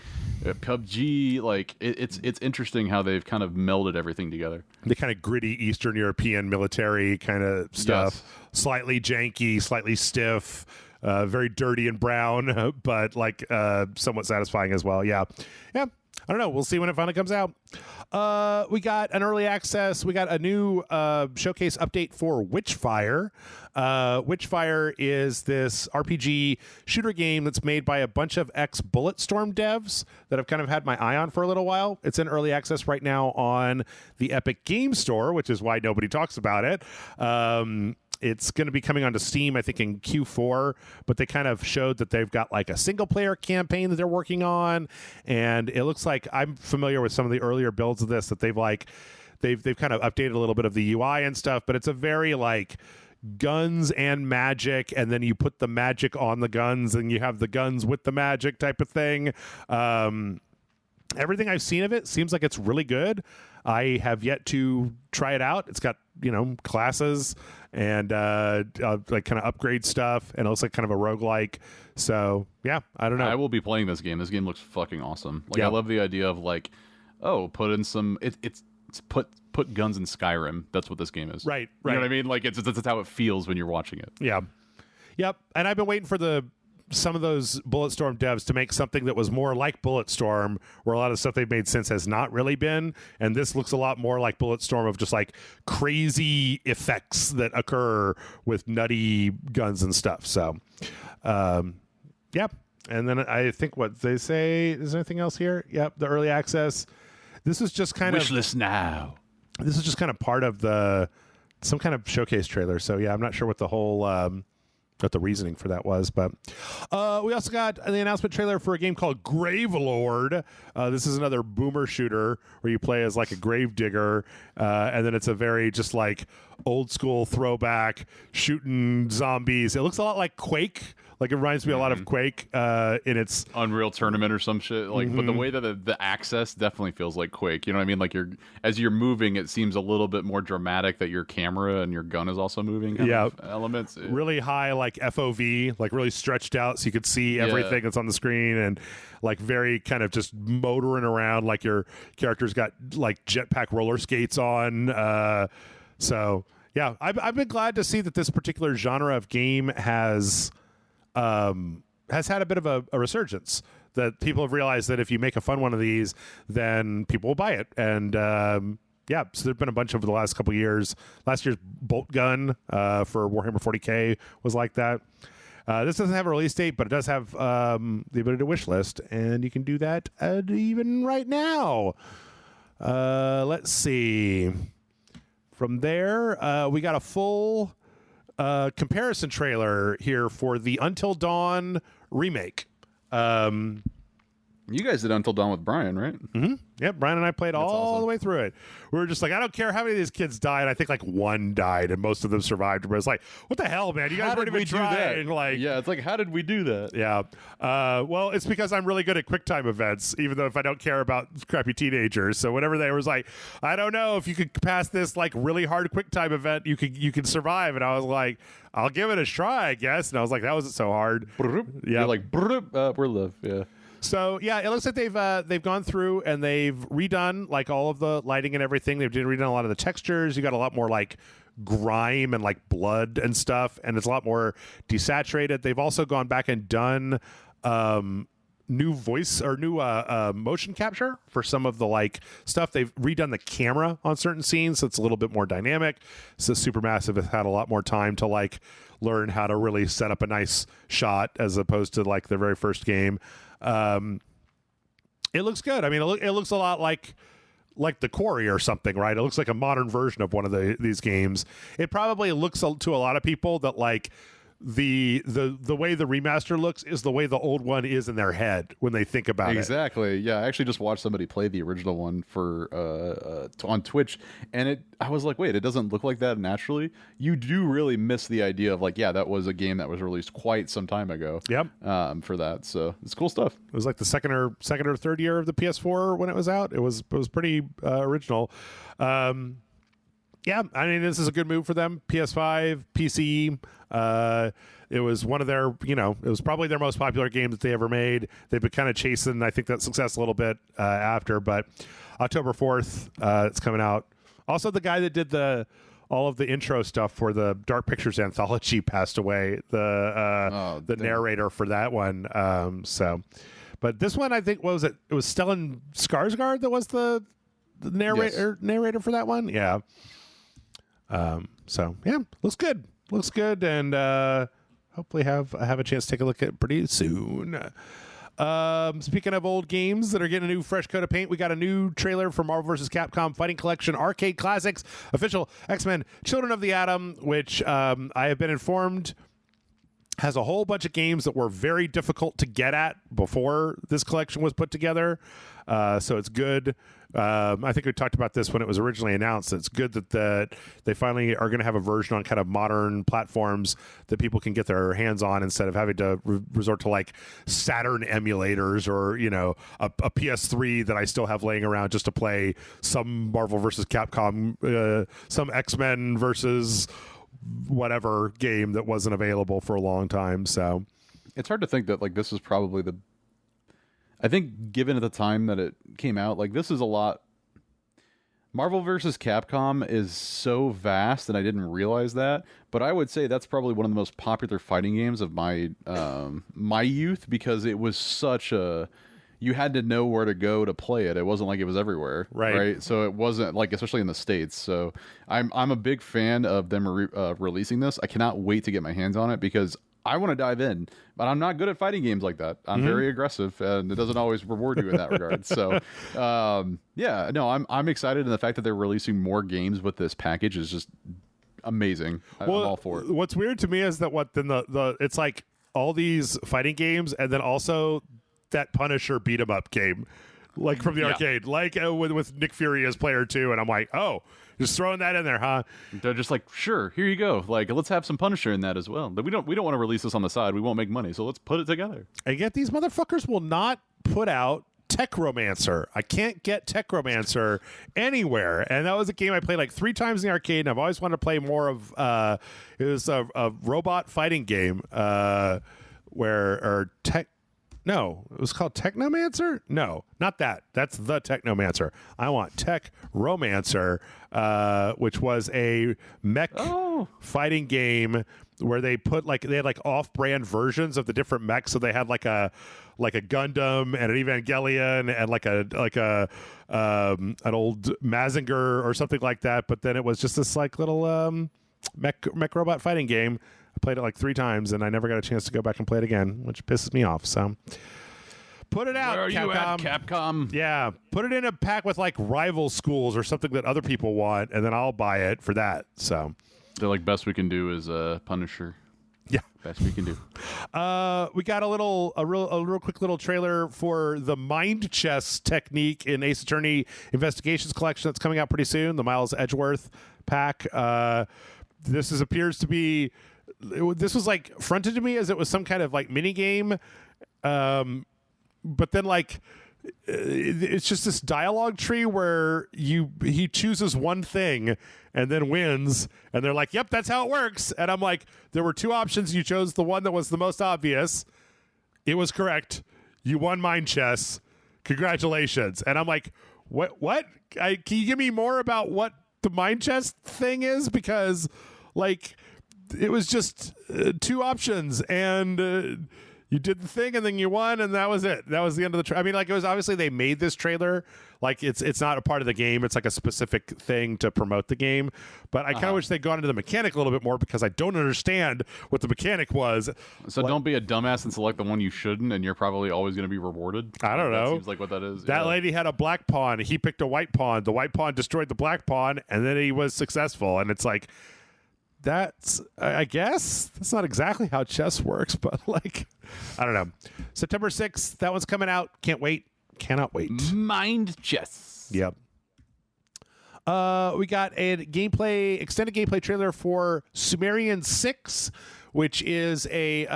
PUBG, like it's interesting how they've kind of melded everything together. The kind of gritty Eastern European military kind of stuff, slightly janky, slightly stiff, very dirty and brown, but like somewhat satisfying as well. Yeah. I don't know. We'll see when it finally comes out. We got an early access. We got a new showcase update for Witchfire. Witchfire is this RPG shooter game that's made by a bunch of ex-Bulletstorm devs that I've kind of had my eye on for a little while. It's in early access right now on the Epic Game Store, which is why nobody talks about it. It's going to be coming onto Steam, I think, in Q4, but they kind of showed that they've got like a single-player campaign that they're working on, and it looks like I'm familiar with some of the earlier builds of this that they've kind of updated a little bit of the UI and stuff, but it's a very like guns and magic, and then you put the magic on the guns, and you have the guns with the magic type of thing. Everything I've seen of it seems like it's really good. I have yet to try it out. It's got, classes and like kind of upgrade stuff, and it looks like kind of a roguelike. So, yeah, I don't know. I will be playing this game. This game looks fucking awesome. Like, I love the idea of like, put in some... It's put guns in Skyrim. That's what this game is. Right. You know what I mean? Like, it's how it feels when you're watching it. Yeah. Yep. And I've been waiting for some of those Bulletstorm devs to make something that was more like Bulletstorm, where a lot of stuff they've made since has not really been. And this looks a lot more like Bulletstorm, of just like crazy effects that occur with nutty guns and stuff. So, yeah. And then I think what they say, is there anything else here? Yep. The early access. This is just kind Wishlist now. This is just kind of part of some kind of showcase trailer. So yeah, I'm not sure what the whole, what the reasoning for that was, but we also got the announcement trailer for a game called Gravelord. This is another boomer shooter where you play as like a grave digger, and then it's a very just like old school throwback shooting zombies. It looks a lot like Quake. Like, it reminds me a lot of Quake in its... Unreal Tournament or some shit. Like, but the way that the access definitely feels like Quake. You know what I mean? Like, as you're moving, it seems a little bit more dramatic that your camera and your gun is also moving kind of elements. Really high, like, FOV, like, really stretched out so you could see everything that's on the screen, and, like, very kind of just motoring around like your character's got, like, jetpack roller skates on. So, yeah, I've been glad to see that this particular genre of game has has had a bit of a resurgence. That people have realized that if you make a fun one of these, then people will buy it. And yeah, so there's been a bunch over the last couple of years. Last year's Bolt Gun for Warhammer 40K was like that. This doesn't have a release date, but it does have the ability to wish list, and you can do that even right now. Let's see. From there, we got a full comparison trailer here for the Until Dawn remake. You guys did Until Dawn with Brian, right? Mm-hmm. Yep, Brian and I played all awesome. the way through it. We were just like, I don't care how many of these kids died. I think like one died, and most of them survived. But it's like, what the hell, man? You guys weren't even trying. Like, yeah, it's like, how did we do that? Yeah. Well, it's because I'm really good at QuickTime events, even though if I don't care about crappy teenagers. So whenever they was like, I don't know if you could pass this like really hard QuickTime event, you can survive. And I was like, I'll give it a try, I guess. And I was like, that wasn't so hard. Yeah, you're like we're live. Yeah. So yeah, it looks like they've gone through and they've redone like all of the lighting and everything. They've redone a lot of the textures. You got a lot more like grime and like blood and stuff, and it's a lot more desaturated. They've also gone back and done new voice or new motion capture for some of the like stuff. They've redone the camera on certain scenes, so it's a little bit more dynamic. So Supermassive has had a lot more time to like learn how to really set up a nice shot as opposed to like their very first game. It looks good. I mean, it looks a lot like the Quarry or something, right? It looks like a modern version of one of these games. It probably looks to a lot of people that like the way the remaster looks is the way the old one is in their head when they think about it. Exactly. Yeah, I actually just watched somebody play the original one for on Twitch, and I was like, wait, it doesn't look like that naturally. You do really miss the idea of like, yeah, that was a game that was released quite some time ago. Yep. For that, so it's cool stuff. It was like the second or third year of the PS4 when it was out. It was pretty original. Yeah, I mean, this is a good move for them. PS5, PC. It was one of their, it was probably their most popular game that they ever made. They've been kind of chasing, I think, that success a little bit after. But October 4th, it's coming out. Also, the guy that did all of the intro stuff for the Dark Pictures anthology passed away. The narrator for that one. But this one, I think, what was it? It was Stellan Skarsgård that was the narrator for that one. Yeah. So yeah, looks good, and hopefully have a chance to take a look at it pretty soon. Speaking of old games that are getting a new fresh coat of paint, we got a new trailer for Marvel vs. Capcom Fighting Collection Arcade Classics Official X-Men Children of the Atom, which I have been informed has a whole bunch of games that were very difficult to get at before this collection was put together. So it's good. I think we talked about this when it was originally announced. It's good that they finally are going to have a version on kind of modern platforms that people can get their hands on instead of having to resort to like Saturn emulators or, a PS3 that I still have laying around just to play some Marvel versus Capcom, some X-Men versus whatever game that wasn't available for a long time. So it's hard to think that like this is probably I think given at the time that it came out, like this is a lot. Marvel vs. Capcom is so vast, and I didn't realize that. But I would say that's probably one of the most popular fighting games of my my youth, because it was such a. You had to know where to go to play it. It wasn't like it was everywhere, right? So it wasn't like, especially in the States. So I'm a big fan of them releasing this. I cannot wait to get my hands on it because I want to dive in, but I'm not good at fighting games like that. I'm very aggressive, and it doesn't always reward you in that regard. So, yeah, no, I'm excited, and the fact that they're releasing more games with this package is just amazing. I'm all for it. What's weird to me is that it's like all these fighting games, and then also that Punisher beat 'em up game, like from the arcade, like with Nick Fury as player 2, and I'm like, oh. Just throwing that in there, huh? They're just like, sure, here you go. Like, let's have some Punisher in that as well. But we don't want to release this on the side. We won't make money, so let's put it together. And yet these motherfuckers will not put out Techromancer. I can't get Techromancer anywhere. And that was a game I played like 3 times in the arcade, and I've always wanted to play more of. It was a robot fighting game No, it was called Technomancer? No, not that. That's the Technomancer. I want Techromancer, which was a mech fighting game where they put they had off-brand versions of the different mechs. So they had like a Gundam and an Evangelion and like a an old Mazinger or something like that. But then it was just this little mech robot fighting game. I played it 3 times and I never got a chance to go back and play it again, which pisses me off. So put it out, Where are Capcom. you at, Capcom? Yeah, put it in a pack with rival schools or something that other people want, and then I'll buy it for that. So they're best we can do is Punisher. Yeah, best we can do. We got a real quick little trailer for the Mind Chess technique in Ace Attorney Investigations Collection that's coming out pretty soon. The Miles Edgeworth pack. This appears to be. This was fronted to me as it was some kind of mini game, but then it's just this dialogue tree where he chooses one thing and then wins, and they're like, yep, that's how it works. And I'm like, there were 2 options, you chose the one that was the most obvious. It was correct. You won Mind Chess. Congratulations. And I'm like, what can you give me more about what the Mind Chess thing is? Because it was just 2 options, and you did the thing, and then you won, and that was it. That was the end of the trailer. I mean, it was obviously they made this trailer. It's not a part of the game. It's a specific thing to promote the game. But I kind of wish they'd gone into the mechanic a little bit more, because I don't understand what the mechanic was. So don't be a dumbass and select the one you shouldn't, and you're probably always going to be rewarded. I don't know. That seems like what that is. That lady had a black pawn. He picked a white pawn. The white pawn destroyed the black pawn, and then he was successful. And it's that's, I guess, that's not exactly how chess works, but I don't know. September 6th, that one's coming out. Can't wait. Cannot wait. Mind Chess. Yep. We got a extended gameplay trailer for Sumerian 6, which is a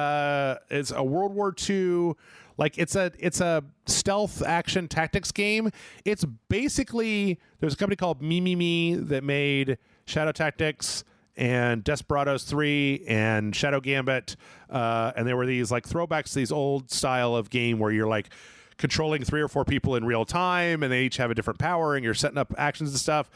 World War II. It's a stealth action tactics game. It's basically, there's a company called Me that made Shadow Tactics and Desperados 3 and Shadow Gambit, and there were these throwbacks to these old style of game where you're controlling 3 or 4 people in real time, and they each have a different power, and you're setting up actions and stuff.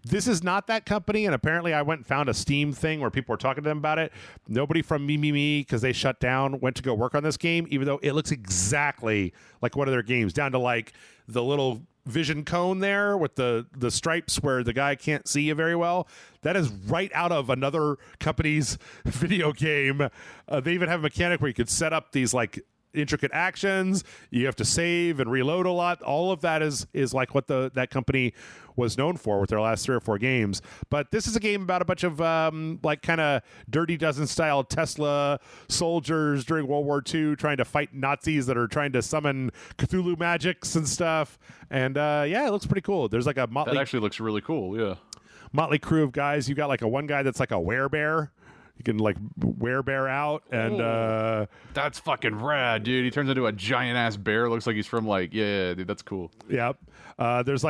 This is not that company, and apparently I went and found a Steam thing where people were talking to them about it. Nobody from Me, because they shut down, went to go work on this game, even though it looks exactly like one of their games, down to the little vision cone there with the stripes where the guy can't see you very well. That is right out of another company's video game. They even have a mechanic where you could set up these intricate actions. You have to save and reload a lot. All of that is what that company was known for with their last 3 or 4 games. But this is a game about a bunch of kind of Dirty Dozen style Tesla soldiers during World War II trying to fight Nazis that are trying to summon Cthulhu magics and stuff. And it looks pretty cool. There's a motley. That actually looks really cool. Yeah. Motley crew of guys. You got one guy that's a werebear. You can werebear out, and that's fucking rad, dude. He turns into a giant ass bear. Looks like he's from yeah, dude, that's cool. Yep. There's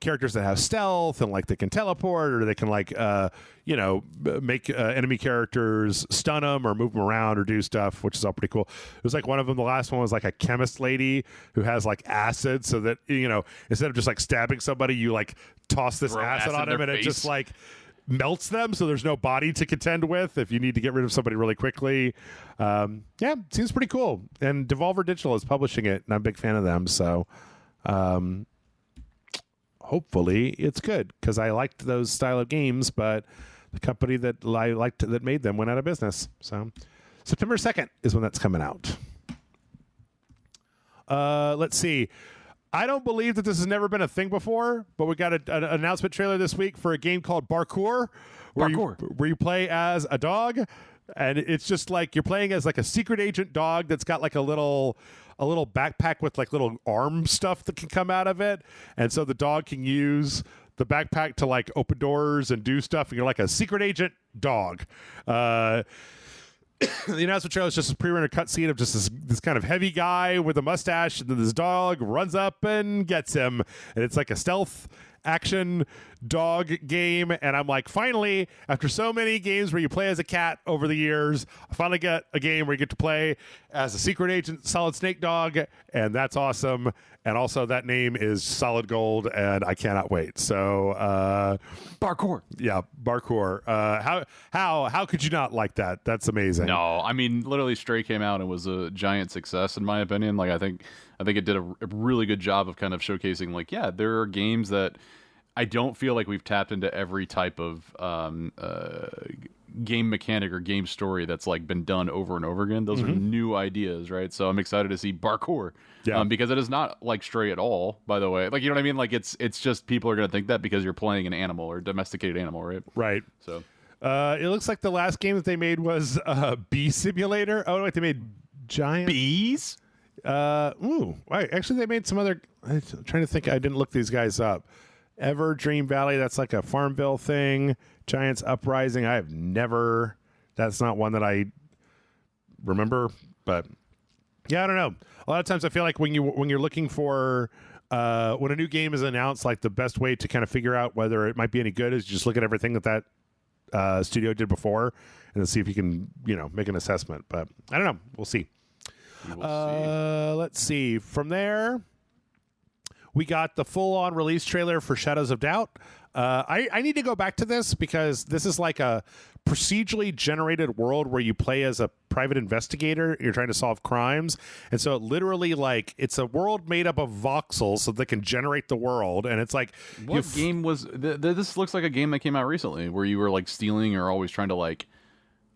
characters that have stealth and they can teleport, or they can make enemy characters stun them or move them around or do stuff, which is all pretty cool. It was one of them. The last one was a chemist lady who has acid, so that instead of just stabbing somebody, you toss this acid on him, and it just melts them, so there's no body to contend with if you need to get rid of somebody really quickly. Seems pretty cool. And Devolver Digital is publishing it, and I'm a big fan of them, so hopefully it's good, because I liked those style of games, but the company that I liked that made them went out of business. So September 2nd is when that's coming out. Let's see. I don't believe that this has never been a thing before, but we got an announcement trailer this week for a game called Parkour, where you play as a dog, and it's just you're playing as a secret agent dog that's got a little backpack with little arm stuff that can come out of it, and so the dog can use the backpack to open doors and do stuff, and you're a secret agent dog. The announcement trailer is just a pre-rendered cutscene of just this kind of heavy guy with a mustache, and then this dog runs up and gets him, and it's a stealth action dog game, and I'm like, finally, after so many games where you play as a cat over the years, I finally get a game where you get to play as a secret agent Solid Snake Dog, and that's awesome. And also that name is Solid Gold, and I cannot wait. So Parkour. Yeah, Parkour. How could you not like that? That's amazing. No, I mean, literally Stray came out and was a giant success in my opinion. Like I think it did a really good job of kind of showcasing, like, yeah, there are games that I don't feel like we've tapped into every type of game mechanic or game story that's like been done over and over again. Those are new ideas, right? So I'm excited to see Parkour, because it is not like Stray at all, by the way. Like, you know what I mean? Like it's just people are going to think that because you're playing an animal or domesticated animal, right? Right. So it looks like the last game that they made was Bee Simulator. Oh, wait, they made giant bees. Wait, actually they made some other. I'm trying to think. I didn't look these guys up. Ever Dream Valley, that's like a Farmville thing. Giants Uprising, I have never. That's not one that I remember, but yeah, I don't know. A lot of times I feel like when you're looking for when a new game is announced, like the best way to kind of figure out whether it might be any good is just look at everything that studio did before and then see if you can, make an assessment. But I don't know. We'll see. Let's see. From there, we got the full-on release trailer for Shadows of Doubt. I need to go back to this because this is like a procedurally generated world where you play as a private investigator. You're trying to solve crimes. And so it literally, like, it's a world made up of voxels so they can generate the world. And it's like... What game was... this looks like a game that came out recently where you were, like, stealing or always trying to, like...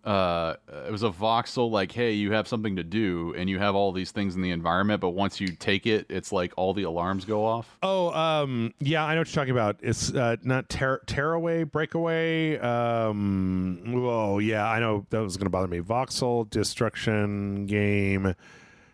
it was a voxel, like, hey, you have something to do and you have all these things in the environment, but once you take it, it's like all the alarms go off. Yeah, I know what you're talking about. It's not Tearaway, Breakaway. Oh yeah, I know that was going to bother me. Voxel Destruction Game,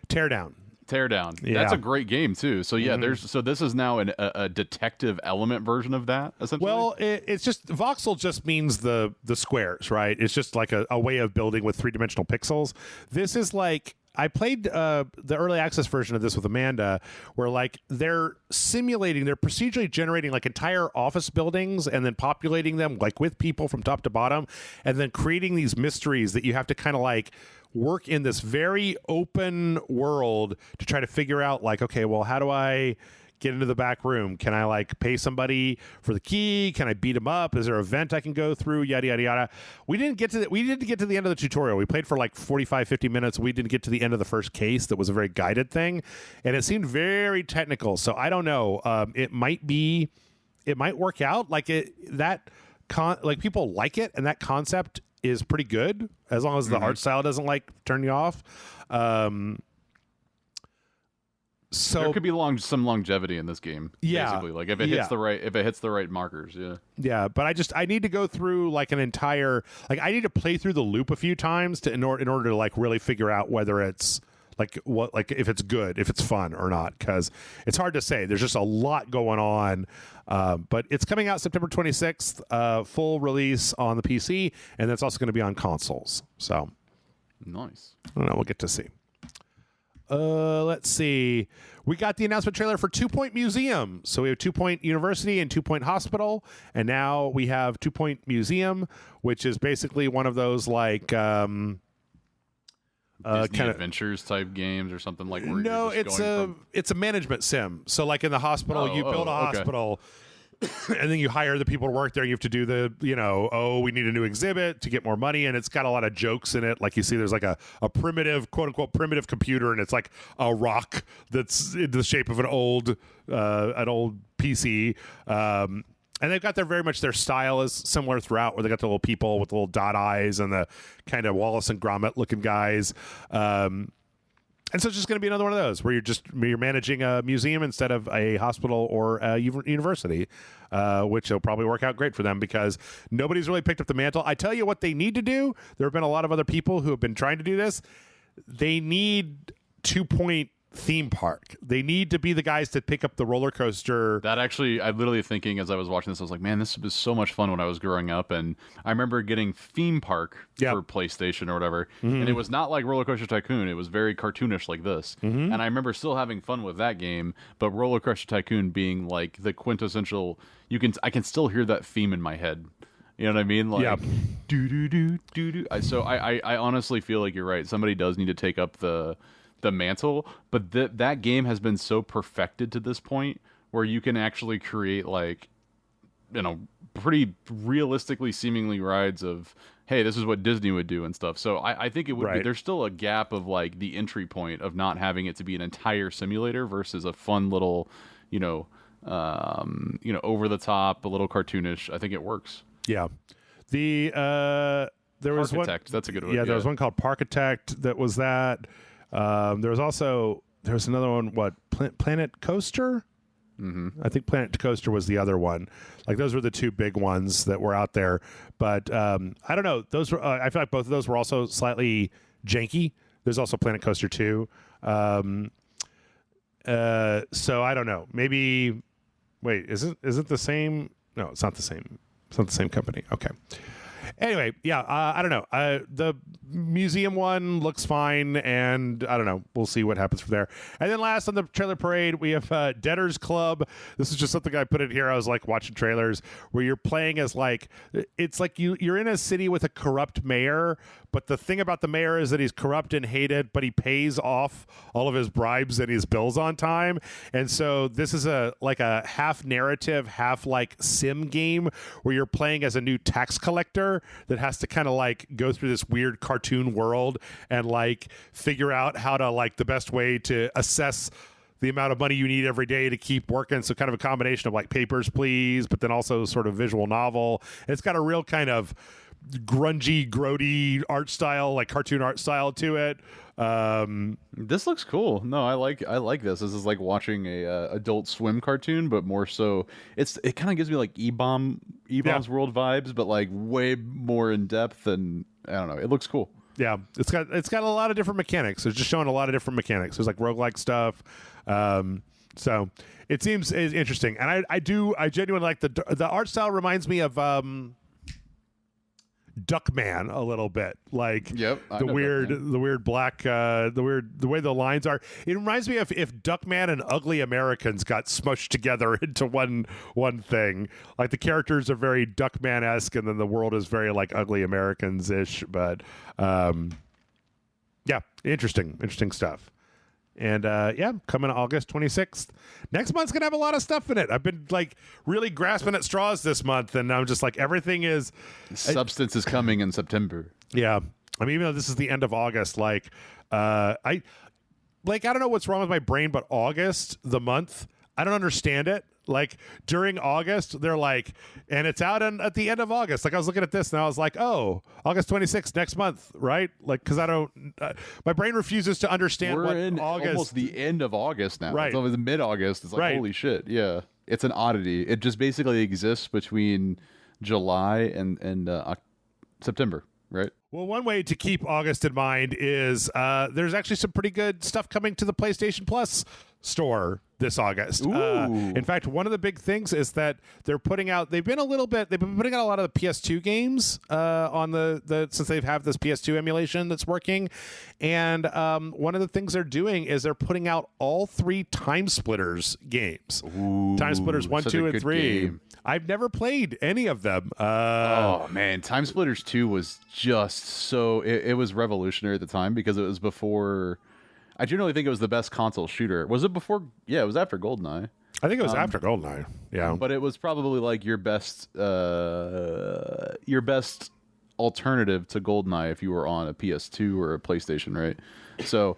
Teardown. Yeah. That's a great game too. So yeah, this is now a detective element version of that, essentially. Well, it's just voxel just means the squares, right? It's just like a way of building with 3-dimensional pixels. This is like, I played the early access version of this with Amanda, where like they're procedurally generating like entire office buildings and then populating them like with people from top to bottom, and then creating these mysteries that you have to kind of like work in this very open world to try to figure out, like, okay, well, how do I get into the back room? Can I like pay somebody for the key? Can I beat him up? Is there a vent I can go through? Yada yada yada. We didn't get to the end of the tutorial. We played for like 45-50 minutes. We didn't get to the end of the first case that was a very guided thing, and it seemed very technical. So I don't know. It might work out. Like like people like it, and that concept is pretty good as long as the art style doesn't like turn you off. So there could be some longevity in this game. Yeah, basically, like if it hits the right markers. Yeah. Yeah, but I need to go through like an entire, like I need to play through the loop a few times in order to like really figure out whether it's like if it's good, if it's fun or not, because it's hard to say. There's just a lot going on. But it's coming out September 26th, full release on the PC, and that's also going to be on consoles. So nice. I don't know. We'll get to see. Let's see. We got the announcement trailer for 2 Point Museum. So we have 2 Point University and 2 Point Hospital, and now we have 2 Point Museum, which is basically one of those like Disney Adventures type games or something like. Where no, it's a management sim. So like in the hospital, you build a hospital. And then you hire the people to work there. You have to do we need a new exhibit to get more money. And it's got a lot of jokes in it. Like you see, there's like a primitive, quote unquote, primitive computer. And it's like a rock that's in the shape of an old PC. And they've got their style is similar throughout, where they got the little people with the little dot eyes and the kind of Wallace and Gromit looking guys. And so it's just going to be another one of those where you're managing a museum instead of a hospital or a university, which will probably work out great for them because nobody's really picked up the mantle. I tell you what they need to do. There have been a lot of other people who have been trying to do this. They need 2 Point theme park. They need to be the guys that pick up the roller coaster. That actually, I literally thinking as I was watching this, I was like, man, this was so much fun when I was growing up. And I remember getting Theme Park for PlayStation or whatever. And it was not like Roller Coaster Tycoon. It was very cartoonish like this. And I remember still having fun with that game, but Roller Coaster Tycoon being like the quintessential, I can still hear that theme in my head. You know what I mean? Like, do do do do do. So I honestly feel like you're right. Somebody does need to take up the mantle, but that game has been so perfected to this point where you can actually create like, you know, pretty realistically seemingly rides of, hey, this is what Disney would do and stuff. So I think it would be, there's still a gap of like the entry point of not having it to be an entire simulator versus a fun little, over the top, a little cartoonish. I think it works. Yeah. There was Parkitect, that's a good one. Yeah, there was one called Parkitect that was that. There was another one, Planet Coaster? I think Planet Coaster was the other one. Like, those were the two big ones that were out there. But I don't know. Those were. I feel like both of those were also slightly janky. There's also Planet Coaster 2. So I don't know. Maybe. Wait, is it the same? No, it's not the same. It's not the same company. Okay. Anyway, yeah, I don't know. The museum one looks fine, and I don't know. We'll see what happens from there. And then last on the trailer parade, we have Debtors Club. This is just something I put in here. I was like watching trailers where you're playing as like, it's like you're in a city with a corrupt mayor, but the thing about the mayor is that he's corrupt and hated, but he pays off all of his bribes and his bills on time. And so this is a half narrative, half like sim game where you're playing as a new tax collector that has to kind of like go through this weird cartoon world and like figure out how to like the best way to assess the amount of money you need every day to keep working. So kind of a combination of like Papers, Please, but then also sort of visual novel. It's got a real kind of grungy, grody art style, like cartoon art style to it. This looks cool. No, I like this. This is like watching a Adult Swim cartoon, but more so it kind of gives me like E-Bomb's World vibes, but like way more in depth, and I don't know. It looks cool. Yeah, it's got a lot of different mechanics. It's just showing a lot of different mechanics. There's like roguelike stuff. So it seems interesting, and I genuinely like the art style. Reminds me of Duckman a little bit, like the weird black, the way the lines are. It reminds me of if Duckman and Ugly Americans got smushed together into one thing. Like the characters are very Duckman-esque, and then the world is very like Ugly Americans-ish. But yeah, interesting stuff. And coming August 26th. Next month's going to have a lot of stuff in it. I've been like really grasping at straws this month, and I'm just like, everything is... Substance is coming in September. Yeah. I mean, even though this is the end of August, like, I don't know what's wrong with my brain, but August, the month, I don't understand it. Like during August, they're like, and it's out at the end of August. Like I was looking at this and I was like, oh, August 26th, next month, right? Like, because I don't, my brain refuses to understand We're what in August. Almost the end of August now. Right. It's almost mid-August. It's like, holy shit. Yeah. It's an oddity. It just basically exists between July and September, right? Well, one way to keep August in mind is there's actually some pretty good stuff coming to the PlayStation Plus store this August. In fact, one of the big things is that they've been putting out a lot of the PS2 games on since they have this PS2 emulation that's working. And one of the things they're doing is they're putting out all 3 Time Splitters games. Time Splitters 1, 2, and 3. Game. I've never played any of them. Oh man, Time Splitters 2 was just so it was revolutionary at the time because it was before. I generally think it was the best console shooter. Was it before? Yeah, it was after GoldenEye. I think it was after GoldenEye. Yeah, but it was probably like your best alternative to GoldenEye if you were on a PS2 or a PlayStation, right? So,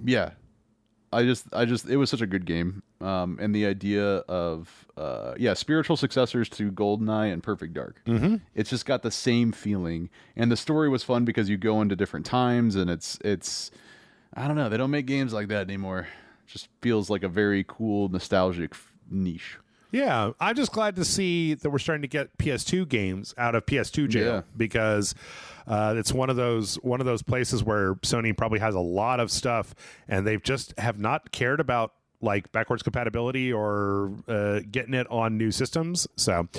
yeah, I just it was such a good game, and the idea of spiritual successors to GoldenEye and Perfect Dark. Mm-hmm. It's just got the same feeling, and the story was fun because you go into different times, and it's I don't know, they don't make games like that anymore. It just feels like a very cool nostalgic niche. Yeah, I'm just glad to see that we're starting to get PS2 games out of PS2 jail because it's one of those places where Sony probably has a lot of stuff and they've just have not cared about like backwards compatibility or getting it on new systems. So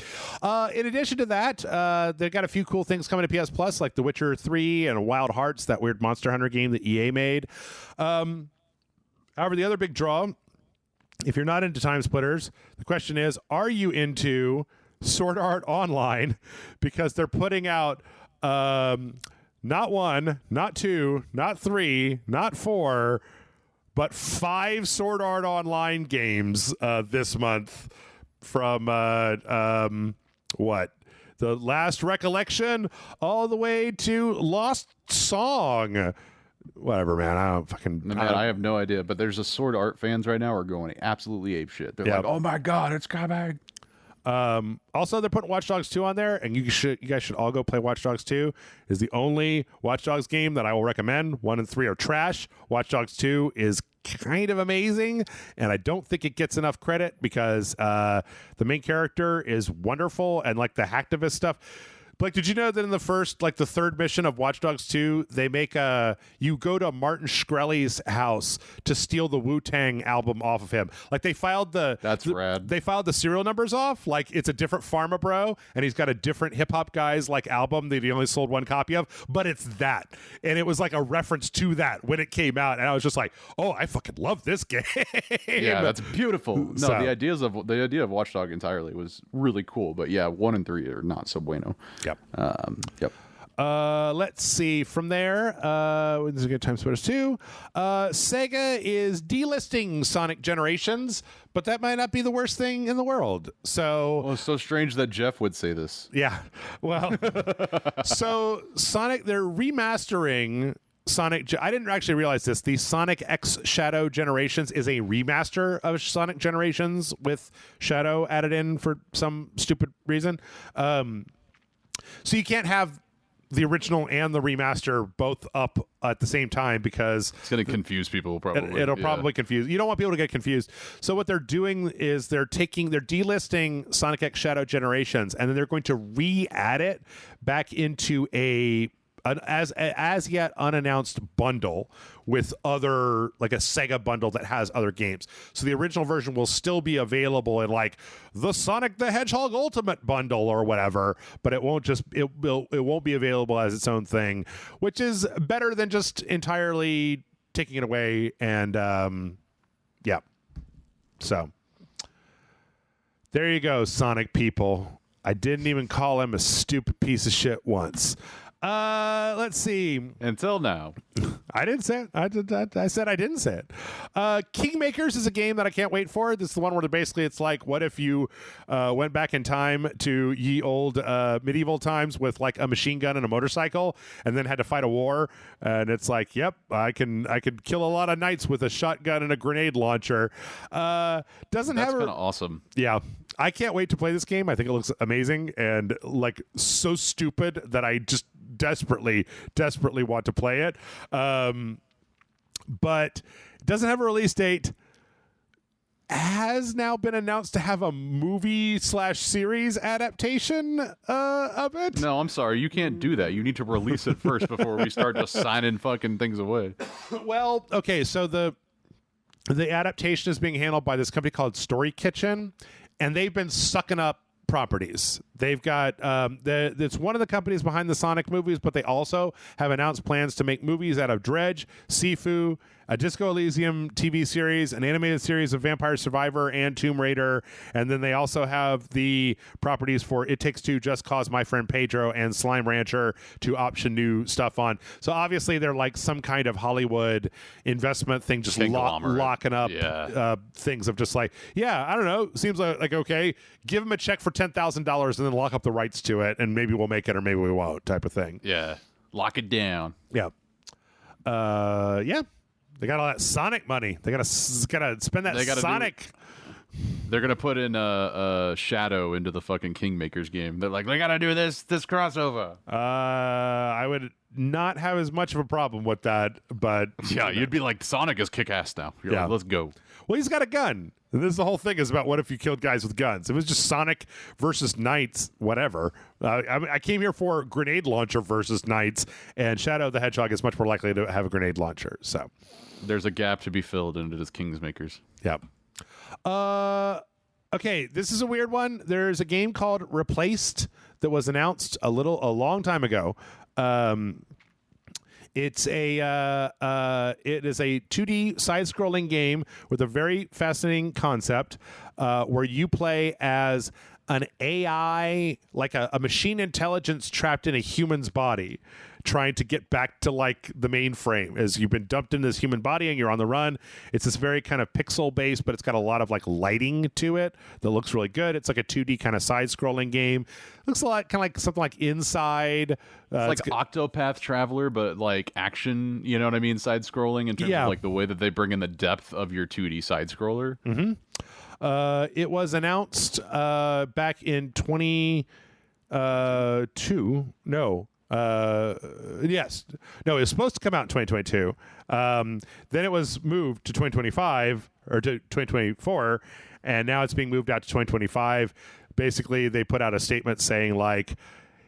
in addition to that, they've got a few cool things coming to PS Plus, like The Witcher 3 and Wild Hearts, that weird Monster Hunter game that EA made. However, the other big draw, if you're not into Time Splitters, the question is, are you into Sword Art Online? Because they're putting out not 1, not 2, not 3, not 4, but 5 Sword Art Online games this month from what? The Last Recollection all the way to Lost Song. Whatever, man. I don't fucking. Man, I have no idea. But there's a Sword Art fans right now are going absolutely apeshit. They're like, "Oh my god, it's coming!" Also, they're putting Watch Dogs 2 on there, and you guys should all go play Watch Dogs 2. Is the only Watch Dogs game that I will recommend. 1 and 3 are trash. Watch Dogs 2 is kind of amazing, and I don't think it gets enough credit because the main character is wonderful, and like the hacktivist stuff. Blake, did you know that in the third mission of Watch Dogs 2, they make you go to Martin Shkreli's house to steal the Wu-Tang album off of him. Like they filed rad. They filed the serial numbers off. Like it's a different Pharma Bro, and he's got a different hip hop guy's like album that he only sold 1 copy of, but it's that. And it was like a reference to that when it came out, and I was just like, oh, I fucking love this game. Yeah, that's beautiful. No, so, the idea of Watch Dog entirely was really cool, but yeah, 1 and 3 are not so bueno. Yep. Yep. Let's see. From there, this is a good time Splitters 2. Sega is delisting Sonic Generations, but that might not be the worst thing in the world. So, well, it's so strange that Jeff would say this. Yeah. Well, so Sonic, they're remastering Sonic. I didn't actually realize this. The Sonic X Shadow Generations is a remaster of Sonic Generations with Shadow added in for some stupid reason. So you can't have the original and the remaster both up at the same time because it's going to confuse people. Probably it'll probably confuse. You don't want people to get confused. So what they're doing is they're delisting Sonic X Shadow Generations, and then they're going to re-add it back into an as yet unannounced bundle with other, like a Sega bundle that has other games. So the original version will still be available in like the Sonic the Hedgehog Ultimate bundle or whatever, but it won't be available as its own thing, which is better than just entirely taking it away. And yeah, so there you go, Sonic people. I didn't even call him a stupid piece of shit once. Let's see. Until now. I didn't say it. I said I didn't say it. Kingmakers is a game that I can't wait for. This is the one where basically it's like, what if you went back in time to ye old medieval times with like a machine gun and a motorcycle and then had to fight a war? And it's like, yep, I can kill a lot of knights with a shotgun and a grenade launcher. That's kind of awesome. Yeah. I can't wait to play this game. I think it looks amazing and like so stupid that I just desperately want to play it. But it doesn't have a release date. Has now been announced to have a movie/series adaptation of it. No, I'm sorry. You can't do that. You need to release it first before we start just signing fucking things away. Well, okay. So the adaptation is being handled by this company called Story Kitchen. And they've been sucking up properties. They've got it's one of the companies behind the Sonic movies, but they also have announced plans to make movies out of Dredge, Sifu, a Disco Elysium TV series, an animated series of Vampire Survivor and Tomb Raider, and then they also have the properties for It Takes Two, Just Cause, My Friend Pedro, and Slime Rancher to option new stuff on. So obviously they're like some kind of Hollywood investment thing, just locking up things of just like, yeah, I don't know, seems like okay, give them a check for $10,000 and then lock up the rights to it, and maybe we'll make it or maybe we won't, type of thing. Yeah, lock it down. Yeah. Yeah. They got all that Sonic money. They gotta spend that Sonic. They're gonna put in a Shadow into the fucking Kingmakers game. They're like, we gotta do this crossover. I would not have as much of a problem with that, but yeah, you'd be like, Sonic is kick-ass now. You're like, let's go. Well, he's got a gun. This is the whole thing is about what if you killed guys with guns. It was just Sonic versus Knights, whatever. I came here for grenade launcher versus Knights, and Shadow the Hedgehog is much more likely to have a grenade launcher. So there's a gap to be filled, and it is Kingsmakers. Yeah. Okay, this is a weird one. There's a game called Replaced that was announced a long time ago. It is a 2D side-scrolling game with a very fascinating concept where you play as an AI, like a machine intelligence trapped in a human's body, trying to get back to like the mainframe as you've been dumped into this human body and you're on the run. It's this very kind of pixel based, but it's got a lot of like lighting to it that looks really good. It's like a 2D kind of side scrolling game. Looks a lot kind of like something like Inside. It's like Octopath Traveler, but like action, you know what I mean? Side scrolling in terms of like the way that they bring in the depth of your 2D side scroller. Mm-hmm. It was announced back in 2022. Yes. No, it was supposed to come out in 2022. Then it was moved to 2025 or to 2024, and now it's being moved out to 2025. Basically, they put out a statement saying like,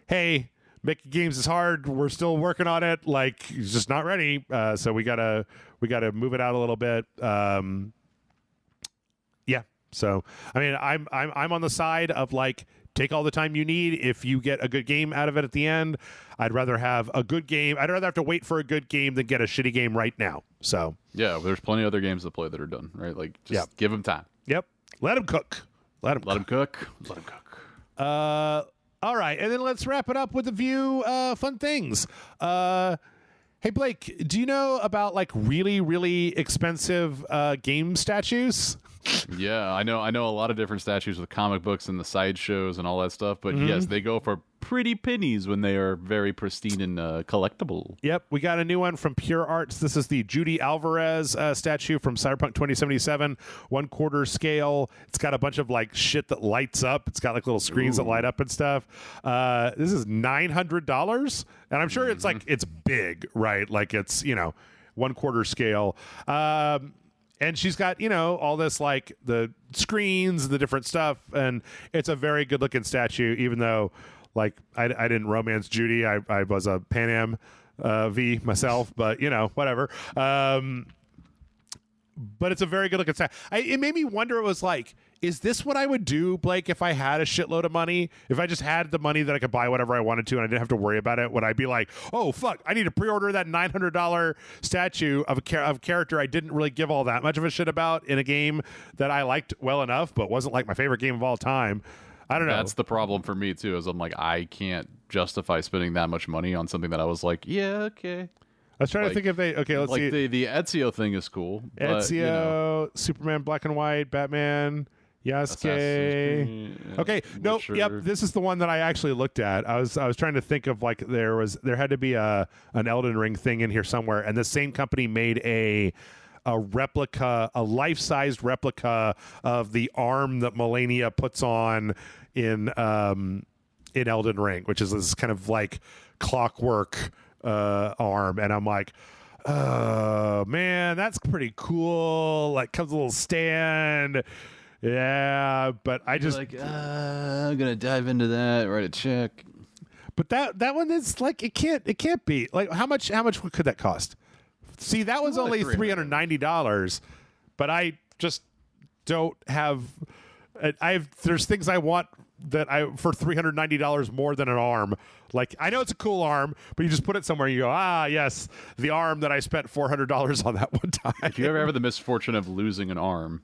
hey, making games is hard. We're still working on it. Like, it's just not ready. So we gotta move it out a little bit. Yeah. So, I mean, I'm on the side of like, take all the time you need if you get a good game out of it at the end. I'd rather have a good game. I'd rather have to wait for a good game than get a shitty game right now. So yeah, there's plenty of other games to play that are done, right? Like, just give them time. Yep. Let them cook. Let them cook. All right, and then let's wrap it up with a few fun things. Hey, Blake, do you know about like really, really expensive game statues? Yeah, I know a lot of different statues with comic books and the sideshows and all that stuff, but yes, they go for pretty pennies when they are very pristine and collectible. Yep, we got a new one from Pure Arts. This is the Judy Alvarez statue from Cyberpunk 2077, 1/4 scale. It's got a bunch of like shit that lights up. It's got like little screens that light up and stuff. This is $900, and I'm sure it's like it's big, right? Like it's 1/4 scale. And she's got, all this, like, the screens, the different stuff, and it's a very good-looking statue, even though, like, I didn't romance Judy. I was a Pan Am V myself, but, whatever. But it's a very good-looking statue. It made me wonder, it was like, is this what I would do, Blake, if I had a shitload of money? If I just had the money that I could buy whatever I wanted to and I didn't have to worry about it, would I be like, oh, fuck, I need to pre-order that $900 statue of a character I didn't really give all that much of a shit about in a game that I liked well enough but wasn't like my favorite game of all time? I don't know. That's the problem for me, too, is I'm like, I can't justify spending that much money on something that I was like, yeah, okay. I was trying to think if let's see. Like the Ezio thing is cool. Ezio, Superman, Black and White, Batman... Yasuke. Okay, no, yep. This is the one that I actually looked at. I was trying to think of like there had to be an Elden Ring thing in here somewhere, and the same company made a replica, a life-sized replica of the arm that Melania puts on in Elden Ring, which is this kind of like clockwork arm, and I'm like, oh man, that's pretty cool. Like comes a little stand. Yeah, but I just like I'm gonna dive into that, write a check. But that one is like it can't be like how much could that cost? See, that one's only $390, but I just don't have. There's things I want that for $390 more than an arm. Like I know it's a cool arm, but you just put it somewhere and you go, yes, the arm that I spent $400 on that one time. If you ever have the misfortune of losing an arm.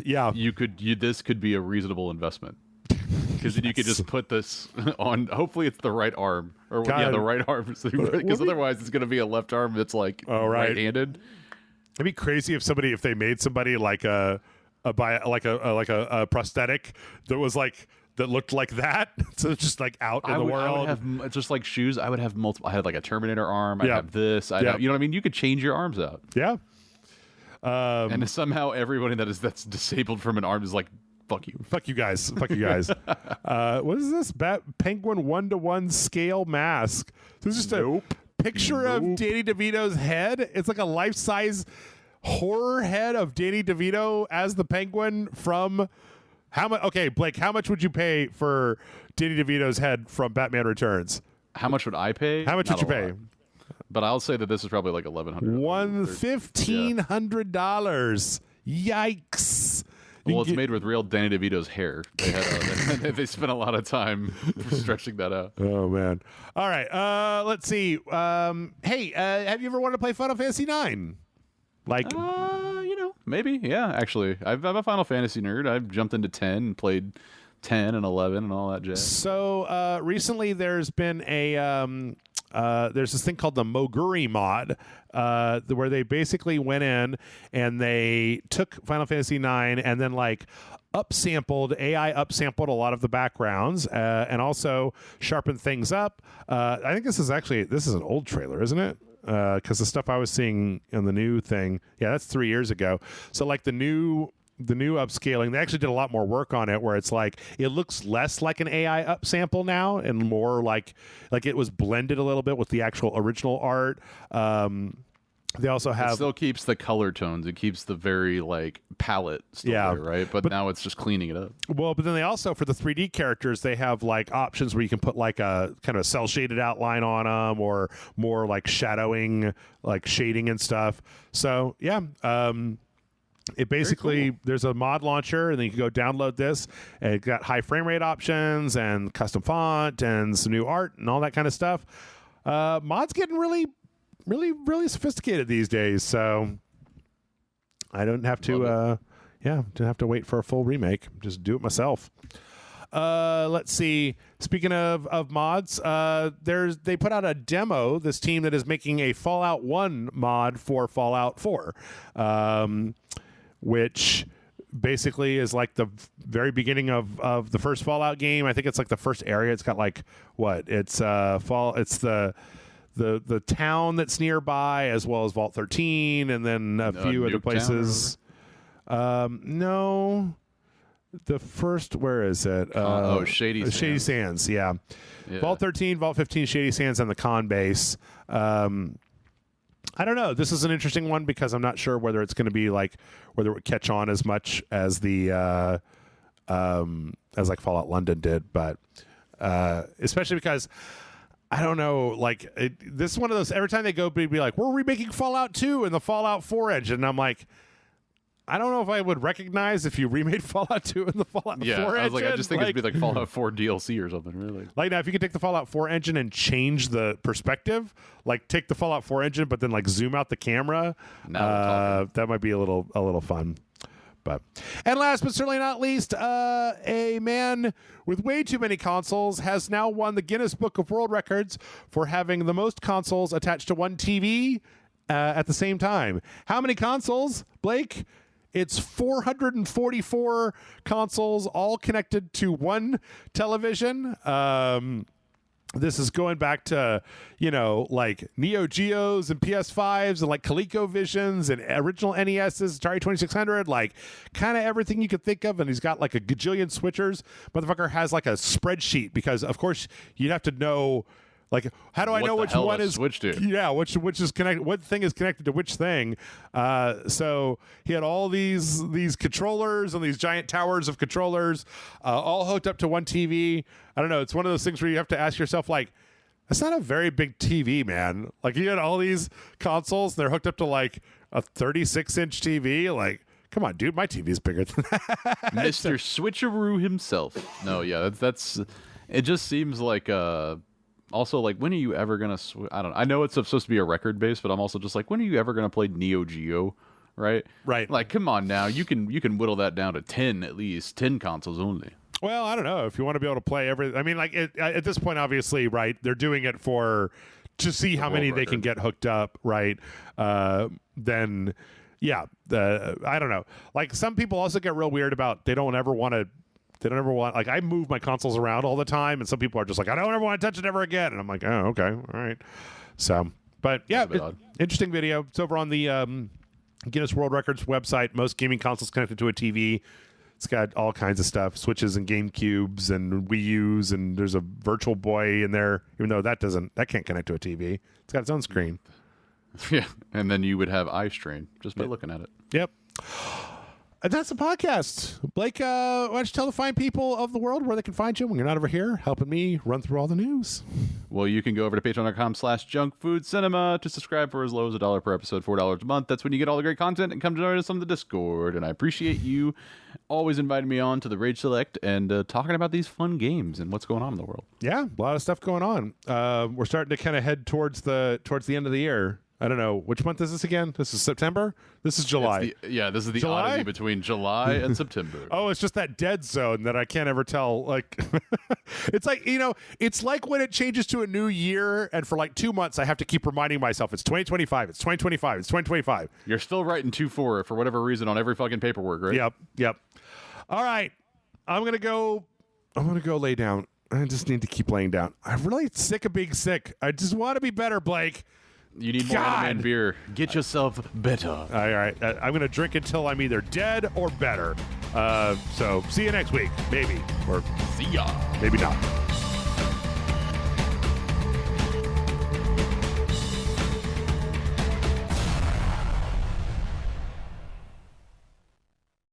Yeah, this could be a reasonable investment because then you could just put this on. Hopefully, it's the right arm, or the right arm, because otherwise, it's going to be a left arm that's like right-handed. It'd be crazy if they made somebody like a prosthetic that was like that looked like that, so it's just like out in the world. I would have just like shoes. I would have multiple. I had like a Terminator arm. I have this. You know what I mean? You could change your arms out. Yeah. And somehow everybody that's disabled from an arm is like, fuck you. Fuck you guys. Fuck you guys. What is this? Penguin 1-to-1 scale mask. This is just a picture of Danny DeVito's head. It's like a life-size horror head of Danny DeVito as the Penguin from how much? Okay, Blake, how much would you pay for Danny DeVito's head from Batman Returns? How much would I pay? How much would you pay? But I'll say that this is probably like $1,500. Yikes. Well, it's made with real Danny DeVito's hair. They spent a lot of time stretching that out. Oh, man. All right. Let's see. Hey, have you ever wanted to play Final Fantasy IX? Like, maybe. Yeah, actually. I'm a Final Fantasy nerd. I've jumped into 10 and played 10 and 11 and all that jazz. So recently there's been there's this thing called the Moguri mod, where they basically went in and they took Final Fantasy IX and then AI upsampled a lot of the backgrounds and also sharpened things up. I think this is an old trailer, isn't it? Because the stuff I was seeing in the new thing, that's 3 years ago. So like the new upscaling, they actually did a lot more work on it, where it's like it looks less like an AI upsample now and more like it was blended a little bit with the actual original art. They also have, it still keeps the color tones. It keeps the very palette still there, right? But now it's just cleaning it up. Well, but then they also, for the 3D characters, they have options where you can put a kind of cell shaded outline on them, or more shadowing, shading and stuff. So it basically, there's a mod launcher, and then you can go download this, and it got high frame rate options and custom font and some new art and all that kind of stuff. Mods getting really sophisticated these days, so I don't have to don't have to wait for a full remake. Just do it myself. Let's see. Speaking of mods, they put out a demo, this team that is making a Fallout 1 mod for Fallout 4, which basically is like the very beginning of the first Fallout game. I think it's like the first area. It's got it's the town that's nearby, as well as Vault 13, and then a few other places. No, the first, where is it? Shady Sands. Shady Sands, yeah. Vault 13, Vault 15, Shady Sands, and the con base. I don't know. This is an interesting one because I'm not sure whether it's going to be whether it would catch on as much as the as Fallout London did, but especially because I don't know, this is one of those, every time they go, be like, we're remaking Fallout 2 in the Fallout 4 engine. And I'm like, I don't know if I would recognize if you remade Fallout 2 in the Fallout 4 engine. I just think it'd be like Fallout 4 DLC or something, really. Now, if you could take the Fallout 4 engine and change the perspective, take the Fallout 4 engine, but then zoom out the camera, that might be a little fun. And last but certainly not least, a man with way too many consoles has now won the Guinness Book of World Records for having the most consoles attached to one TV at the same time. How many consoles, Blake? It's 444 consoles, all connected to one television. This is going back to, Neo Geos and PS5s and ColecoVisions and original NESs, Atari 2600, kind of everything you could think of. And he's got a gajillion switchers. Motherfucker has a spreadsheet because, of course, you'd have to know. How do I know which one is switched to? Yeah, which is connected? What thing is connected to which thing? So he had all these controllers and these giant towers of controllers, all hooked up to one TV. I don't know. It's one of those things where you have to ask yourself, that's not a very big TV, man. You had all these consoles, and they're hooked up to a 36-inch TV. Come on, dude, my TV is bigger than that. Mr. Switcheroo himself. No, yeah, that's. It just seems like also, when are you ever gonna? I know it's supposed to be a record base, but I'm also just when are you ever gonna play Neo Geo, right? Right. Come on now, you can whittle that down to 10 at least, 10 consoles only. Well, I don't know if you want to be able to play every. I mean, at this point, obviously, right? They're doing it to see how many they can get hooked up, right? Then, yeah, I don't know. Some people also get real weird about they don't ever want. I move my consoles around all the time, and some people are just I don't ever want to touch it ever again. And I'm like, oh, okay, all right. So, but yeah, interesting video. It's over on the Guinness World Records website. Most gaming consoles connected to a TV. It's got all kinds of stuff, Switches and GameCubes and Wii U's, and there's a Virtual Boy in there, even though that can't connect to a TV. It's got its own screen. Yeah, and then you would have eye strain just by looking at it. Yep. And that's the podcast. Blake, why don't you tell the fine people of the world where they can find you when you're not over here helping me run through all the news? Well, you can go over to patreon.com/junkfoodcinema to subscribe for as low as $1 per episode, $4 a month. That's when you get all the great content and come to join us on the Discord. And I appreciate you always inviting me on to the RageSelect and talking about these fun games and what's going on in the world. Yeah, a lot of stuff going on. We're starting to kind of head towards the end of the year. I don't know. Which month is this again? This is September? This is July. This is the odyssey between July and September. Oh, it's just that dead zone that I can't ever tell. Like, it's like, it's like when it changes to a new year, and for like 2 months, I have to keep reminding myself, it's 2025, it's 2025, it's 2025. You're still writing 2-4 for whatever reason on every fucking paperwork, right? Yep. All right. I'm going to go lay down. I just need to keep laying down. I'm really sick of being sick. I just want to be better, Blake. You need more man beer. Get yourself better. All right. I'm going to drink until I'm either dead or better. So see you next week. Maybe. Or see ya. Maybe not.